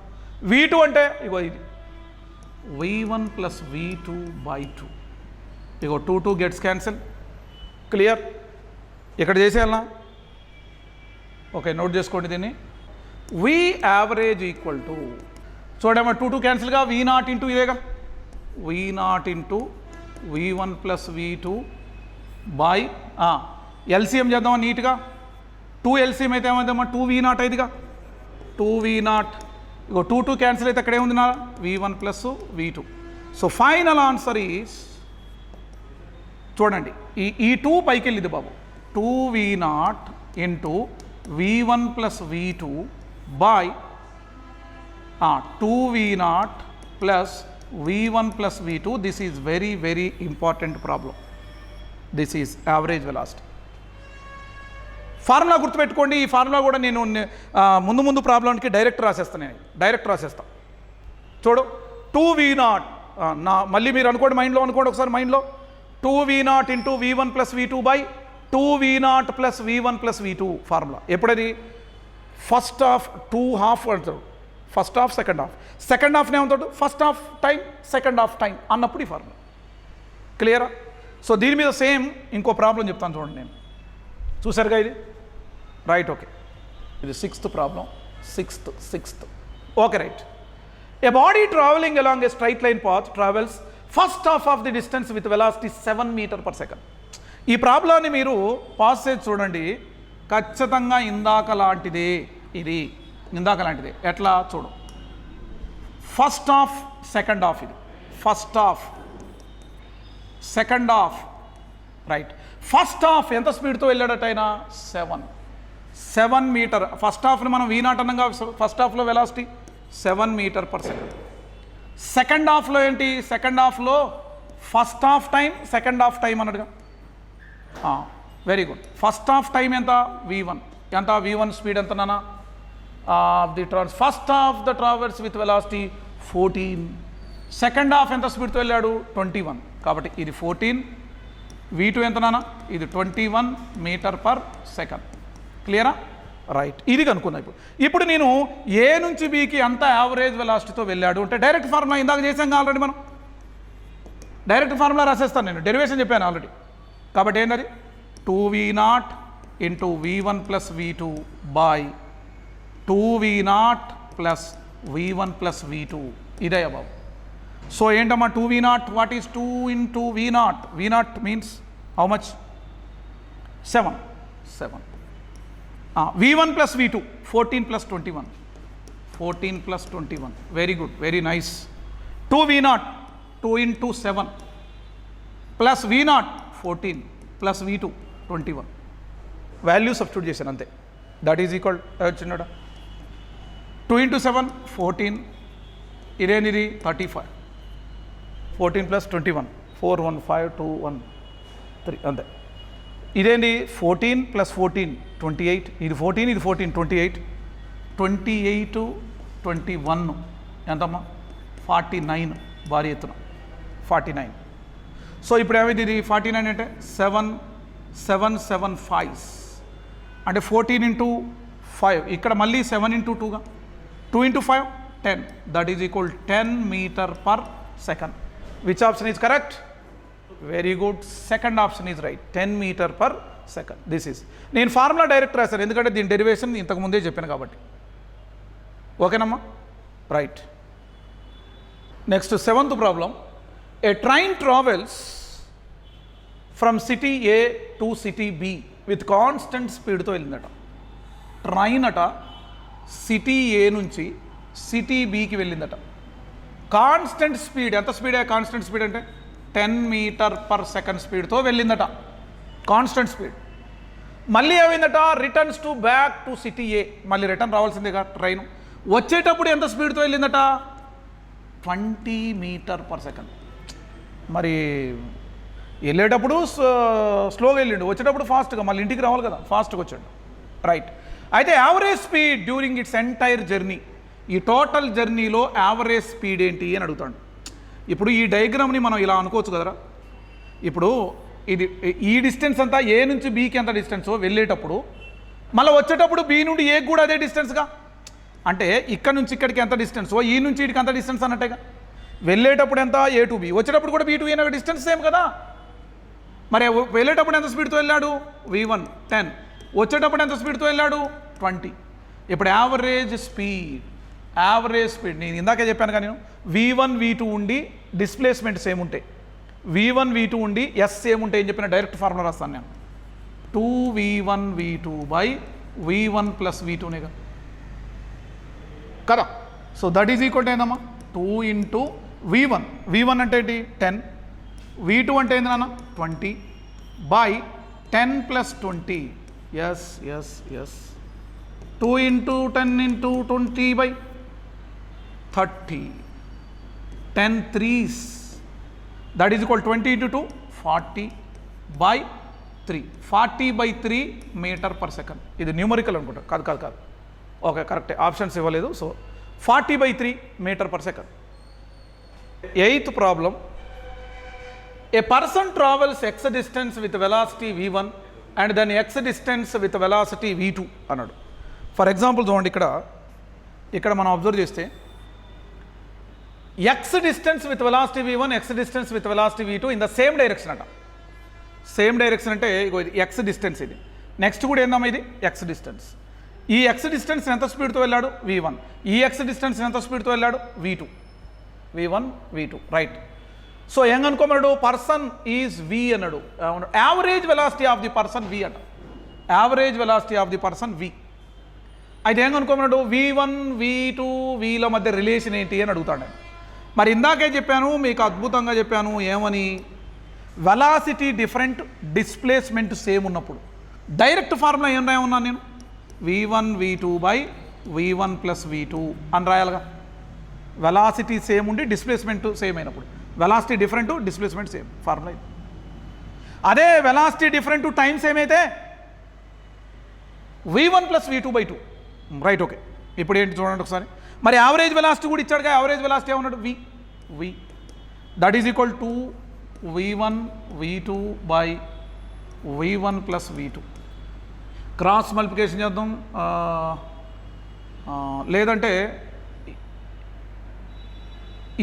v2 అంటే ఇగో ఇది v1 ప్లస్ v2/2. ఇగో 2 గెట్స్ క్యాన్సిల్. క్లియర్? ఇక్కడ చేసేయాలనా? ఓకే, నోట్ చేసుకోండి దీన్ని. v యావరేజ్ ఈక్వల్ టు, చూడమ్మా 2 క్యాన్సిల్గా, v0 ఇంటూ ఇదేగా, v0 into v1 plus v2 by LCM చేద్దామా నీట్గా. 2 ఎల్సిఎం అయితే ఏమైందమ్మా, 2v0 అయిదిగా, 2v0. ఇగో 2 క్యాన్సిల్ అయితే అక్కడ ఏముంది నా, v1 plus v2. So final answer is, చూడండి ఈ 2 పైకి వెళ్ళింది బాబు, 2v0 into v1 plus v2 by 2v0 plus v1 plus v2. This is very very important problem. This is average velocity. Formula గుర్తుపెట్టుకోండి. ఈ ఫార్ములా కూడా నేను ముందు ప్రాబ్లంకి డైరెక్ట్ రాసేస్తాను. చూడు, 2v0 మళ్ళీ మీరు అనుకోండి, అనుకోండి ఒకసారి మైండ్లో. 2v0 into v1 plus v2 by 2v0 plus v1 plus v2 formula. ఎప్పుడది? ఫస్ట్ హాఫ్ 2 హాఫ్ అంటాడు, ఫస్ట్ హాఫ్ సెకండ్ హాఫ్నే ఉంటాడు, first half time second half time అన్నప్పుడు ఈ ఫార్ములా. క్లియరా? సో దీని మీద సేమ్ ఇంకో ప్రాబ్లం చెప్తాను చూడండి. నేను చూసారుగా ఇది, రైట్? ఓకే, ఇది 6th problem. 6th. Okay, right. A body travelling along A straight line path travels first half of the distance with velocity 7 m/s. ఈ ప్రాబ్లాన్ని మీరు పాస్ చేసి చూడండి, ఖచ్చితంగా ఇందాక లాంటిదే. ఎట్లా చూడు, ఫస్ట్ హాఫ్ సెకండ్ హాఫ్, ఇది first half second half, right. First half ఎంత స్పీడ్తో వెళ్ళాడట ఆయన, 7 మీటర్. ఫస్ట్ హాఫ్ని మనం v0 అన్నగా, ఫస్ట్ హాఫ్లో వెలాసిటీ 7 m/s. సెకండ్ హాఫ్లో ఏంటి, సెకండ్ హాఫ్లో first half time second half time అన్నట్టుగా. Very good. First half time ఎంత, v1. ఎంత v1 స్పీడ్ ఎంత నాన్న, first half the travels with velocity 14. Second half ఎంత స్పీడ్తో వెళ్ళాడు, 21. కాబట్టి ఇది 14. v2 ఎంత నాన్న, ఇది 21 m/s. క్లియరా? రైట్. ఇది కనుక్కున్నా. ఇప్పుడు నేను ఏ నుంచి బీకి అంత యావరేజ్ వెలాసిటీతో వెళ్ళాడు అంటే డైరెక్ట్ ఫార్ములా ఇందాక చేసాం ఆల్రెడీ. మనం డైరెక్ట్ ఫార్ములా రాసేస్తాను, నేను డెరివేషన్ చెప్పాను ఆల్రెడీ. కాబట్టి ఏంటది, 2v0 into v1 plus v2 by 2v0 plus v1 plus v2. ఇదే బాబు. సో ఏంటమ్మా 2v0, what is 2 into v0? v0 means how much, 7. v1 plus v2 14 plus 21. 14 plus 21. Very good, very nice. 2v0 2 into 7 plus v0 14 plus v2 21. Value substitute చేశాను అంతే. That is equal వచ్చినాడా, 2 into 7 14, ఇదేనిది 35. 14 plus 21 4 1 5 2 1 3 అంతే. ఇదేంటి 14 plus 14 28. ఇది 14 28 28, 21 ఎంతమ్మా 49 భారీ ఎత్తున 49. సో ఇప్పుడు ఏమైంది ఇది 49 అంటే 7 అంటే 14 into 5 ఇక్కడ మళ్ళీ 7 into 2గా 2 into 5 10 that is equal 10 meter per second. Which option is correct? Very good, second option is right, 10 meter per second. This is, నేను ఫార్ములా డైరెక్ట్ రాశాను ఎందుకంటే దీని డెరివేషన్ ఇంతకుముందే చెప్పాను కాబట్టి. ఓకేనమ్మా, right. Next 7th problem. A train travels from city A to city B with constant స్పీడ్తో వెళ్ళిందట. ట్రైన్ అట సిటీ ఏ నుంచి సిటీ బికి వెళ్ళిందట. కాన్స్టెంట్ స్పీడ్, ఎంత స్పీడే కాన్స్టెంట్ స్పీడ్ అంటే 10 meter per second స్పీడ్తో వెళ్ళిందట, కాన్స్టెంట్ స్పీడ్. మళ్ళీ ఏమైందట, returns to back to city A, మళ్ళీ రిటర్న్ రావాల్సిందేగా ట్రైన్. వచ్చేటప్పుడు ఎంత స్పీడ్తో వెళ్ళిందట, 20 meter per second. మరి వెళ్ళేటప్పుడు స్లోగా వెళ్ళిండు, వచ్చేటప్పుడు ఫాస్ట్గా, మళ్ళీ ఇంటికి రావాలి కదా, ఫాస్ట్గా వచ్చాడు, రైట్. అయితే average speed during it's entire journey, ఈ టోటల్ జర్నీలో యావరేజ్ స్పీడ్ ఏంటి అని అడుగుతాడు. ఇప్పుడు ఈ డయాగ్రామ్ని మనం ఇలా అనుకోవచ్చు కదరా. ఇప్పుడు ఇది ఈ డిస్టెన్స్ అంతా ఏ నుంచి బీకి ఎంత డిస్టెన్సో వెళ్ళేటప్పుడు, మళ్ళీ వచ్చేటప్పుడు బి నుండి ఏకి కూడా అదే డిస్టెన్స్గా, అంటే ఇక్కడ నుంచి ఇక్కడికి ఎంత డిస్టెన్సో ఈ నుంచి ఇక్కడికి ఎంత డిస్టెన్స్ అన్నట్టేగా. వెళ్ళేటప్పుడు ఎంత ఏ టు బి, వచ్చేటప్పుడు కూడా B to A distance same కదా. మరి వెళ్ళేటప్పుడు ఎంత స్పీడ్తో వెళ్ళాడు, V1 10, వచ్చేటప్పుడు ఎంత స్పీడ్తో వెళ్ళాడు 20. ఇప్పుడు యావరేజ్ స్పీడ్ నేను ఇందాకే చెప్పాను కానీ నేను V1 V2 ఉండి డిస్ప్లేస్మెంట్ సేమ్ ఉంటాయి, V1 V2 ఉండి ఎస్ సేమ్ ఉంటాయి అని చెప్పిన డైరెక్ట్ ఫార్ములా రాస్తాను నేను. 2V1 V2 by V1 plus V2నేగా కదా. So that is equal to ఏందమ్మా 2 into V1 అంటే ఏంటి 10, V2 అంటే ఏంది నాన్న 20 by 10 plus 20. Yes 2 into 10 into 20 by 30, 10 3s, that is equal 20 into 2 40 by 3, 40 by 3 meter per second. ఇది న్యూమరికల్ అనుకుంటా, కాదు. ఓకే, కరెక్టే, ఆప్షన్స్ ఇవ్వలేదు. So 40 by 3 meter per second. 8th problem. A person travels x distance with velocity V1 and then x distance with velocity V2 అన్నాడు. For example చూడండి, ఇక్కడ మనం observe చేస్తే x distance with velocity V1, x distance with velocity V2 in the same direction అట. Same direction అంటే ఇది x distance, ఇది next కూడా ఏందమ్మా ఇది ఎక్స్ డిస్టెన్స్. ఈ ఎక్స్ డిస్టెన్స్ ఎంత స్పీడ్తో వెళ్ళాడు V1, ఈ ఎక్స్ డిస్టెన్స్ ఎంత స్పీడ్తో వెళ్ళాడు V1 V2, రైట్. సో ఏం అనుకోమన్నాడు, పర్సన్ ఈజ్ V అన్నాడు. Average velocity of the person V అట, average velocity of the person V. అయితే ఏం అనుకోమన్నాడు, V1 V2 Vల మధ్య రిలేషన్ ఏంటి అని అడుగుతాడు. మరి ఇందాకే చెప్పాను మీకు, అద్భుతంగా చెప్పాను ఏమని, వెలాసిటీ డిఫరెంట్, డిస్ప్లేస్మెంట్ సేమ్ ఉన్నప్పుడు డైరెక్ట్ ఫార్ములా ఏం రాయమన్నాను నేను, V1 V2 by V1 plus V2 అని రాయాలిగా. వెలాసిటీ సేమ్ ఉండి డిస్ప్లేస్మెంట్ సేమ్ అయినప్పుడు, velocity different displacement same, formula ఇది. అదే వెలాసిటీ డిఫరెంట్ టైం సేమ్ అయితే V1 plus V2 by 2, right. Okay, ఇప్పుడు ఏంటి చూడండి ఒకసారి. మరి యావరేజ్ వెలాసిటీ కూడా ఇచ్చాడుగా, యావరేజ్ వెలాసిటీ ఏమన్నాడు V, that is equal to V1 V2 by V1 plus V2. Cross multiplication చేద్దాం, లేదంటే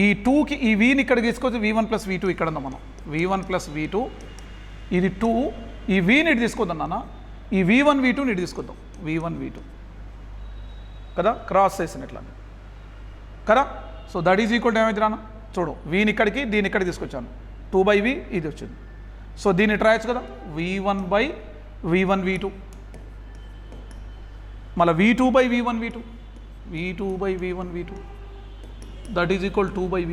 ఈ 2కి ఈ Vని ఇక్కడ తీసుకొచ్చి V1 ప్లస్ V2 ఇక్కడ ఉందాం మనం, V1 ప్లస్ V2 ఇది 2, ఈ Vని ఇటు తీసుకొద్దాం నాన్న, ఈ V1 V2ని ఇటు తీసుకొద్దాం, V1 V2 కదా, క్రాస్ చేసిన ఇట్లా కదా. So that is equal to ఏమైంది రాన్న, చూడు Vని ఇక్కడికి దీని ఇక్కడ తీసుకొచ్చాను, 2/V ఇది వచ్చింది. సో దీన్ని ఇటు రాయొచ్చు కదా, V1 బై V1 V2, మళ్ళీ V2 by V1 V2, V2 by V1 V2, that is equal 2/V.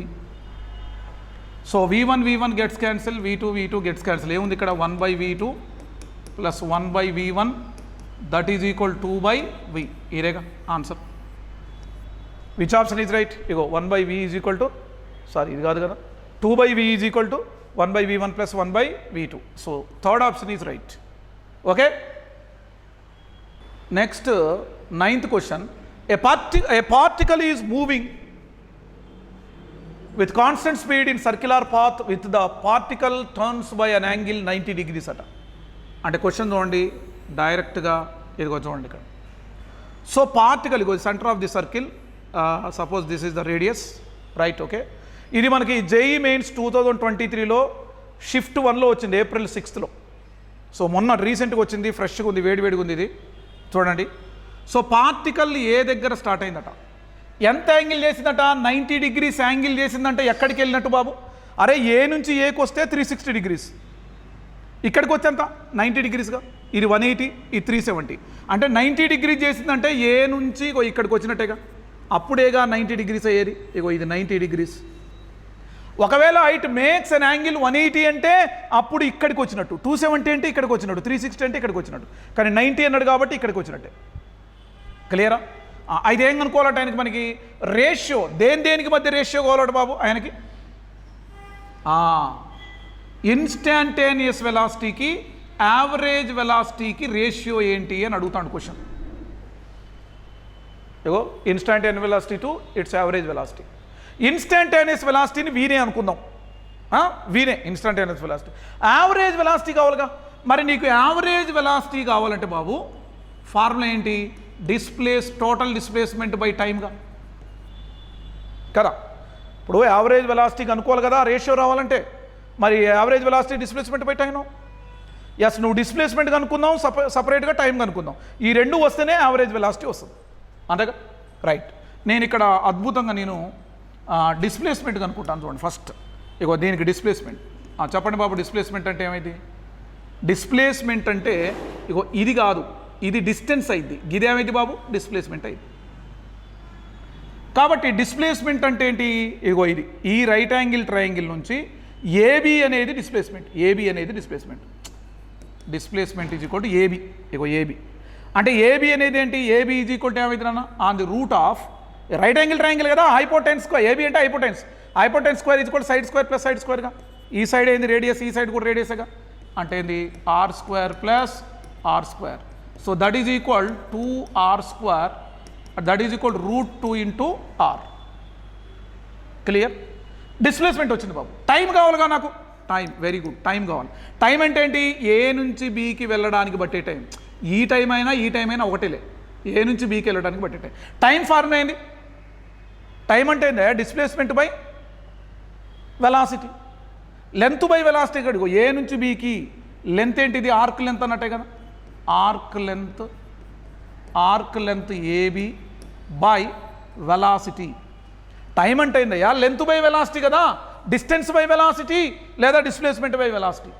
So V1 gets cancel, V2 gets cancel, ఏముంది ఇక్కడ 1/V2 plus 1/V1 that is equal 2/V. ఇదేగా answer. Which option is right, ego 1/V is equal to, sorry ఇది కాదు కదా, 2/V is equal to 1/V1 plus 1/V2. So third option is right. Okay, next 9th question. A particle is moving with constant speed in circular path with the particle turns by an angle 90 degrees అట. అంటే question చూడండి డైరెక్ట్గా ఇదిగో చూడండి ఇక్కడ. So particle ego centre of the circle, suppose this is the radius, right? Okay, ఇది మనకి JEE mains 2023లో shift 1లో వచ్చింది, April 6th. సో మొన్న రీసెంట్గా వచ్చింది, ఫ్రెష్గా ఉంది, వేడివేడిగా ఉంది ఇది చూడండి. సో పార్టికల్ ఏ దగ్గర స్టార్ట్ అయిందట, ఎంత యాంగిల్ చేసిందట, 90 degrees యాంగిల్ చేసిందంటే ఎక్కడికి వెళ్ళినట్టు బాబు? అరే ఏ నుంచి ఏకి వస్తే 360 degrees, ఇక్కడికి వచ్చేంత 90 degreesగా, ఇది 180, ఇది 370, అంటే 90 degrees చేసిందంటే ఏ నుంచి ఇక్కడికి వచ్చినట్టేగా, అప్పుడేగా 90 degrees అయ్యేది. ఇగో ఇది 90 degrees. ఒకవేళ ఇట్ మేక్స్ అన్ యాంగిల్ 180 అంటే అప్పుడు ఇక్కడికి వచ్చినట్టు, 270 అంటే ఇక్కడికి వచ్చినట్టు, 360 అంటే ఇక్కడికి వచ్చినట్టు, కానీ 90 అన్నాడు కాబట్టి ఇక్కడికి వచ్చినట్టే. క్లియరా? అయితే ఏం కనుక్కోవాలట ఆయనకి, మనకి రేషియో, దేనికి మధ్య రేషియో కావాలట బాబు ఆయనకి? ఇన్స్టాంటేనియస్ వెలాసిటీకి యావరేజ్ వెలాసిటీకి రేషియో ఏంటి అని అడుగుతాడు క్వశ్చన్. ఇగో instantaneous velocity to its average velocity. Instantaneous వెలాసిటీని వీనే అనుకుందాం, వీనే ఇన్స్టాంటేనియస్ వెలాసిటీ. యావరేజ్ వెలాసిటీ కావాలిగా, మరి నీకు యావరేజ్ వెలాసిటీ కావాలంటే బాబు ఫార్ములా ఏంటి? టోటల్ డిస్ప్లేస్మెంట్ బై టైమ్గా కదా. ఇప్పుడు యావరేజ్ వెలాసిటీ కనుక్కోవాలి కదా రేషియో రావాలంటే, మరి average velocity displacement by time. Yes, నువ్వు డిస్ప్లేస్మెంట్ కనుక్కుందాం, సపరేట్గా టైం కనుక్కుందాం, ఈ రెండు వస్తేనే యావరేజ్ వెలాసిటీ వస్తుంది, అంతేగా? రైట్. నేను ఇక్కడ అద్భుతంగా నేను డిస్ప్లేస్మెంట్ కనుక్కుంటాను చూడండి. ఫస్ట్ ఇగో దీనికి డిస్ప్లేస్మెంట్ చెప్పండి బాబు. డిస్ప్లేస్మెంట్ అంటే ఏమైంది? డిస్ప్లేస్మెంట్ అంటే ఇగో ఇది కాదు, ఇది డిస్టెన్స్ అయింది, ఇదేమైంది బాబు? డిస్ప్లేస్మెంట్ అయింది. కాబట్టి డిస్ప్లేస్మెంట్ అంటే ఏంటి? ఇగో ఇది ఈ రైట్ యాంగిల్ ట్రయాంగిల్ నుంచి ఏబి అనేది డిస్ప్లేస్మెంట్. ఏబి అనేది displacement. Displacement is equal to AB. ఇగో ఏబి అంటే ఏబి అనేది ఏంటి? ఏబి ఈజ్ ఈక్వల్ టు ఏమైంది అన్న? On the root of right angle triangle కదా, హైపోటెన్స్ స్క్వేర్. ఏబి అంటే hypotenuse, hypotenuse square is equal side square plus side స్క్వేర్గా. ఈ సైడ్ ఏంది రేడియస్, ఈ సైడ్ కూడా రేడియస్గా, అంటే ఏంది r square plus r square. So that is equal 2r square, that is equal √2 into r. Clear? Displacement వచ్చింది బాబు. టైం కావాలిగా నాకు, టైం. వెరీ గుడ్, టైం కావాలి. టైం అంటే ఏంటి? ఏ నుంచి బీకి వెళ్ళడానికి బట్టే టైం. ఈ టైం అయినా ఒకటేలే, ఏ నుంచి బీకి వెళ్ళడానికి బట్టే టైం. టైం ఫార్ములా ఏంది? టైం అంటే ఏంది? Displacement by velocity, length by velocity. కడిగో ఏ నుంచి బీకి లెంత్ ఏంటిది? ఆర్క్ లెంత్ అన్నట్టే కదా. Arc length AB by velocity. Time అంటే ఏందయ్యా? లెంత్ బై వెలాసిటీ కదా, డిస్టెన్స్ బై వెలాసిటీ లేదా డిస్ప్లేస్మెంట్ బై వెలాసిటీ.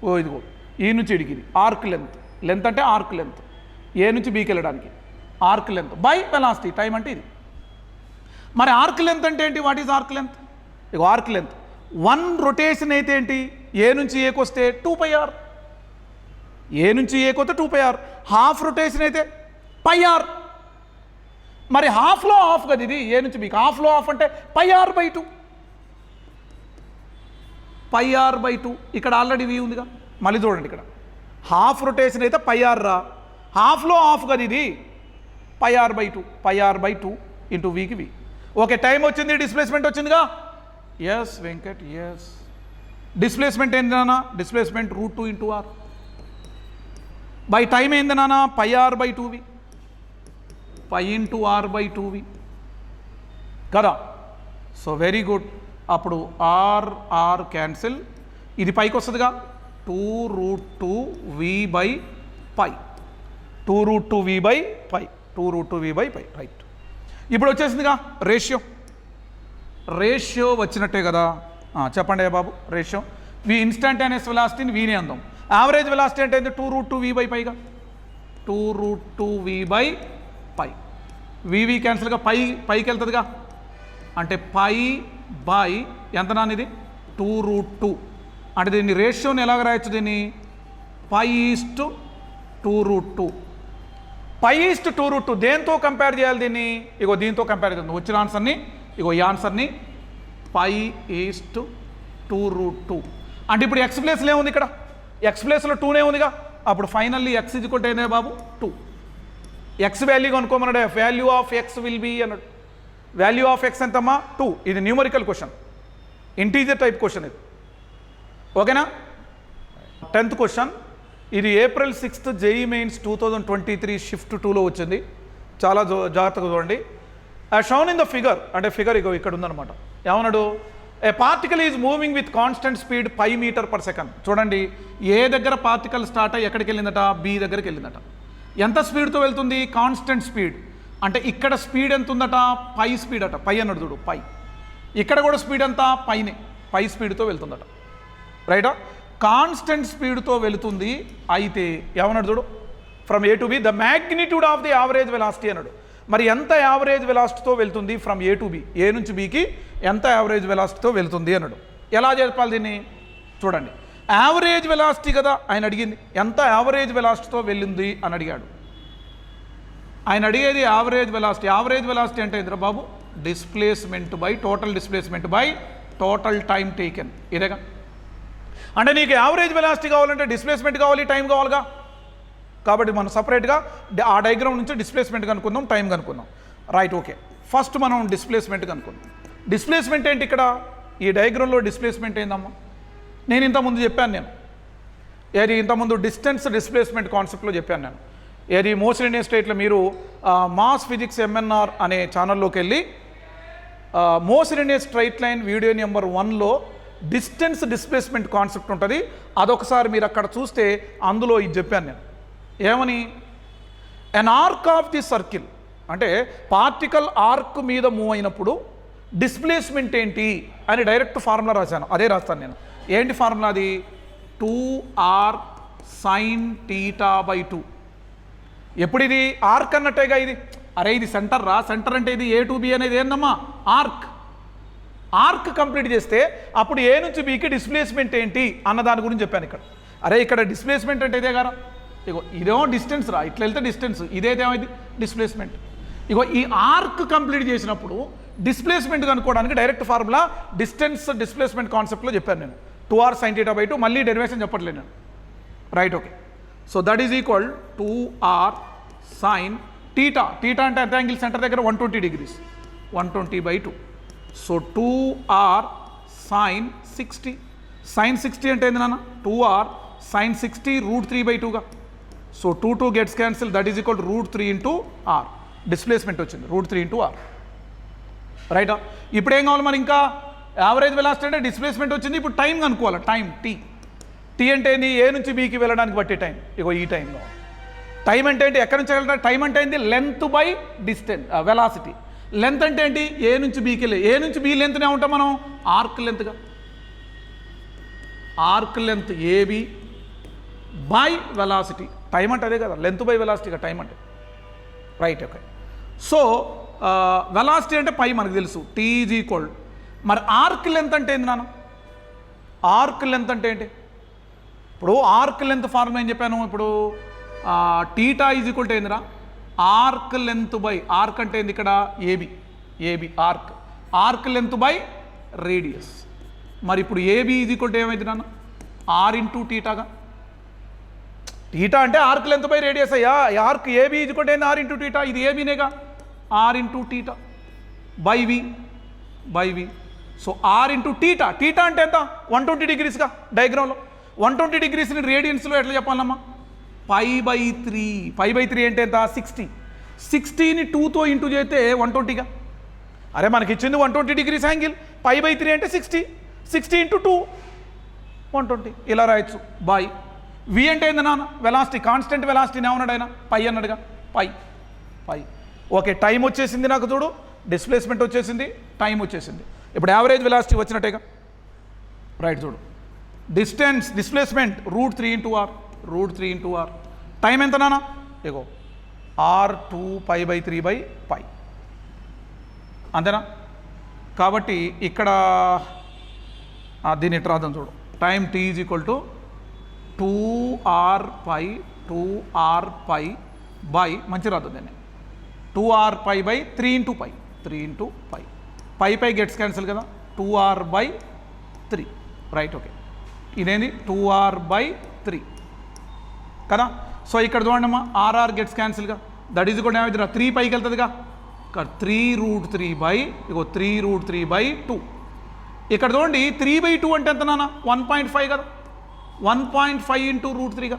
ఓ ఇదిగో ఈ నుంచి ఇడికి ఆర్క్ లెంత్. లెంత్ అంటే ఆర్క్ లెంత్, ఏ నుంచి బీకి వెళ్ళడానికి arc length by velocity. Time అంటే ఇది. మరి ఆర్క్ లెంత్ అంటే ఏంటి? What is arc length? Ego arc length 1 rotation అయితే ఏంటి? ఏ నుంచి ఏకి వస్తే 2πr, ఏ నుంచి ఏకి వస్తే 2πr. హాఫ్ రొటేషన్ అయితే πr. మరి హాఫ్లో హాఫ్ కదా ఇది, ఏ నుంచి బీకి హాఫ్లో హాఫ్ అంటే πr/2. πr/2 ఇక్కడ ఆల్రెడీ వి ఉందిగా. మళ్ళీ చూడండి, ఇక్కడ హాఫ్ రొటేషన్ అయితే πr రా, హాఫ్లో హాఫ్ కదా ఇది, πr/2 ఇంటూ వీకి వి. ఓకే, టైం వచ్చింది, డిస్ప్లేస్మెంట్ వచ్చిందిగా. Yes Venkat, yes. డిస్ప్లేస్మెంట్ ఏంది నాన్న? Displacement √2 into r by time ఏంది నాన్న? πr/2v, π ఇంటూ r/2v కదా. So very good. అప్పుడు ఆర్ క్యాన్సిల్, ఇది పైకి వస్తుందిగా, 2√2v/π, 2√2v/π. రైట్. ఇప్పుడు వచ్చేసిందిగా రేషియో వచ్చినట్టే కదా. చెప్పండి బాబు రేషియో. ఇన్స్టాంటేనియస్ వెలాసిటీని వీనే అందాం. యావరేజ్ వెలాసిటీ అంటే 2√2v/πగా, 2√2v/π. వివి క్యాన్సిల్గా పైకి వెళ్తుందిగా, అంటే π/, ఎంత నాన్న ఇది? 2√2. అంటే దీన్ని రేషియోని ఎలాగ రాయొచ్చు? దీన్ని π/2√2. π/2√2 దేంతో కంపేర్ చేయాలి దీన్ని? ఇగో దీంతో కంపేర్ చేద్దాం. వచ్చిన ఆన్సర్ని, ఇగో ఈ ఆన్సర్ని π/2√2. అంటే ఇప్పుడు ఎక్స్ ప్లేస్లో ఏముంది? ఇక్కడ ఎక్స్ ప్లేస్లో 2నే ఉందిగా. అప్పుడు finally X is equal to ఏందే బాబు? 2. ఎక్స్ వాల్యూ కనుక్కోమన్నాడు, value of X will be అన్నాడు. వాల్యూ ఆఫ్ ఎక్స్ ఎంతమ్మా 2. ఇది numerical question, integer type question ఇది. ఓకేనా? 10th question. ఇది April 6th JEE Mains 2023 shift 2లో వచ్చింది. చాలా జాగ్రత్తగా చూడండి. షౌన్ ఇన్ ద ఫిగర్, అంటే ఫిగర్ ఇగో ఇక్కడ ఉందన్నమాట. ఏమన్నాడు? A particle is moving with constant speed 5 metre per second. చూడండి, ఏ దగ్గర పార్టికల్ స్టార్ట్ అయ్యి ఎక్కడికి వెళ్ళిందట? బి దగ్గరికి వెళ్ళిందట. ఎంత స్పీడ్తో వెళ్తుంది? Constant speed. అంటే ఇక్కడ స్పీడ్ ఎంత ఉందట? పై స్పీడ్ అట. పై అన్నాడు చూడు, పై. ఇక్కడ కూడా స్పీడ్ ఎంత? పైనే, పై స్పీడ్తో వెళ్తుందట. రైటా? కాన్స్టెంట్ స్పీడ్తో వెళుతుంది. అయితే ఏమన్నాడు చూడు, from A to be the magnitude of the average velocity అన్నాడు. మరి ఎంత యావరేజ్ వెలాసిటీతో వెళ్తుంది? From A to B, A నుంచి బికి ఎంత యావరేజ్ వెలాసిటీతో వెళ్తుంది అన్నాడు. ఎలా చెప్పాలి దీన్ని? చూడండి, యావరేజ్ వెలాసిటీ కదా ఆయన అడిగింది. ఎంత యావరేజ్ వెలాసిటీతో వెళ్ళింది అని అడిగాడు. ఆయన అడిగేది యావరేజ్ వెలాసిటీ. యావరేజ్ వెలాసిటీ అంటే ఏంద్రా బాబు? Displacement by total displacement by total time taken. ఇదేగా. అంటే నీకు యావరేజ్ వెలాసిటీ కావాలంటే డిస్ప్లేస్మెంట్ కావాలి, టైం కావాలిగా. కాబట్టి మనం సపరేట్గా ఆ డయాగ్రామ్ నుంచి డిస్ప్లేస్మెంట్ కనుక్కుందాం, టైం కనుక్కుందాం. Right, okay. ఫస్ట్ మనం డిస్ప్లేస్మెంట్ కనుక్కుందాం. డిస్ప్లేస్మెంట్ ఏంటి ఇక్కడ? ఈ డయాగ్రామ్లో డిస్ప్లేస్మెంట్ ఏందమ్మా? నేను ఇంతకుముందు చెప్పాను. ఏది ఇంతకుముందు డిస్టెన్స్ డిస్ప్లేస్మెంట్ కాన్సెప్ట్లో చెప్పాను నేను. ఏది మోస్ట్ ఇండియన్ స్టేట్లో మీరు మాస్ ఫిజిక్స్ MNR అనే ఛానల్లోకి వెళ్ళి most Indian straight line video number 1లో డిస్టెన్స్ డిస్ప్లేస్మెంట్ కాన్సెప్ట్ ఉంటుంది. అదొకసారి మీరు అక్కడ చూస్తే అందులో ఇది చెప్పాను నేను. ఏమని? ఎన్ ఆర్క్ ఆఫ్ ది సర్కిల్, అంటే పార్టికల్ ఆర్క్ మీద మూవ్ అయినప్పుడు డిస్ప్లేస్మెంట్ ఏంటి అని డైరెక్ట్ ఫార్ములా రాశాను. అదే రాస్తాను నేను. ఏంటి ఫార్ములా అది? 2r sin θ/2. ఎప్పుడు ఇది ఆర్క్ అన్నట్టేగా ఇది. అరే ఇది సెంటర్ రా, సెంటర్ అంటే ఇది A to B అనేది ఏందమ్మా? ఆర్క్. ఆర్క్ కంప్లీట్ చేస్తే అప్పుడు ఏ నుంచి బీకి డిస్ప్లేస్మెంట్ ఏంటి అన్న దాని గురించి చెప్పాను ఇక్కడ. అరే ఇక్కడ డిస్ప్లేస్మెంట్ అంటే ఇదే కదా. ఇగో ఇదేమో డిస్టెన్స్ రా, ఇట్లా వెళ్తే డిస్టెన్స్, ఇదేదేమైంది? డిస్ప్లేస్మెంట్. ఇగో ఈ ఆర్క్ కంప్లీట్ చేసినప్పుడు డిస్ప్లేస్మెంట్ కనుక్కోవడానికి డైరెక్ట్ ఫార్ములా డిస్టెన్స్ డిస్ప్లేస్మెంట్ కాన్సెప్ట్లో చెప్పాను నేను. 2r sin θ/2. మళ్ళీ డెరివేషన్ చెప్పట్లేదు నేను. Right, okay. So that is equal 2r sin θ. θ అంటే ఎంత యాంగిల్? సెంటర్ దగ్గర 120 degrees. 120/2. So 2r sin 60. sin 60 అంటే ఏంది నాన్న? 2r sin 60 √3/2గా. So 2 gets cancel. That is equal √3 into r. Displacement వచ్చింది √3 into r. రైటా? ఇప్పుడు ఏం కావాలి మరి? ఇంకా యావరేజ్ వెలాసిటీ అంటే డిస్ప్లేస్మెంట్ వచ్చింది. ఇప్పుడు టైం కనుక్కోవాలి. Time t. t అంటే ఏంది? ఏ నుంచి బీకి వెళ్ళడానికి బట్టి టైం. ఇగో ఈ టైంలో టైం అంటే ఏంటి? ఎక్కడి నుంచి వెళ్ళాలి? టైం అంటే ఏంది? Length by distance, velocity. Length అంటే ఏంటి? ఏ నుంచి బీకి వెళ్ళి, ఏ నుంచి బీ లెంత్నే ఉంటాం మనం ఆర్క్ లెంత్గా. Arc length AB by velocity. Time అంటే అదే కదా, లెంత్ బై వెలాసిటీగా టైం అంటే. Right, okay. సో వెలాసిటీ అంటే పై మనకు తెలుసు, టీ ఈజ్ ఈక్వల్. మరి ఆర్క్ లెంత్ అంటే ఏంది నాన్న? ఆర్క్ లెంత్ అంటే ఏంటి? ఇప్పుడు ఆర్క్ లెంత్ ఫార్ములా ఏం చెప్పాను? ఇప్పుడు టీటా ఈజ్ ఈక్వల్ టు ఏందిరా? ఆర్క్ లెంత్ బై, ఆర్క్ అంటే ఏంది ఇక్కడ? AB. AB arc. Arc length by radius. మరి ఇప్పుడు ఏబి ఈజ్ ఈక్వల్ టు ఏమైంది నాన్న? ఆర్ ఇంటూ టీటాగా. టీటా అంటే ఆర్క్ లెంత్ బై రేడియస్ అయ్యా. Arc AB is equal to ఏంది? R into theta. ఇది ఏబీనేగా. R into theta by V. By V. So R into theta. Theta అంటే ఎంత? 120 degreesగా డయాగ్రామ్లో. 120 degreesని రేడియన్స్లో ఎట్లా చెప్పాలమ్మా? π/3. π/3 అంటే ఎంత? 60. 60ని 2తో ఇంటూ చేస్తే 120గా. అరే మనకి ఇచ్చింది 120 degrees యాంగిల్. π/3 అంటే 60. 60 × 2 120. ఇలా రాయొచ్చు. బై వి అంటే ఏంది నాన్న? వెలాసిటీ. కాన్స్టెంట్ వెలాసిటీని ఏమన్నాడు ఆయన? పై అన్నాడుగా. పై. పై. ఓకే, టైం వచ్చేసింది నాకు చూడు. డిస్ప్లేస్మెంట్ వచ్చేసింది, టైం వచ్చేసింది. ఇప్పుడు యావరేజ్ వెలాసిటీ వచ్చినట్టేగా. రైట్, చూడు. Distance displacement √3 into r. √3 into r. Time ఎంత నాన్న? ఇగో r2 π/3/π. అంతేనా? కాబట్టి ఇక్కడ దీన్ని ఎట్లా రాద్దాం చూడు. Time t is equal to 2r π by మంచి రాద్దాం దీన్ని 2r π/3 into π. 3 into π. పై గెట్స్ క్యాన్సిల్ కదా. 2r/3. Right, okay. ఇదేంది? 2r/3 కదా. సో ఇక్కడ చూడండి అమ్మా, ఆర్ఆర్ గెట్స్ క్యాన్సిల్గా. దట్ ఈజ్ కూడా ఏమైందిరా 3 పైకి వెళ్తుందిగా, ఇక్కడ 3√3/2. ఇక్కడ చూడండి 3/2 అంటే ఎంత నాన్న 1.5 కదా, 1.5 ఇంటూ √3గా.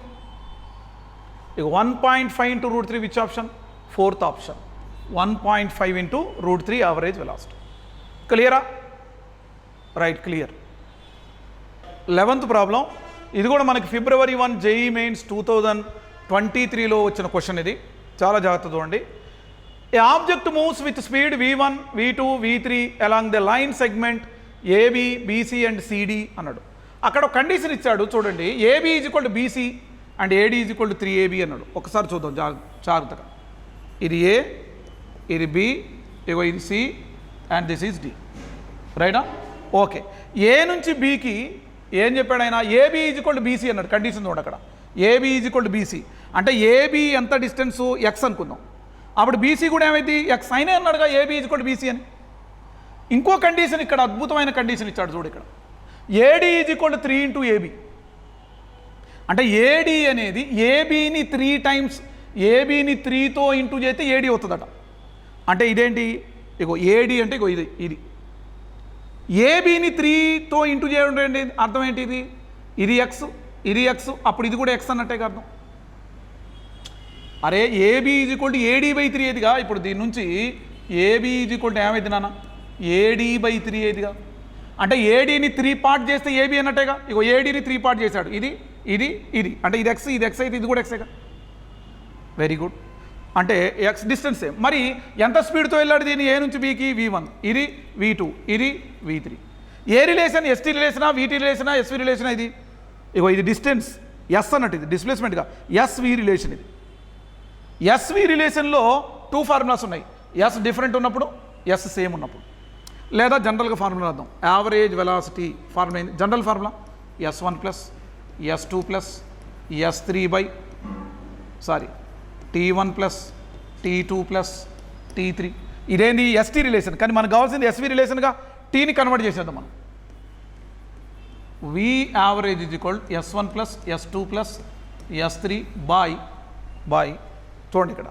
ఇక 1.5 into √3 which option? 4th option. 1.5 into √3 average velocity. క్లియరా? Right, clear. 11th problem. ఇది కూడా మనకి February 1 JEE Mains 2023లో వచ్చిన క్వశ్చన్. ఇది చాలా జాగ్రత్త చూడండి. A object moves with speed v1, v2, v3 along the line segment AB, BC and CD అన్నాడు. అక్కడ ఒక కండిషన్ ఇచ్చాడు చూడండి, AB = BC and AD = 3AB అన్నాడు. ఒకసారి చూద్దాం జాగ్రత్తగా. ఇది A, ఇది B, ఇది C and this is D. రైటా? ఓకే. ఏ నుంచి బీకి ఏం చెప్పాడు ఆయన? AB = BC అన్నాడు. కండిషన్ చూడండి అక్కడ, AB = BC అంటే AB ఎంత డిస్టెన్సు? X అనుకుందాం. అప్పుడు BC కూడా ఏమైంది? X అయినా అన్నాడుగా AB = BC అని. ఇంకో కండిషన్ ఇక్కడ అద్భుతమైన కండిషన్ ఇచ్చాడు చూడు ఇక్కడ, AD = 3 × AB అంటే AD అనేది ABని 3 టైమ్స్, ABని 3తో ఇంటూ చేస్తే AD అవుతుందట. అంటే ఇదేంటి? ఇగో AD అంటే ఇగో ఇది ABని 3తో ఇంటూ చేయడం ఏంటి అర్థం ఏంటి? ఇది X, ఇది X, అప్పుడు ఇది కూడా X అన్నట్టే అర్థం. అరే AB = AD/3 ఏదిగా. ఇప్పుడు దీని నుంచి AB = ఏమైంది నాన్న? AD/3 ఏదిగా. అంటే ADని 3 పార్ట్ చేస్తే AB అన్నట్టేగా. ఇగో ADని 3 పార్ట్ చేశాడు, ఇది ఇది ఇది అంటే ఇది X, ఇది X అయితే ఇది కూడా Xేగా. Very good. అంటే X డిస్టెన్సే. మరి ఎంత స్పీడ్తో వెళ్ళాడు దీన్ని? A నుంచి Bకి v1, ఇది v2, ఇది v3. ఏ రిలేషన్? ST రిలేషనా, VT రిలేషనా, SV రిలేషనా? ఇది ఇగో ఇది డిస్టెన్స్ S అన్నట్టు, ఇది డిస్ప్లేస్మెంట్గా SV రిలేషన్. ఇది SV రిలేషన్లో 2 ఫార్ములాస్ ఉన్నాయి. S డిఫరెంట్ ఉన్నప్పుడు, S సేమ్ ఉన్నప్పుడు. లేదా జనరల్గా ఫార్ములా రాద్దాం. యావరేజ్ వెలాసిటీ ఫార్ములా ఏంది? General formula S1 + S2 + T1 + T2 + T3. ఇదేంది? ST relation. కానీ మనకు కావాల్సింది SV రిలేషన్గా. టీని కన్వర్ట్ చేసేద్దాం మనం. V average = S1 + S2 + S3 by చూడండి ఇక్కడ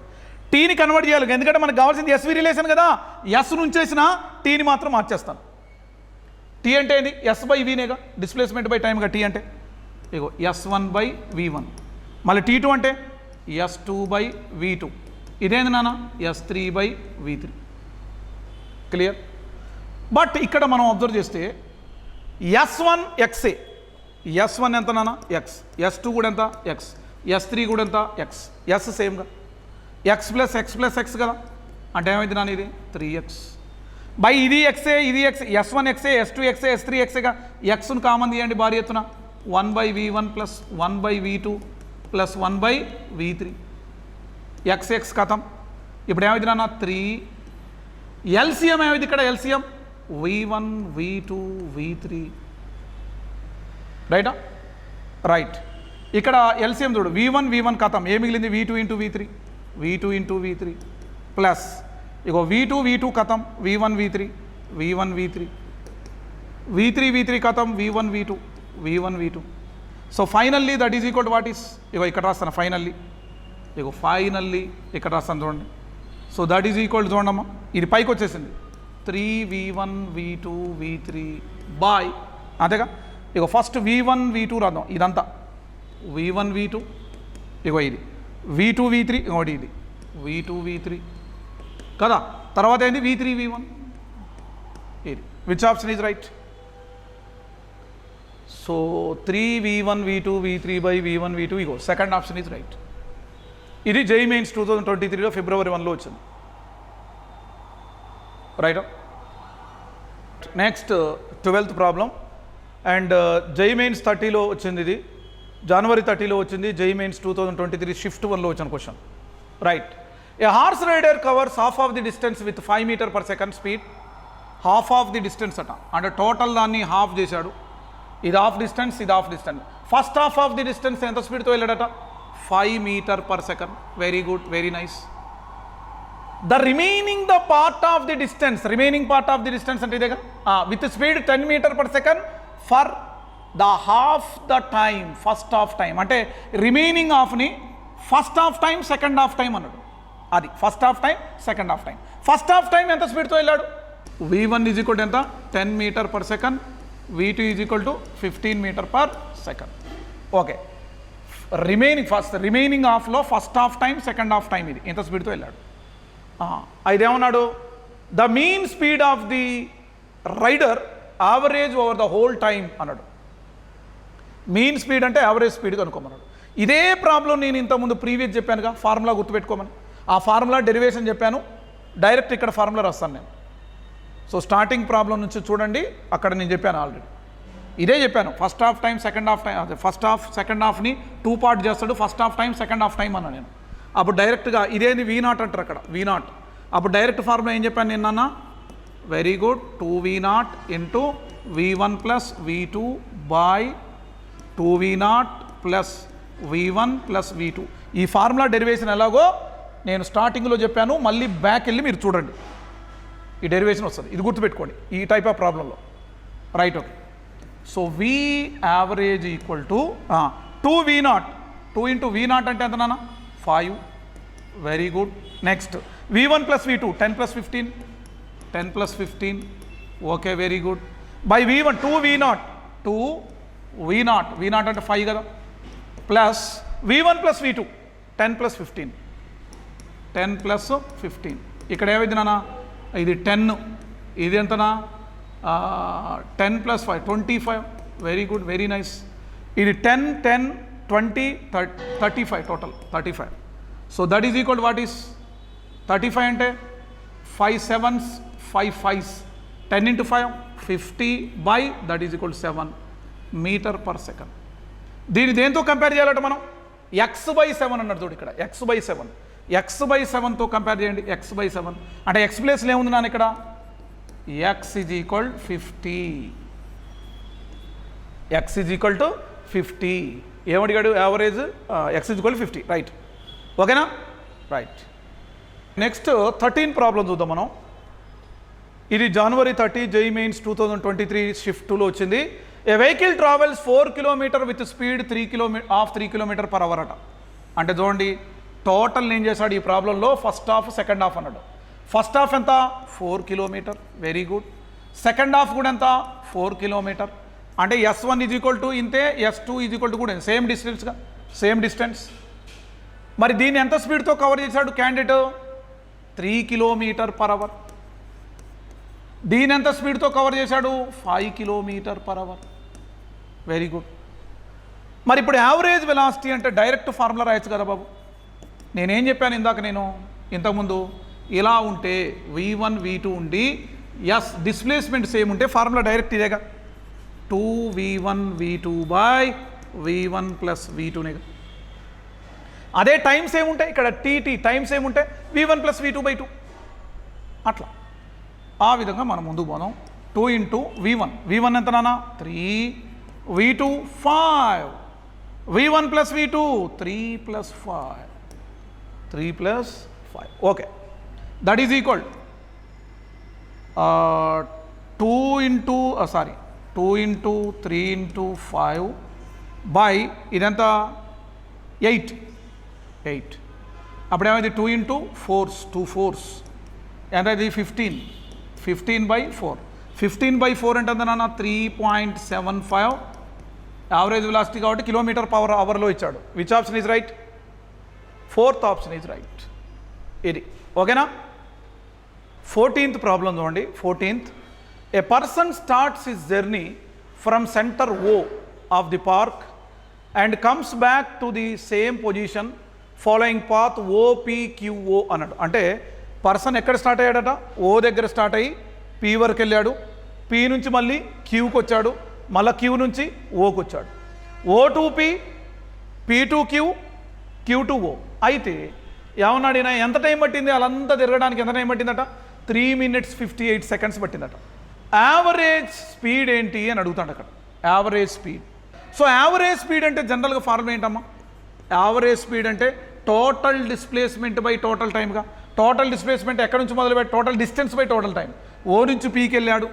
టీని కన్వర్ట్ చేయాలి, ఎందుకంటే మనకు కావాల్సింది SV రిలేషన్ కదా. S నుంచేసిన టీని మాత్రం మార్చేస్తాను. టీ అంటే ఏంటి? S/Vనేగా, డిస్ప్లేస్మెంట్ బై టైమ్గా టీ అంటే. ఇగో S1/V1. మళ్ళీ T2 అంటే S2/V2. ఇదేంది నాన్న? S3/V3. క్లియర్? బట్ ఇక్కడ మనం అబ్జర్వ్ చేస్తే S1 Xఏ. S1 ఎంత నాన్న? X. S2 కూడా ఎంత? X. S3 కూడా ఎంత? X. S సేమ్గా. X + X + X కదా. అంటే ఏమైంది నాన్న? ఇది 3X బై ఇది Xఏ, ఇది X. S1 Xఏ, S2 Xఏ, S3 Xఏగా. Xను common తీయండి భారీ ఎత్తున. 1/V1 + 1/V2 + 1/V3. X కథం. ఇప్పుడు ఏమైంది నాన్న? 3. LCM ఏమైంది ఇక్కడ? LCM V1, V2, V3. రైటా? రైట్. ఇక్కడ LCM చూడు, V1 కథం. ఏ మిగిలింది? V2 × V3, V2 × V3 plus ఇగో V2 కథం. V1 V3, V1 V3, V3 కథం. V1 V2. So finally that is equal to what is? ఇగో ఇక్కడ రాస్తాను ఫైనల్లీ. ఇగో ఫైనల్లీ ఇక్కడ రాస్తాను చూడండి. సో దట్ ఈజ్ ఈక్వల్ చూడండి అమ్మా, ఇది పైకి వచ్చేసింది 3V1 V2 V3 బై అంతేగా. ఇగో ఫస్ట్ V1 V2 రాద్దాం. ఇదంతా V1 V2, ఇగో ఇది V2 V3, ఇంకోటి ఇది V2 V3 కదా. తర్వాత ఏంది? V3 V1. ఇది which option is right? So 3V1 V2 V3 by V1 V2 ego second option is right. ఇది JEE Mains 2023లో February 1లో వచ్చింది. Right. Next 12th problem. And JEE Mains 30లో వచ్చింది. ఇది January 30లో వచ్చింది. JEE Mains 2023 Shift 1లో వచ్చిన question. Right. A horse rider covers half of the distance with 5 m/s speed. Half of the distance అట, అంటే total దాన్ని half చేశాడు. ఇది హాఫ్ డిస్టెన్స్, ఇది half distance. First half of the distance ఎంత స్పీడ్తో వెళ్ళాడట? 5 m/s. Very good, very nice. The remaining part of the distance అంటే ఇదేగా, with speed 10 m/s for the half the time, first half time. అంటే remaining హాఫ్ని first half time, second half time అన్నాడు. అది first half time, second half time. First half time ఎంత స్పీడ్తో వెళ్ళాడు? v1 is equal to ఎంత? 10 metre per second. v2 is equal to 15 metre per second. Okay, remaining హాఫ్లో first half time, second half time ఇది ఎంత స్పీడ్తో వెళ్ళాడు? ఇదేమన్నాడు? The mean speed of the rider average over the whole time అన్నాడు. Mean speed అంటే average speed కనుక్కోమన్నాడు. ఇదే problem నేను ఇంతకుముందు ప్రీవియస్ చెప్పానుగా, ఫార్ములా గుర్తుపెట్టుకోమని. ఆ ఫార్ములా డెరివేషన్ చెప్పాను, డైరెక్ట్ ఇక్కడ ఫార్ములా రాస్తాను నేను. సో స్టార్టింగ్ ప్రాబ్లం నుంచి చూడండి, అక్కడ నేను చెప్పాను ఆల్రెడీ. ఇదే చెప్పాను, first half time, second half time, అదే ఫస్ట్ హాఫ్ సెకండ్ హాఫ్ని 2 పార్ట్ చేస్తాడు. First half time, second half time అన్నా నేను. అప్పుడు డైరెక్ట్గా ఇదేంది v0 అంటారు అక్కడ, v0. అప్పుడు డైరెక్ట్ ఫార్ములా ఏం చెప్పాను నిన్న? Very good, 2v0 into v1 plus v2 by 2v0 plus v1 plus v2. ఈ ఫార్ములా డెరివేషన్ ఎలాగో నేను స్టార్టింగ్లో చెప్పాను, మళ్ళీ బ్యాక్ వెళ్ళి మీరు చూడండి, ఈ డెరివేషన్ వస్తుంది. ఇది గుర్తుపెట్టుకోండి ఈ టైప్ ఆఫ్ ప్రాబ్లంలో. Right, okay. So v average equal to 2v0, 2 into v0 అంటే ఎంత నాన్న? 5. Very good. Next v1 plus v2, 10 plus 15, 10 plus 15. Okay, very good. By v1, 2v0, 2v0, v0 అంటే 5 కదా, plus v1 plus v2, 10 plus 15, 10 plus 15. ఇక్కడ ఏమైంది నాన్న? ఇది 10, ఇది ఎంతనా? 10 plus 5, 25. Very good, very nice. ఇది 10, 10, 20, 35 total, 35. So that is equal what is 35 అంటే 5 7s, 5 5s, 10 into 5, 50 by that is equal 7 metre per second. దీన్ని దేంతో కంపేర్ చేయాలంటే మనం x/7 అన్నాడు చూడు ఇక్కడ, x/7, x/7తో కంపేర్ చేయండి. x/7 అంటే x ప్లేస్లో ఏముంది నాన్న ఇక్కడ? x is equal 50, x is equal to 50. ఏమడిగాడు? Average x is equal 50. Right, ఓకేనా? రైట్. నెక్స్ట్ 13 ప్రాబ్లం చూద్దాం మనం. ఇది January 30 JEE Mains 2023 షిఫ్ట్ 2లో వచ్చింది. A vehicle travels 4 kilometer with speed 3 kilometer per hour అట. అంటే చూడండి, టోటల్ ఏం చేశాడు ఈ ప్రాబ్లంలో? ఫస్ట్ హాఫ్, సెకండ్ హాఫ్ అన్నాడు. ఫస్ట్ హాఫ్ ఎంత? 4 kilometer. Very good. Second half కూడా ఎంత? 4 కిలోమీటర్. అంటే S1 ఈజ్ ఈక్వల్ టు ఇంతే, S2 ఈజ్ ఈక్వల్ టు కూడా సేమ్ డిస్టెన్స్గా, సేమ్ డిస్టెన్స్. మరి దీన్ని ఎంత స్పీడ్తో కవర్ చేశాడు క్యాండిడేట్? 3 kilometer per hour. దీని ఎంత స్పీడ్తో కవర్ చేశాడు? 5 kilometre per hour. Very good. మరి ఇప్పుడు యావరేజ్ వెలాసిటీ అంటే డైరెక్ట్ ఫార్ములా రాయొచ్చు కదా బాబు. నేనేం చెప్పాను ఇందాక, ఇంతకుముందు ఇలా ఉంటే v1 v2 ఉండి ఎస్ డిస్ప్లేస్మెంట్ సేమ్ ఉంటే ఫార్ములా డైరెక్ట్ ఇదేగా, 2v1 v2 by v1 plus v2నేగా. అదే టైమ్స్ ఏముంటాయి ఇక్కడ? tt టైమ్స్ ఏముంటే v1 ప్లస్ v2 బై 2. అట్లా ఆ విధంగా మనం ముందుకు పోదాం. 2 ఇంటూ v1 ఎంత నాన్న? 3, v2 5, v1 plus v2 3 plus 5, 3 plus 5. Okay, that is equal 2 into 3 into 5 by ఇదంతా 8. అప్పుడేమైంది? 2 ఇంటూ 4s, 2 4s ఎంత? ఇది 15 బై 4. 15 బై 4 అంటే నాన్న 3.75 యావరేజ్ వెలాసిటీ కాబట్టి కిలోమీటర్ పర్ అవర్లో ఇచ్చాడు. Which option is right? 4th option is right. ఇది ఓకేనా? 14th ప్రాబ్లం చూడండి. 14th, A person starts his journey from centre O of the park and comes back to the same position following path OPQO అన్నాడు. అంటే person ఎక్కడ start అయ్యాడట? O దగ్గర start అయ్యి P వరకు వెళ్ళాడు, P నుంచి మళ్ళీ Qకి వచ్చాడు, మళ్ళీ Q నుంచి Oకి వచ్చాడు. O to P, P to Q, Q to O. అయితే ఏమన్నాడు ఈయన? ఎంత టైం పట్టింది అలంతా తిరగడానికి? ఎంత టైం పట్టిందట? 3 minutes 58 seconds పట్టిందట. యావరేజ్ స్పీడ్ ఏంటి అని అడుగుతాడు అక్కడ. Average speed. So average speed అంటే జనరల్గా ఫార్ములా ఏంటమ్మా? యావరేజ్ స్పీడ్ అంటే టోటల్ డిస్ప్లేస్మెంట్ బై టోటల్ టైమ్గా. టోటల్ డిస్ప్లేస్మెంట్ ఎక్కడి నుంచి మొదలుపెట్టి? Total distance by total time. O నుంచి Pకి వెళ్ళాడు,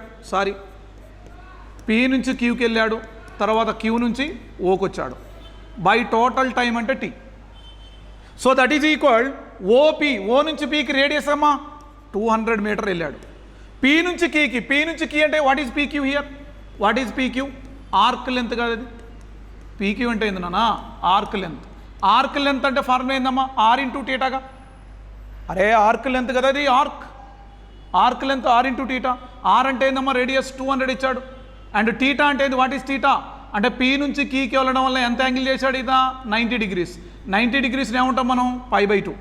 P నుంచి Qకి వెళ్ళాడు, తర్వాత Q నుంచి Oకి వచ్చాడు, బై టోటల్ టైం అంటే T. So that is equal O నుంచి పీకి రేడియస్ అమ్మా 200 మీటర్ వెళ్ళాడు. పీ నుంచి కీ అంటే what is PQ here? What is PQ? Arc length కదా అది. పీక్యూ అంటే ఏంది నాన్న? Arc length. ఆర్క్ లెంత్ అంటే ఫార్ములా ఏందమ్మా? ఆర్ ఇంటూ టీటాగా. అరే ఆర్క్ లెంత్ కదా అది, arc length R into theta. R అంటే ఏందమ్మా? రేడియస్ 200 ఇచ్చాడు. అండ్ టీటా అంటే ఏంది? What is theta? అంటే పీ నుంచి కీకి వెళ్ళడం వల్ల ఎంత యాంగిల్ చేశాడు ఇదా? 90 డిగ్రీస్. 90 డిగ్రీస్ని ఏమంటాం మనం? π/2.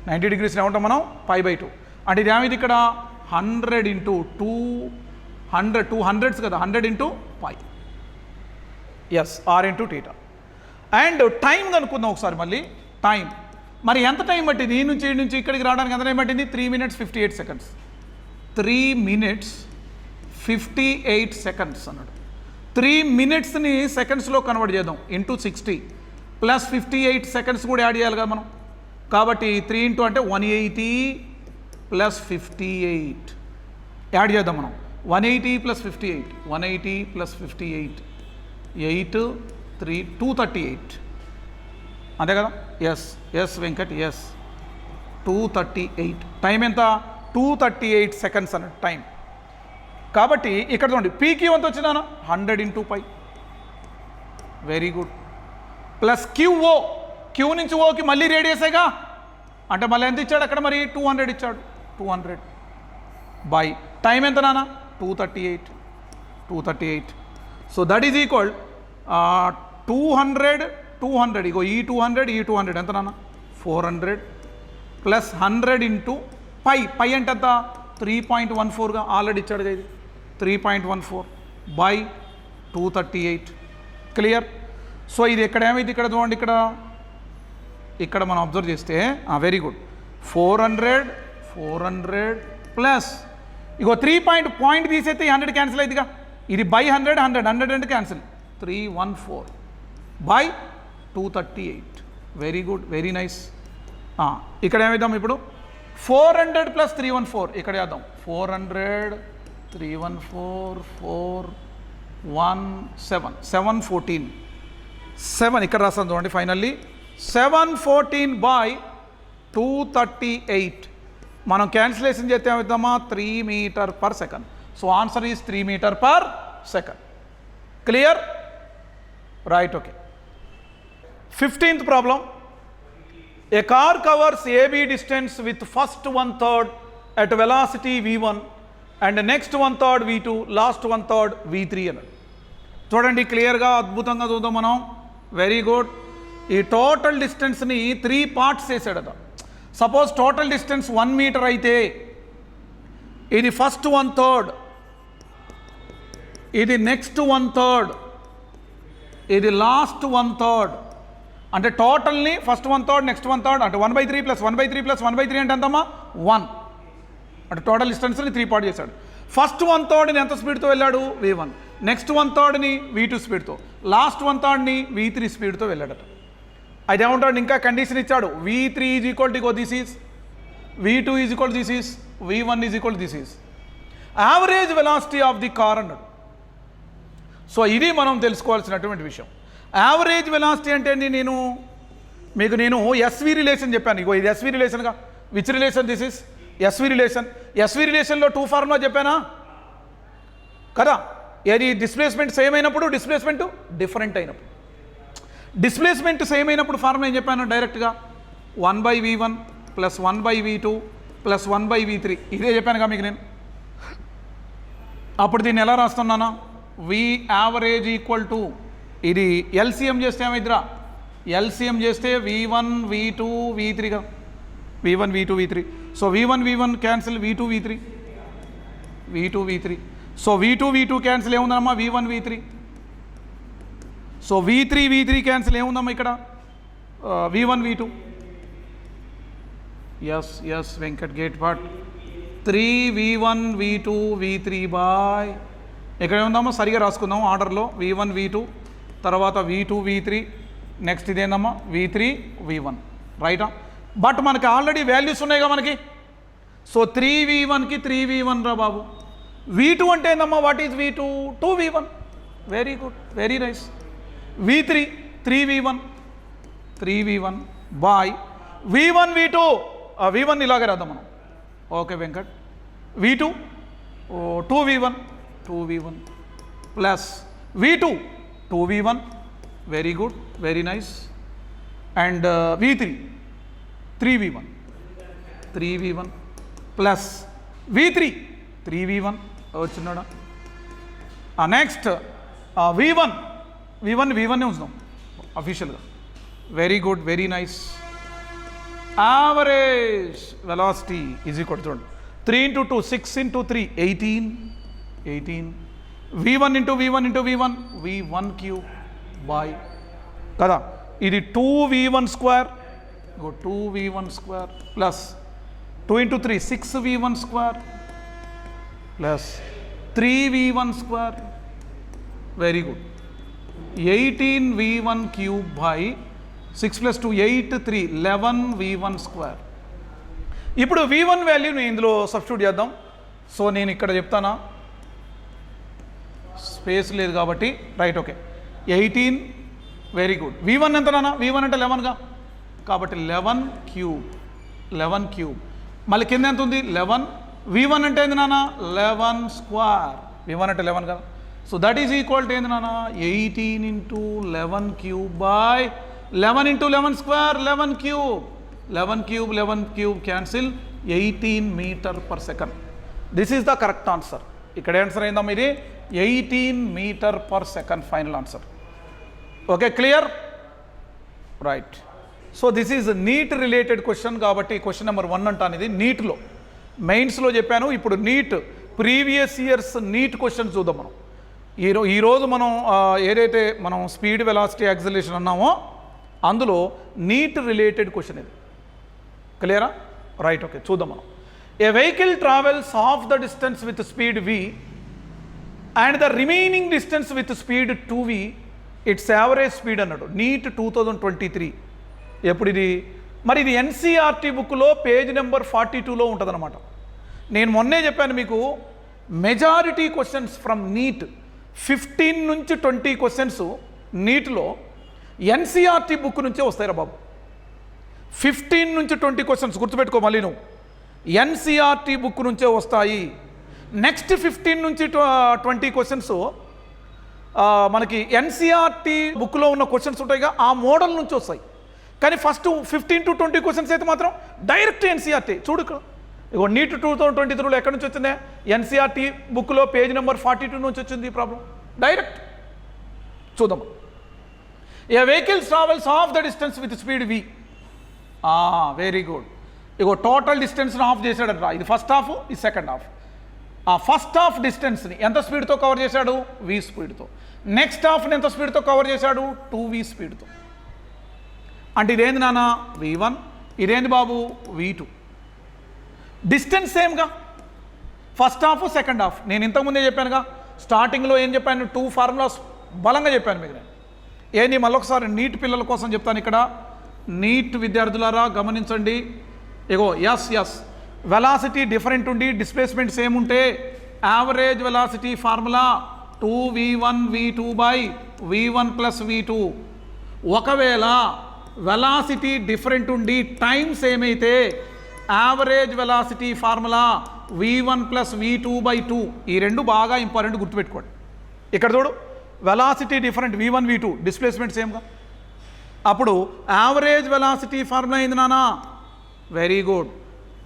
90 డిగ్రీస్ని ఏమంటాం మనం? π/2. అంటే ఇది ఏమైంది ఇక్కడ? 100 ఇంటూ 200 కదా, 100 into π. Yes, R into theta. And time కనుక్కుందాం ఒకసారి మళ్ళీ. టైం మరి ఎంత టైం పట్టింది? ఈ నుంచి ఇక్కడికి రావడానికి ఎంత టైం పట్టింది? 3 minutes 58 seconds. 3 minutes 58 seconds అన్నాడు. 3 minutesని సెకండ్స్లో కన్వర్ట్ చేద్దాం. ఇంటూ 60 ప్లస్ 58 seconds కూడా యాడ్ చేయాలి కదా మనం. కాబట్టి 3 ఇంటూ అంటే 180 ప్లస్ 58 యాడ్ చేద్దాం మనం. 180 ప్లస్ 58, 180 ప్లస్ 58 8 3 238 అంతే కదా. Yes Venkat, yes 238. టైం ఎంత? 238 seconds అన్నట్టు టైం. కాబట్టి ఇక్కడ చూడండి పీక్యూ ఎంత వచ్చిందా? 100 into π. Very good. Plus Q నుంచి ఓకి మళ్ళీ రేడియసేగా, అంటే మళ్ళీ ఎంత ఇచ్చాడు అక్కడ? మరి 200 ఇచ్చాడు. 200 బై టైం ఎంత నాన్న? 238. సో దట్ ఈజ్ ఈక్వల్ 200 ఇగో ఈ 200 ఎంత నాన్న? 400 ప్లస్ 100 ఇంటూ π అంటే ఎంత? 3.14గా ఆల్రెడీ ఇచ్చాడు కదా ఇది. 3.14 బై 238. క్లియర్? సో ఇది ఎక్కడ ఏమైంది? ఇక్కడ చూడండి, ఇక్కడ మనం అబ్జర్వ్ చేస్తే వెరీ గుడ్. 400 ప్లస్ ఇగో 3 పాయింట్ తీసేస్తే 100 క్యాన్సిల్ అవుతుందిగా. ఇది బై 100 అంటే cancel. 314 by 238. Very good, very nice. ఇక్కడ ఏమిద్దాం ఇప్పుడు? 400 ప్లస్ 314 ఇక్కడ వేద్దాం. 400 314 417 714 7 ఇక్కడ రాస్తాను చూడండి. Finally 714 by 238. మనం క్యాన్సిలేషన్ చేస్తే ఏమవుతామా? 3 meter per second. So answer is 3 meter per second. Clear? Right, okay. 15th problem. A car covers AB distance with first 1/3 at velocity v1 and next 1/3 v2, last 1/3 v3 అన్నాడు. చూడండి క్లియర్గా, అద్భుతంగా చూద్దాం మనం. Very good. ఈ total డిస్టెన్స్ని 3 parts చేశాడట. Suppose total distance 1 meter అయితే ఇది ఫస్ట్ 1/3, ఇది నెక్స్ట్ 1/3, ఇది లాస్ట్ 1/3. అంటే టోటల్ని ఫస్ట్ 1/3 నెక్స్ట్ 1/3 అంటే 1/3 ప్లస్ 1/3 ప్లస్ 1/3 అంటే ఎంతమ్మా? 1. అంటే టోటల్ డిస్టెన్స్ని 3 part చేశాడు. ఫస్ట్ 1/3ని ఎంత స్పీడ్తో వెళ్ళాడు? v1. నెక్స్ట్ 1/3ని v2 స్పీడ్తో, లాస్ట్ 1/3ని v3 స్పీడ్తో వెళ్ళాడట. అది ఏమంటాడు? ఇంకా కండిషన్ ఇచ్చాడు. v3 is equal to this is, v2 is equal this is, v1 is equal this is. Average velocity of the car అన్నాడు. సో ఇది మనం తెలుసుకోవాల్సినటువంటి విషయం. యావరేజ్ వెలాసిటీ అంటే నేను ఎస్వి రిలేషన్ చెప్పాను. ఇగో ఇది ఎస్వి రిలేషన్గా. Which relation? This is SV relation. SV రిలేషన్లో 2 ఫార్ములా చెప్పానా కదా? ఏది? డిస్ప్లేస్మెంట్ సేమ్ అయినప్పుడు, డిస్ప్లేస్మెంట్ డిఫరెంట్ అయినప్పుడు. డిస్ప్లేస్మెంట్ సేమ్ అయినప్పుడు ఫార్ములా ఏం చెప్పాను? డైరెక్ట్గా 1/v1 plus 1/v2 plus 1/v3 ఇదే చెప్పానుగా మీకు నేను. అప్పుడు దీన్ని ఎలా రాస్తున్నానా? వి యావరేజ్ ఈక్వల్ టు ఇది ఎల్సిఎం చేస్తే ఏమైద్దిరా? ఎల్సిఎం చేస్తే v1 v2 v3 కదా. v1 v2 v3. So v1 v1 cancel, v2 v3. So v2 cancel ఏముందమ్మా? v1 v3. So v3 cancel ఏముందమ్మా ఇక్కడ? v1 v2. Yes Venkat gate part. 3v1 v2 v3 by ఇక్కడ ఏముందమ్మా? సరిగా రాసుకుందాం ఆర్డర్లో. v1 v2 తర్వాత v2 v3 next ఇదేందమ్మా? v3 v1. రైటా? But మనకి ఆల్రెడీ వాల్యూస్ ఉన్నాయిగా మనకి. సో 3v1కి 3v1 రా బాబు. v2 అంటే ఏందమ్మా? What is v2? 2v1. Very good, very nice. v3 3v1 బై V1 V2 V1 ఇలాగే రాద్దాం మనం. Okay Venkat. V2 2V1 2V1 plus V2 2V1 very good very nice and V3 3V1 3V1 plus V3 3V1 వచ్చినాడా. Next V1 V1నే ఉంచుదాం అఫీషియల్గా. Very good very nice. Average velocity is equal చూడండి 3 into 2 6 into 3 18 V1 into V1 into V1 V1 cube by కదా ఇది 2V1 square 2V1 square plus 2 into 3 6V1 square plus 3V1 square very good 18V1 cube by 6 plus 2 8 3 11V1 square. ఇప్పుడు V1 వాల్యూని ఇందులో substitute చేద్దాం. So నేను ఇక్కడ చెప్తానా, space లేదు కాబట్టి right. Okay 18 very good. V1 ఎంత నాన్న? V1 అంటే 11గా కాబట్టి 11 క్యూబ్ మళ్ళీ కింద ఎంత ఉంది 11. V1 అంటే ఏంది నాన్న? 11 స్క్వేర్. V1 అంటే 11 కదా. So that is equal to ఏంది నాన్న? 18 into 11 cube by 11 into 11 square 11 cube cancel 18 metre per second. This is the correct answer. ఇక్కడ ఆన్సర్ అయిందా మీది? 18 metre per second final answer. Okay clear right. So this is NEET related question కాబట్టి question number 1 అంటాను. ఇది నీట్లో మెయిన్స్లో చెప్పాను. ఇప్పుడు NEET previous years NEET questions చూద్దాం మనం. ఈరోజు మనం ఏదైతే మనం స్పీడ్ వెలాసిటీ యాక్సిలరేషన్ అన్నామో అందులో నీట్ రిలేటెడ్ క్వశ్చన్ ఇది. క్లియరా రైట్. ఓకే చూద్దాం మనం. A vehicle travels half the distance with speed v and the remaining distance with speed 2v its average speed అన్నాడు. నీట్ 2023. ఎప్పుడు ఇది? మరి ఇది ఎన్సీఆర్టీ బుక్లో పేజ్ నెంబర్ 42లో ఉంటుంది అనమాట. నేను మొన్నే చెప్పాను మీకు మెజారిటీ క్వశ్చన్స్ ఫ్రమ్ నీట్ 15 నుంచి 20 క్వశ్చన్స్ నీట్లో ఎన్సీఆర్టీ బుక్ నుంచే వస్తాయిరా బాబు. 15 నుంచి 20 క్వశ్చన్స్ గుర్తుపెట్టుకో మళ్ళీ నువ్వు, ఎన్సీఆర్టీ బుక్ నుంచే వస్తాయి. నెక్స్ట్ 15 నుంచి 20 క్వశ్చన్స్ మనకి ఎన్సీఆర్టీ బుక్లో ఉన్న క్వశ్చన్స్ ఉంటాయిగా ఆ మోడల్ నుంచి వస్తాయి. కానీ ఫస్ట్ 15 to 20 క్వశ్చన్స్ అయితే మాత్రం డైరెక్ట్ ఎన్సీఆర్టీ. చూడు ఇగో నీట్ 2023లో ఎక్కడి నుంచి వచ్చిందే? ఎన్సీఆర్టీ బుక్లో పేజ్ నెంబర్ 42 నుంచి వచ్చింది ఈ ప్రాబ్లం డైరెక్ట్. చూద్దాం. A vehicles travels half the distance with speed v. Very good. ఇగో టోటల్ డిస్టెన్స్ని హాఫ్ చేశాడట. ఇది ఫస్ట్ హాఫ్, ఇది సెకండ్ హాఫ్. ఆ ఫస్ట్ హాఫ్ డిస్టెన్స్ని ఎంత స్పీడ్తో కవర్ చేశాడు? v స్పీడ్తో. నెక్స్ట్ హాఫ్ని ఎంత స్పీడ్తో కవర్ చేశాడు? 2v స్పీడ్తో. అంటే ఇదేంది నాన్న? v1. ఇదేంది బాబు? v2. డిస్టెన్స్ సేమ్గా ఫస్ట్ హాఫ్ సెకండ్ హాఫ్. నేను ఇంతకుముందే చెప్పానుగా స్టార్టింగ్లో ఏం చెప్పాను? 2 ఫార్ములాస్ బలంగా చెప్పాను మీకు నేను. ఏంది మళ్ళొకసారి నీట్ పిల్లల కోసం చెప్తాను. ఇక్కడ నీట్ విద్యార్థులారా గమనించండి. ఇగో ఎస్ వెలాసిటీ డిఫరెంట్ ఉండి డిస్ప్లేస్మెంట్ సేమ్ ఉంటే average velocity formula 2v1 v2 by v1 plus v2. ఒకవేళ వెలాసిటీ డిఫరెంట్ ఉండి టైం సేమ్ అయితే average velocity formula v1 plus v2 by 2. ఈ రెండు బాగా ఇంపార్టెంట్ గుర్తుపెట్టుకోండి. ఇక్కడ చూడు velocity different v1 v2 displacement సేమ్గా. అప్పుడు యావరేజ్ వెలాసిటీ ఫార్ములా ఏంది నానా? Very good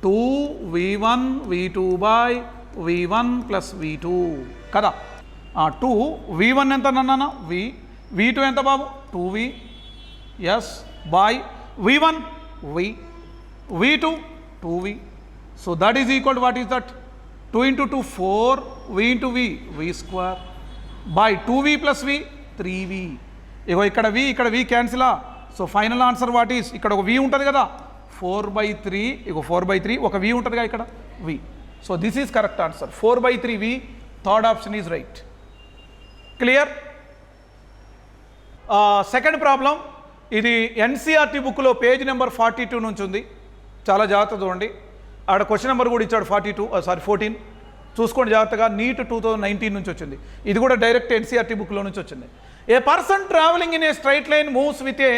2v1 v2 by v1 plus v2 కదా. 2 v1 ఎంత నాన్న? v2 ఎంత బాబు? 2v yes by v1 v2 2v. So that is equal what is that? 2 into 2 4 v into v square by 2v plus v 3v. ఇగో ఇక్కడ v క్యాన్సిలా. So final answer what is? ఇక్కడ ఒక v ఉంటుంది కదా 4/3. ఇగో 4/3 ఒక v ఉంటుందిగా ఇక్కడ v. So this is correct answer 4/3v. Third option is right. Clear. Second problem ఇది ఎన్సీఆర్టీ బుక్లో పేజ్ నెంబర్ 42 నుంచి ఉంది. చాలా జాగ్రత్త చూడండి. ఆడ క్వశ్చన్ నెంబర్ కూడా ఇచ్చాడు 14 చూసుకోండి జాగ్రత్తగా. నీట్ 2019 నుంచి వచ్చింది. ఇది కూడా డైరెక్ట్ ఎన్సీఆర్టీ బుక్లో నుంచి వచ్చింది. A person travelling in a straight line moves with a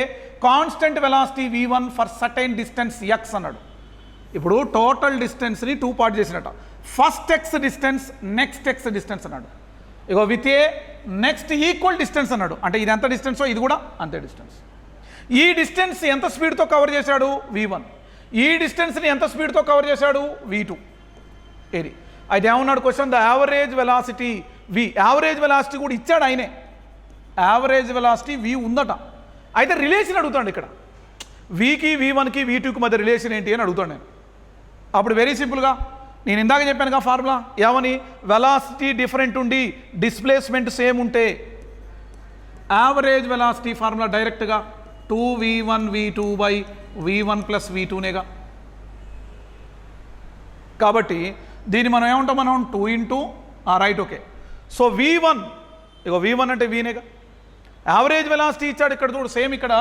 constant velocity v1 for certain distance x అన్నాడు. ఇప్పుడు టోటల్ డిస్టెన్స్ని 2 పార్ట్ చేసినట్ట. First x distance, next x distance అన్నాడు. ఇగో with a next equal distance అన్నాడు. అంటే ఇది ఎంత డిస్టెన్సో ఇది కూడా అంతే డిస్టెన్స్. ఈ డిస్టెన్స్ ఎంత స్పీడ్తో కవర్ చేశాడు? v1. ఈ డిస్టెన్స్ని ఎంత స్పీడ్తో కవర్ చేశాడు? v2. ఏది అయితే ఏమన్నాడు question? The average velocity v. Average velocity కూడా ఇచ్చాడు ఆయనే. యావరేజ్ వెలాసిటీ v ఉందట. అయితే రిలేషన్ అడుగుతాడు ఇక్కడ. వీకి v1కి v2కి మధ్య రిలేషన్ ఏంటి అని అడుగుతాడు నేను. అప్పుడు వెరీ సింపుల్గా నేను ఇందాక చెప్పానుగా ఫార్ములా ఏమని, వెలాసిటీ డిఫరెంట్ ఉండి డిస్ప్లేస్మెంట్ సేమ్ ఉంటే యావరేజ్ వెలాసిటీ ఫార్ములా డైరెక్ట్గా 2v1 v2 by v1 plus v2నేగా. కాబట్టి దీన్ని మనం ఏమంటాం? మనం 2 into right. Okay, so v1 ఇగో v1 అంటే వీనేగా. యావరేజ్ వెలాసిటీ ఇచ్చాడు ఇక్కడ చూడు, సేమ్ ఇక్కడ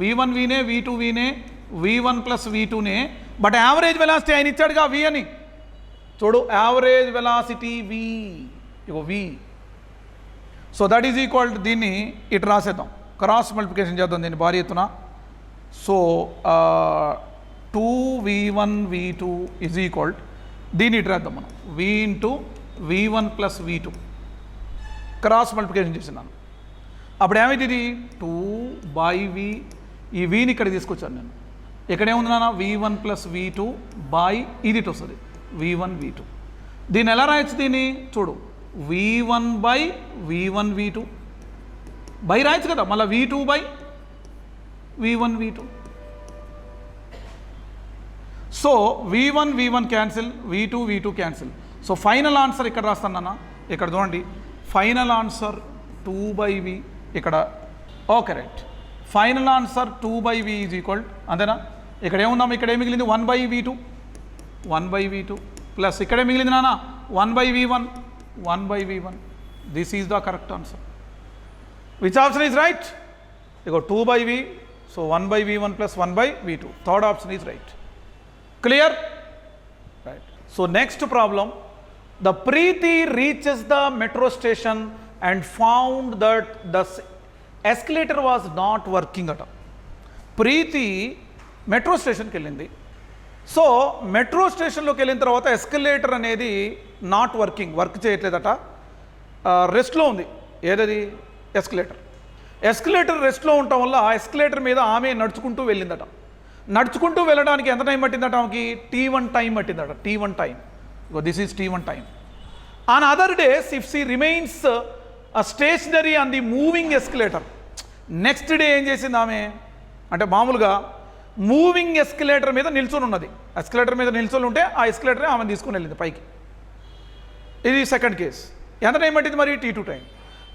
v1 వీనే, v2 వీనే, v1 ప్లస్ v2నే. బట్ యావరేజ్ వెలాసిటీ ఆయన ఇచ్చాడుగా v అని. చూడు యావరేజ్ వెలాసిటీ v, ఇగో v. So that is equal to, దీన్ని ఇటు రాసేద్దాం, క్రాస్ మల్టిప్లికేషన్ చేద్దాం దీన్ని భారీ ఎత్తున. So 2v1 v2 is equal, దీన్ని ఇటు రాద్దాం మనం, v into v1 plus v2 cross multiplication చేసినాను. అప్పుడు ఏమైంది? ఇది 2/v, ఈ వీని ఇక్కడ తీసుకొచ్చాను నేను. ఇక్కడేముంది నాన్న? v1 ప్లస్ v2 బై ఇది ఇటు వస్తుంది v1 v2. దీన్ని ఎలా రాయొచ్చు? దీన్ని చూడు v1 by v1 v2 by రాయొచ్చు కదా, మళ్ళీ v2 by v1 v2. So v1 v1 cancel, v2 v2 cancel. So final answer ఇక్కడ రాస్తాను నాన్న. ఇక్కడ చూడండి, ఫైనల్ ఆన్సర్ 2/v ఇక్కడ. Okay right, final answer 2/v is equal, అంతేనా? ఇక్కడ ఏముందాం? ఇక్కడ ఏం మిగిలింది? 1/v2, 1/v2 ప్లస్ ఇక్కడే మిగిలింది నాన్న 1/v1, 1/v1. This is the correct answer. Which option is right? Ego 2/v, so 1/v1 plus 1/v2. Third option is right. Clear? Right. So next problem. The Preeti reaches the metro station and found that the escalator was not working at all. Preeti metro స్టేషన్కి వెళ్ళింది. So metro స్టేషన్లోకి వెళ్ళిన తర్వాత escalator అనేది not working, work చేయట్లేదట, రెస్ట్లో ఉంది. ఏదది? ఎస్కలేటర్. ఎస్కలేటర్ రెస్ట్లో ఉండటం వల్ల ఆ ఎస్కలేటర్ మీద ఆమె నడుచుకుంటూ వెళ్ళిందట. నడుచుకుంటూ వెళ్ళడానికి ఎంత టైం పట్టిందట? ఆమెకి t1 టైం పట్టిందట. t1 time. This is t1 time. On other days, if she remains stationary on the moving escalator, next day ఏం చేసింది ఆమె అంటే మామూలుగా మూవింగ్ ఎస్కలేటర్ మీద నిల్చొని ఉన్నది. ఎస్కలేటర్ మీద నిల్చొని ఉంటే ఆ ఎస్కలేటరే ఆమెను తీసుకుని వెళ్ళింది పైకి. ఇది సెకండ్ కేస్. ఎంత టైం పట్టింది మరి? t2 time.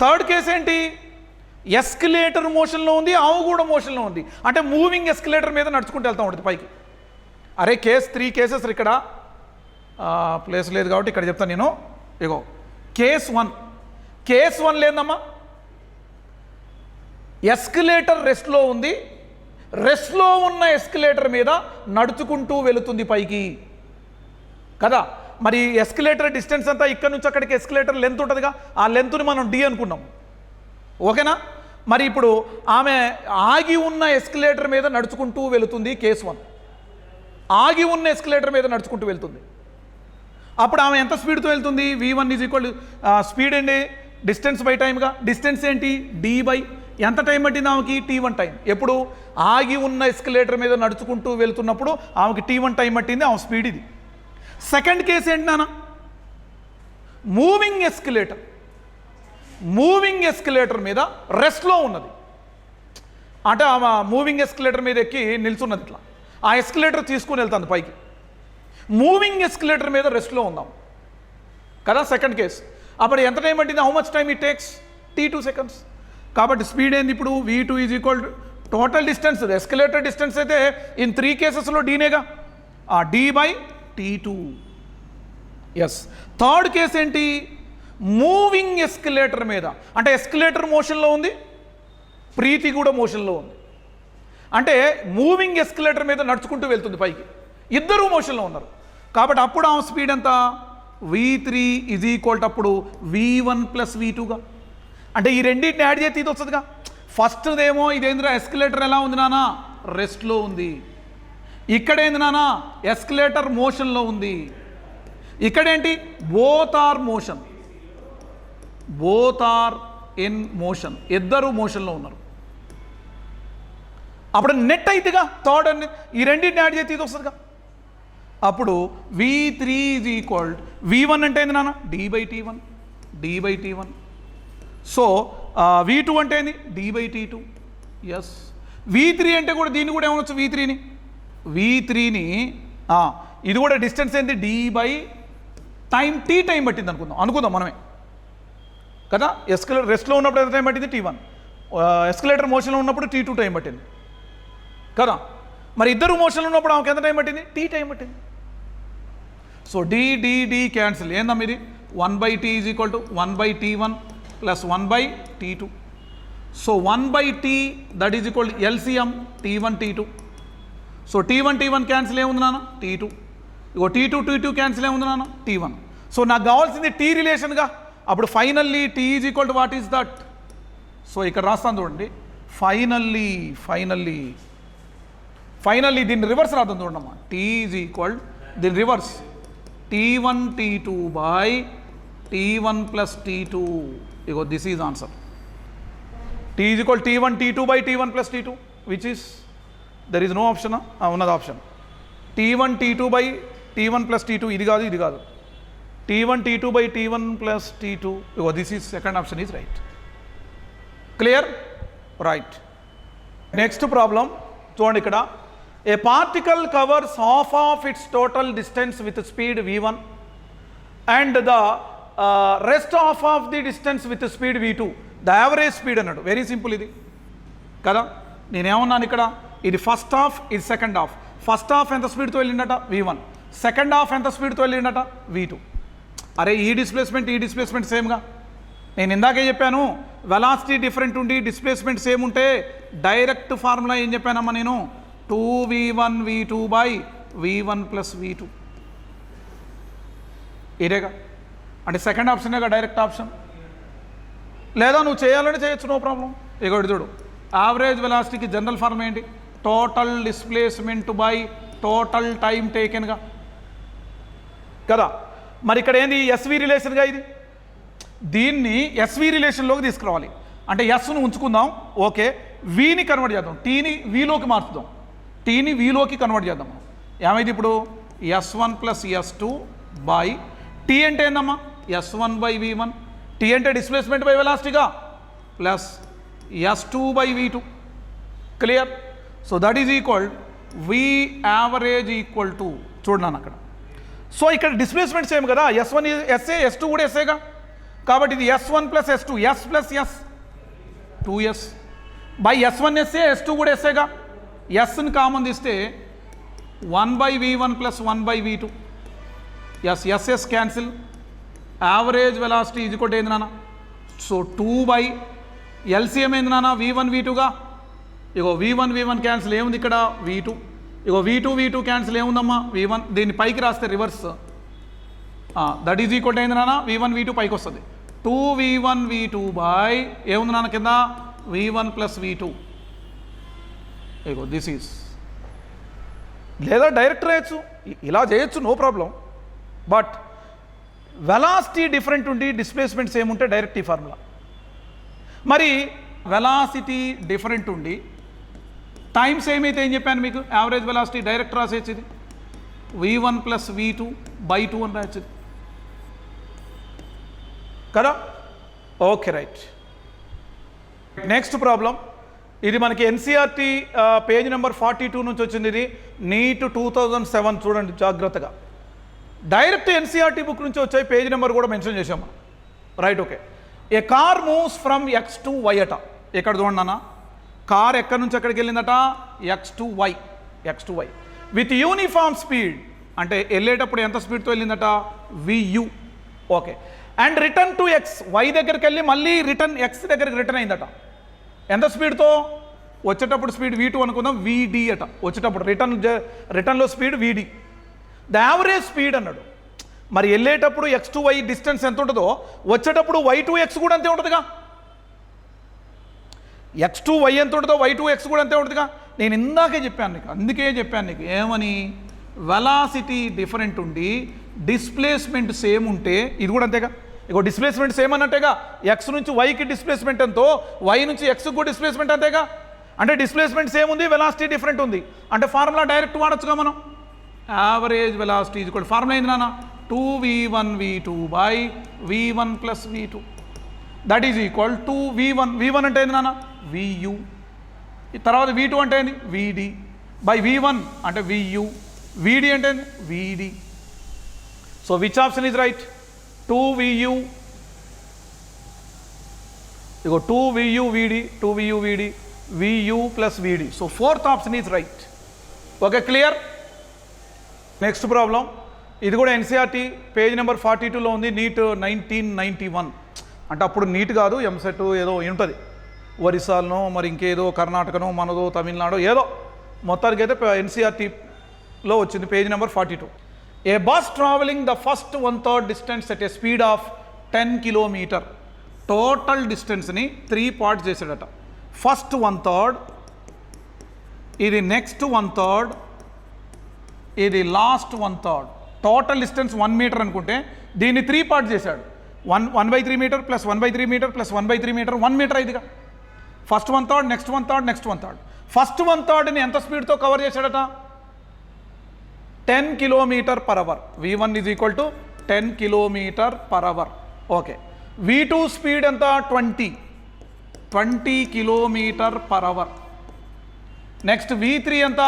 థర్డ్ కేస్ ఏంటి? ఎస్కలేటర్ మోషన్లో ఉంది, ఆమె కూడా మోషన్లో ఉంది. అంటే మూవింగ్ ఎస్కలేటర్ మీద నడుచుకుంటూ వెళ్తూ ఉంటుంది పైకి. అరే కేస్ 3 కేసెస్ ఇక్కడ ప్లేస్ లేదు కాబట్టి ఇక్కడ చెప్తాను నేను. ఇగో కేస్ 1. కేస్ 1 లేదమ్మా, ఎస్కలేటర్ రెస్ట్లో ఉంది, రెస్ట్లో ఉన్న ఎస్కలేటర్ మీద నడుచుకుంటూ వెళుతుంది పైకి కదా. మరి ఎస్కలేటర్ డిస్టెన్స్ అంతా ఇక్కడ నుంచి అక్కడికి ఎస్కలేటర్ లెంత్ ఉంటుందిగా, ఆ లెంత్ని మనం d అనుకున్నాం. ఓకేనా? మరి ఇప్పుడు ఆమె ఆగి ఉన్న ఎస్కలేటర్ మీద నడుచుకుంటూ వెళుతుంది. కేస్ 1 ఆగి ఉన్న ఎస్కలేటర్ మీద నడుచుకుంటూ వెళ్తుంది. అప్పుడు ఆమె ఎంత స్పీడ్తో వెళ్తుంది? v1 ఈజ్ ఈక్వల్ స్పీడ్ అండి డిస్టెన్స్ బై టైమ్గా. డిస్టెన్స్ ఏంటి? d బై ఎంత టైం పట్టింది ఆమెకి? t1 time. ఎప్పుడు? ఆగి ఉన్న ఎస్కలేటర్ మీద నడుచుకుంటూ వెళ్తున్నప్పుడు ఆమెకి t1 టైం పట్టింది, ఆమె స్పీడ్ ఇది. సెకండ్ కేసు ఏంటి నాన్న? Moving escalator. మూవింగ్ ఎస్కలేటర్ మీద రెస్ట్లో ఉన్నది. అంటే ఆమె మూవింగ్ ఎస్కలేటర్ మీద ఎక్కి నిల్చున్నది ఇట్లా, ఆ ఎస్కలేటర్ తీసుకుని వెళ్తుంది పైకి. మూవింగ్ ఎస్కలేటర్ మీద రెస్ట్లో ఉందాం కదా సెకండ్ కేస్. అప్పుడు ఎంత టైం పట్టింది? How much time it takes? t2 seconds. కాబట్టి స్పీడ్ ఏంది ఇప్పుడు? v2 is equal total distance, escalator distance అయితే ఇన్ 3 కేసెస్లో డీనేగా, ఆ d by t2. Yes. Third case ఏంటి? మూవింగ్ ఎస్కలేటర్ మీద. అంటే ఎస్కలేటర్ మోషన్లో ఉంది, ప్రీతి కూడా మోషన్లో ఉంది. అంటే మూవింగ్ ఎస్కలేటర్ మీద నడుచుకుంటూ వెళ్తుంది పైకి, ఇద్దరూ మోషన్లో ఉన్నారు. కాబట్టి అప్పుడు ఆమె స్పీడ్ ఎంత? v3 ఈజ్ ఈక్వల్ టు అప్పుడు v1 ప్లస్ v2గా. అంటే ఈ రెండింటిని యాడ్ చేస్తే ఇది వస్తుందిగా. ఫస్ట్దేమో ఇదేంద్రా ఎస్కలేటర్ ఎలా ఉంది నాన్న, రెస్ట్లో ఉంది. ఇక్కడేంది నాన్న, ఎస్కలేటర్ మోషన్లో ఉంది. ఇక్కడేంటి, both are motion, both are in motion, ఇద్దరు మోషన్లో ఉన్నారు. అప్పుడు నెట్ అయితేగా థర్డ్ అని ఈ రెండింటిని యాడ్ చేస్తే ఇది వస్తుందిగా. అప్పుడు V3 ఈజ్ ఈక్వల్ V1 అంటే ఏంది నాన్న, d/T1, d/T1. సో V2 అంటే ఏంది, d/T2. ఎస్. V3 అంటే కూడా దీన్ని కూడా ఏమనొచ్చు, V3ని ఇది కూడా డిస్టెన్స్ ఏంది, d/టైం, t టైం పట్టింది అనుకుందాం మనమే కదా. ఎస్కలేటర్ రెస్ట్లో ఉన్నప్పుడు ఎంత టైం పట్టింది, T1. ఎస్కలేటర్ మోషన్లో ఉన్నప్పుడు T2 టైం పట్టింది కదా. మరి ఇద్దరు మోషన్లో ఉన్నప్పుడు ఆమెకు ఎంత టైం పట్టింది, t టైం పట్టింది. సో d క్యాన్సిల్, ఏందమ్మా ఇది, 1/t is equal to 1/T1 plus 1/T2. So 1/t that is equal to LCM T1 T2. So T1 cancel ఏముంది నాన్న, T2. ఇగో T2 క్యాన్సిల్ ఏముంది నాన్న, T1. సో నాకు కావాల్సింది T రిలేషన్గా. అప్పుడు finally T is equal to what is that. So ఇక్కడ రాస్తాను చూడండి, ఫైనల్లీ దీన్ని రివర్స్ రాద్దాం చూడమ్మా. T ఈజ్ ఈక్వల్, దీని reverse, T1 T2 by T1 plus T2. ఇగో this is answer. T is equal T1 T2 by T1 plus T2, which is there is no option. ఉన్నది option T1 T2 by T1 plus T2. ఇది కాదు T1 T2 by T1 plus T2. ఇగో this is second option is right. Clear, right. Next problem చూడండి ఇక్కడ. A particle covers half of its total distance with speed v1 and the rest half of the distance with speed v2. The average speed అన్నాడు. Very simple ఇది కదా. నేనేమన్నాను ఇక్కడ, ఇది first half, ఇది second half. First half ఎంత స్పీడ్తో వెళ్ళిండట, v1. Second half ఎంత స్పీడ్తో వెళ్ళిండట, v2. అరే ఈ డిస్ప్లేస్మెంట్ సేమ్గా. నేను ఇందాకే చెప్పాను, వెలాసిటీ డిఫరెంట్ ఉండి డిస్ప్లేస్మెంట్ సేమ్ ఉంటే డైరెక్ట్ ఫార్ములా ఏం చెప్పానమ్మా నేను, 2v1 v2 by v1 plus v2. ఇదేగా, అంటే సెకండ్ ఆప్షనేగా డైరెక్ట్ ఆప్షన్. లేదా నువ్వు చేయాలని చేయొచ్చు, నో ప్రాబ్లం. ఇగోటి చూడు, యావరేజ్ వెలాసిటీకి జనరల్ ఫార్ములా ఏంటి, total displacement by total time టేకెన్గా కదా. మరి ఇక్కడ ఏంది, ఎస్వి రిలేషన్గా ఇది. దీన్ని ఎస్వి రిలేషన్లోకి తీసుకురావాలి. అంటే ఎస్ను ఉంచుకుందాం, ఓకే, విని కన్వర్ట్ చేద్దాం, టీని వీలోకి మార్చుదాం, టీని వీలోకి కన్వర్ట్ చేద్దాం. ఏమైంది ఇప్పుడు, S1 plus S2 by tea అంటే ఏందమ్మా, S1 బై V1. టీ అంటే డిస్ప్లేస్మెంట్ బై వెలాసిటీగా, plus S2 by V2. Clear. So that is equal V average equal to, చూడన్నాను అక్కడ. సో ఇక్కడ డిస్ప్లేస్మెంట్ సేమ్ కదా, S1 ఎస్ఏ, S2 కూడా ఎస్ఏగా. కాబట్టి ఇది S1 plus S2, S plus S 2S by S1 ఎస్ఏ, S2 కూడా ఎస్ఏగా. ఎస్ని కామన్ తీస్తే 1/v1 plus 1/v2. S cancel. Average velocity ఇది కూడా ఏంది నాన్న, సో 2 LCM ఏంది నాన్న, v1 v2గా. ఇగో v1 క్యాన్సిల్ ఏముంది ఇక్కడ, v2. ఇగో v2 క్యాన్సిల్ ఏముందమ్మా, v1. దీన్ని పైకి రాస్తే రివర్స్, దట్ ఈజ్ ఈక్వల్ అయింది నాన్న, v1 v2 పైకి వస్తుంది. 2v1 v2 బై ఏముంది నాన్న కింద, v1 ప్లస్ v2. ఇగో దిస్ ఈజ్. లేదా డైరెక్ట్ రాయొచ్చు, ఇలా చేయొచ్చు, no problem. But velocity different ఉండి డిస్ప్లేస్మెంట్ సేమ్ ఉంటే డైరెక్ట్ ఈ ఫార్ములా. మరి వెలాసిటీ డిఫరెంట్ ఉండి టైం సేమ్ అయితే ఏం చెప్పాను మీకు, యావరేజ్ వెలాసిటీ డైరెక్ట్ రాసేయచ్చు. ఇది v1 ప్లస్ v2 బై 2 అని రాయచ్చు కదా. Okay, right. నెక్స్ట్ ప్రాబ్లం, ఇది మనకి ఎన్సీఆర్టీ పేజ్ నెంబర్ 42 నుంచి వచ్చింది. ఇది నీట్ 2007. చూడండి జాగ్రత్తగా, డైరెక్ట్ ఎన్సీఆర్టీ బుక్ నుంచి వచ్చాయి. పేజ్ నెంబర్ కూడా మెన్షన్ చేసాం మనం. Right, okay. A car moves from X to Y అట. ఇక్కడ చూడండి అన్న, కార్ ఎక్కడి నుంచి ఎక్కడికి వెళ్ళిందట, X to Y with uniform speed. అంటే వెళ్ళేటప్పుడు ఎంత స్పీడ్తో వెళ్ళిందట, VU. Okay. And return to X, Y దగ్గరికి వెళ్ళి మళ్ళీ రిటర్న్ X దగ్గరికి రిటర్న్ అయిందట. ఎంత స్పీడ్తో, వచ్చేటప్పుడు స్పీడ్ V2 అనుకుందాం, VD అట. వచ్చేటప్పుడు రిటర్న్లో speed VD. The average speed అన్నాడు. మరి వెళ్ళేటప్పుడు X to Y డిస్టెన్స్ ఎంత ఉంటుందో వచ్చేటప్పుడు Y to X కూడా అంతే ఉంటుందిగా. x2 y ఎంత ఉంటుందో y2 x కూడా అంతే ఉంటుందిగా. నేను ఇందాకే చెప్పాను నీకు, అందుకే చెప్పాను నీకు ఏమని, వెలాసిటీ డిఫరెంట్ ఉండి డిస్ప్లేస్మెంట్ సేమ్ ఉంటే ఇది కూడా అంతేగా. ఇగో డిస్ప్లేస్మెంట్ సేమ్ అన్నట్టేగా, ఎక్స్ నుంచి వైకి డిస్ప్లేస్మెంట్ ఎంతో వై నుంచి ఎక్స్కి కూడా డిస్ప్లేస్మెంట్ అంతేగా. అంటే డిస్ప్లేస్మెంట్ సేమ్ ఉంది, వెలాసిటీ డిఫరెంట్ ఉంది అంటే ఫార్ములా డైరెక్ట్ వాడచ్చుగా మనం. Average velocity is equal, formula ఏంది నాన్న, 2v1 v2 by v1 plus v2 that is equal to v1. v1 అంటే ఏంది నాన్న, vu. తర్వాత v2 అంటే ఏంది, vd బై v1 అంటే vu, vd అంటే ఏంది, vd. So which option is right, 2vu, ego 2vu vd, 2vu vd, vu plus vd. So fourth option is right. Okay, clear. Next problem, ఇది కూడా NCERT page number 42లో ఉంది, neat 1991. అంటే అప్పుడు neat కాదు, ఎంసెట్ ఏదో ఉంటుంది, ఒరిస్సాలో మరి ఇంకేదో కర్ణాటకనో మనదో తమిళనాడో ఏదో మొత్తానికి అయితే ఎన్సీఆర్టీలో వచ్చింది, page number 42. A bus travelling the first 1/3 distance at a speed of 10 kilometer. Total డిస్టెన్స్ని 3 పార్ట్స్ చేశాడట. ఫస్ట్ 1/3, ఇది నెక్స్ట్ 1/3, ఇది లాస్ట్ 1/3. టోటల్ డిస్టెన్స్ 1 మీటర్ అనుకుంటే దీన్ని 3 పార్ట్స్ చేశాడు. 1/3 meter plus 1/3 meter plus 1/3 meter, 1 meter ఇదిగా. First 1/3, next 1/3, next 1/3. ఫస్ట్ 1/3ని ఎంత స్పీడ్తో కవర్ చేశాడట, 10 kilometer per hour. v1 is equal to 10 kilometer per hour. Okay, v2 speed ఎంత, 20 kilometer per hour. Next v3 ఎంత,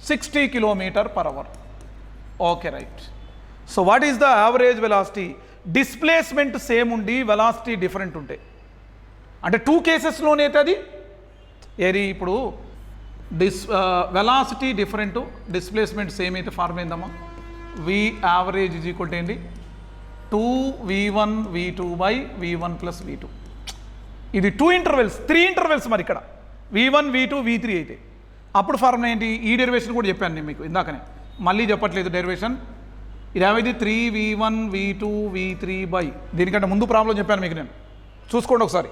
60 kilometer per hour. Okay, right. So what is the average velocity, displacement same ఉండి velocity different ఉంటే, అంటే 2 కేసెస్లోనే అయితే అది ఏది, ఇప్పుడు velocity different displacement same అయితే ఫార్మ్ ఏందమ్మా, v average is equal to ఏంటి, 2v1 v2 by v1 plus v2. ఇది 2 ఇంటర్వెల్స్, 3 ఇంటర్వెల్స్ మరి ఇక్కడ v1 v2 v3 అయితే అప్పుడు ఫార్ములా ఏంటి, ఈ డెరివేషన్ కూడా చెప్పాను నేను మీకు ఇందాకనే, మళ్ళీ చెప్పట్లేదు డెరివేషన్. ఇది ఏమైంది, 3v1 v2 v3 బై, దీనికంటే ముందు ప్రాబ్లం చెప్పాను మీకు నేను, చూసుకోండి ఒకసారి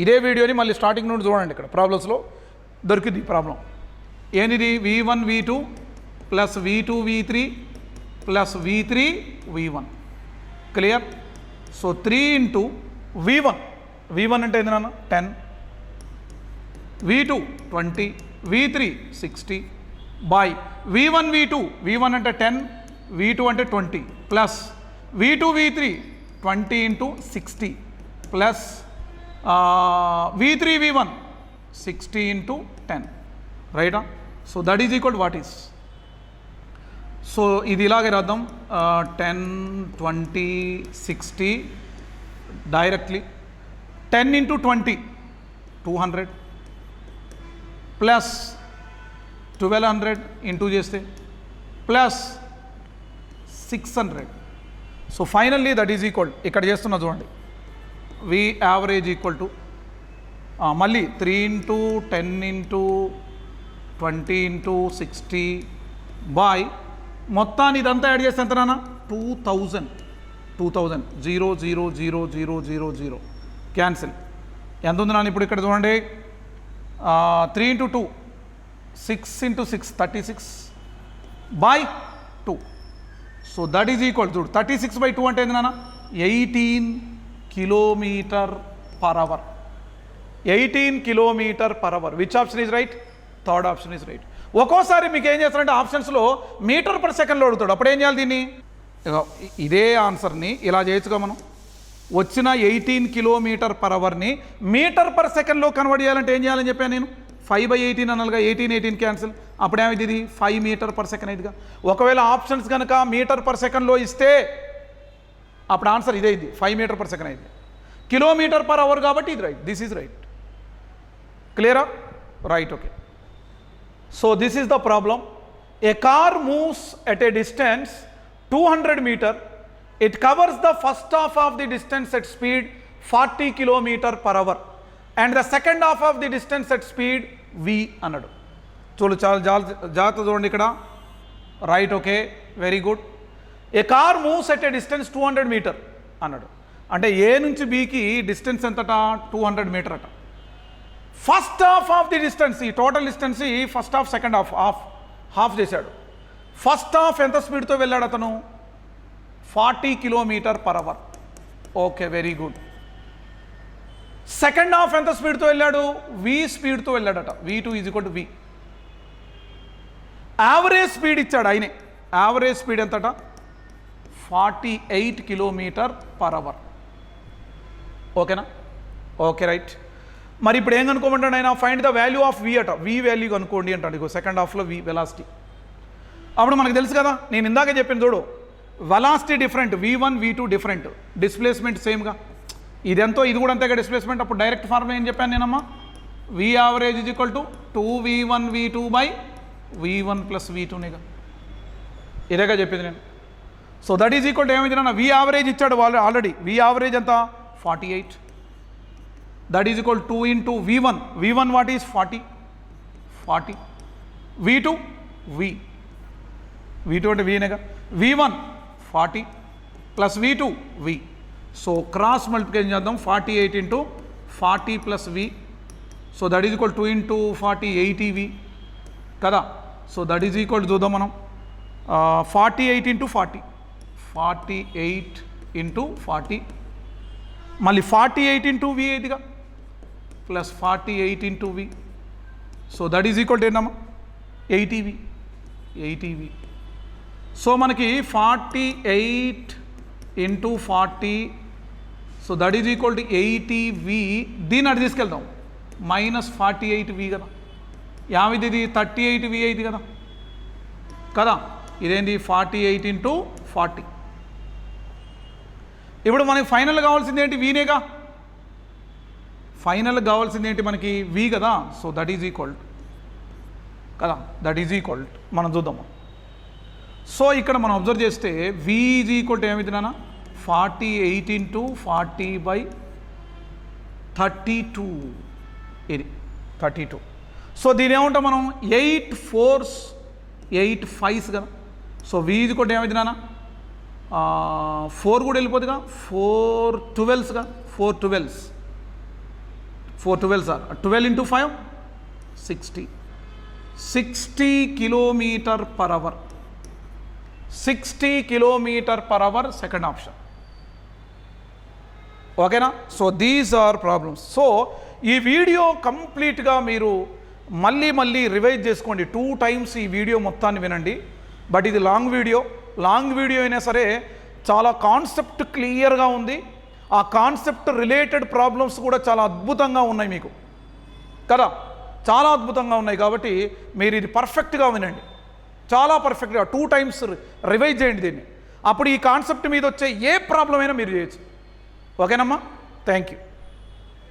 ఇదే వీడియోని మళ్ళీ స్టార్టింగ్ నుండి చూడండి, ఇక్కడ ప్రాబ్లమ్స్లో దొరికింది ఈ ప్రాబ్లం. ఏంటిది, v1 v2 plus v2 v3 plus v3 v1. Clear. So 3 into v1 అంటే ఏంది నాన్న, 10, v2 20, v3 60 by v1 v1 అంటే 10, v2 అంటే 20 plus v2 v3 20 into 60 plus v3 v1 60 into 10, రైటా. So that is equal what is, so ఇది ఇలాగే రాద్దాం, 10 20 60 directly, 10 into 20 200 plus 1200 into చేస్తే plus 600. So finally that is equal, ఇక్కడ చేస్తున్నా చూడండి, v యావరేజ్ ఈక్వల్ టు మళ్ళీ 3 ఇంటూ 10 ఇంటూ 20 ఇంటూ 60 బై మొత్తాన్ని ఇదంతా యాడ్ చేస్తే ఎంత నాన్న, 2000 0 0 0 0 0 0 క్యాన్సిల్. ఎంత ఉంది నాన్న ఇప్పుడు ఇక్కడ చూడండి, 3 into 2 6 into 6 36 by 2. So that is equal చూడు, 36 బై 2 అంటే ఏంది నాన్న, 18 kilometre per hour. 18 kilometre per hour. Which option is right, third option is right. ఒక్కోసారి మీకు ఏం చేస్తారంటే ఆప్షన్స్లో మీటర్ పర్ సెకండ్లో అడుగుతాడు, అప్పుడు ఏం చేయాలి, దీన్ని ఇదే ఆన్సర్ని ఇలా చేయొచ్చుగా మనం. వచ్చిన 18 కిలోమీటర్ పర్ అవర్ని మీటర్ పర్ సెకండ్లో కన్వర్ట్ చేయాలంటే ఏం చేయాలని చెప్పాను నేను, 5/18 అనాలిగా, 18 క్యాన్సిల్, అప్పుడేమైంది ఇది 5 మీటర్ పర్ సెకండ్ అయిందిగా. ఒకవేళ ఆప్షన్స్ కనుక మీటర్ పర్ సెకండ్లో ఇస్తే అప్పుడు ఆన్సర్ ఇదే, ఇది 5 మీటర్ పర్ సెకండ్ అయింది. కిలోమీటర్ పర్ అవర్ కాబట్టి ఇది రైట్, దిస్ ఈజ్ రైట్. క్లియరా, right. Okay, so this is the problem. A car moves at a distance 200 meter. It covers the first half of the distance at speed 40 kilometer per hour and the second half of the distance at speed v అన్నాడు. చూడు చాలా జాగ్రత్త చూడండి ఇక్కడ, right. Okay, very good. A car moves at a distance 200 meter అన్నాడు. అంటే A నుంచి బీకి డిస్టెన్స్ ఎంతట 200 మీటర్ అట. First half of the distance, ఈ total distance first half second half చేశాడు. ఫస్ట్ హాఫ్ ఎంత స్పీడ్తో వెళ్ళాడు అతను? 40 km/h. Okay, very good. Second half ఎంత స్పీడ్తో వెళ్ళాడు? v స్పీడ్తో వెళ్ళాడట. v2 = v. యావరేజ్ స్పీడ్ ఇచ్చాడు ఆయనే. యావరేజ్ స్పీడ్ ఎంతట? 48 km/h. ఓకేనా? Okay, right. మరి ఇప్పుడు ఏం కనుక్కోమంటాడు ఆయన? Find the value of v అట. v వాల్యూ కనుక్కోండి అంటాడు. ఇగో సెకండ్ హాఫ్లో v వెలాసిటీ. అప్పుడు మనకు తెలుసు కదా, నేను ఇందాకే చెప్పాను చూడు, velocity different, v1 v2 different, displacement సేమ్గా. ఇదెంతో ఇది కూడా అంతేగా డిస్ప్లేస్మెంట్. అప్పుడు డైరెక్ట్ ఫార్ములా ఏం చెప్పాను నేనమ్మా? v average = 2v1 v2 v1 + v2నేగా. ఇదేగా చెప్పింది నేను. So that is equal to ఏమైంది నాన్న? v యావరేజ్ ఇచ్చాడు ఆల్రెడీ. v యావరేజ్ ఎంత? 48. That is equal 2 × v1. v1 what is 40. v2 v2 అంటే vనేగా. v1 40 + v2 v. So cross multiplication చేద్దాం. 48 × 40 + v. So that is equal 2 × 40 80v కదా. So that is equal చూద్దాం మనం. 48 × 40 48 × 40 మళ్ళీ 48 × v ఇదిగా plus 48 × v. So that is equal to ఏంటమ్మా? 80v. So మనకి 48 × 40, so that is equal to 80v. దీన్ని అటు తీసుకెళ్దాం, -48v కదా. యామిది ఇది 38v అయింది కదా. ఇదేంటి? 48 × 40. ఇప్పుడు మనకి ఫైనల్ కావాల్సింది ఏంటి? వీనేగా. ఫైనల్ కావాల్సింది ఏంటి మనకి? v కదా. సో దట్ ఈజ్ ఈక్వల్ కదా. దట్ ఈజ్ ఈక్వల్ మనం చూద్దాము. సో ఇక్కడ మనం అబ్జర్వ్ చేస్తే v ఈజ్ ఈక్వల్ టు ఏమైంది నాన్న? 48 × 40/32. ఇది 32. సో దీని ఏమంటాం మనం? 8 4s 8 5s కదా. So v is equal to ఏమైంది నాన్న? 4 కూడా వెళ్ళిపోతుందిగా. 4 12sగా. 4 12s are 12 × 5 60 km/h. 60 km/h second option. ఓకేనా? So these are problems. So ఈ వీడియో కంప్లీట్గా మీరు మళ్ళీ రివైజ్ చేసుకోండి. 2 times ఈ వీడియో మొత్తాన్ని వినండి. బట్ ఇది లాంగ్ వీడియో అయినా సరే చాలా కాన్సెప్ట్ క్లియర్గా ఉంది. ఆ కాన్సెప్ట్ రిలేటెడ్ ప్రాబ్లమ్స్ కూడా చాలా అద్భుతంగా ఉన్నాయి మీకు కదా. చాలా అద్భుతంగా ఉన్నాయి. కాబట్టి మీరు ఇది పర్ఫెక్ట్గా వినండి. చాలా పర్ఫెక్ట్గా 2 times రివైజ్ చేయండి దీన్ని. అప్పుడు ఈ కాన్సెప్ట్ మీద వచ్చే ఏ ప్రాబ్లం అయినా మీరు చేయొచ్చు. ఓకేనమ్మా? Thank you.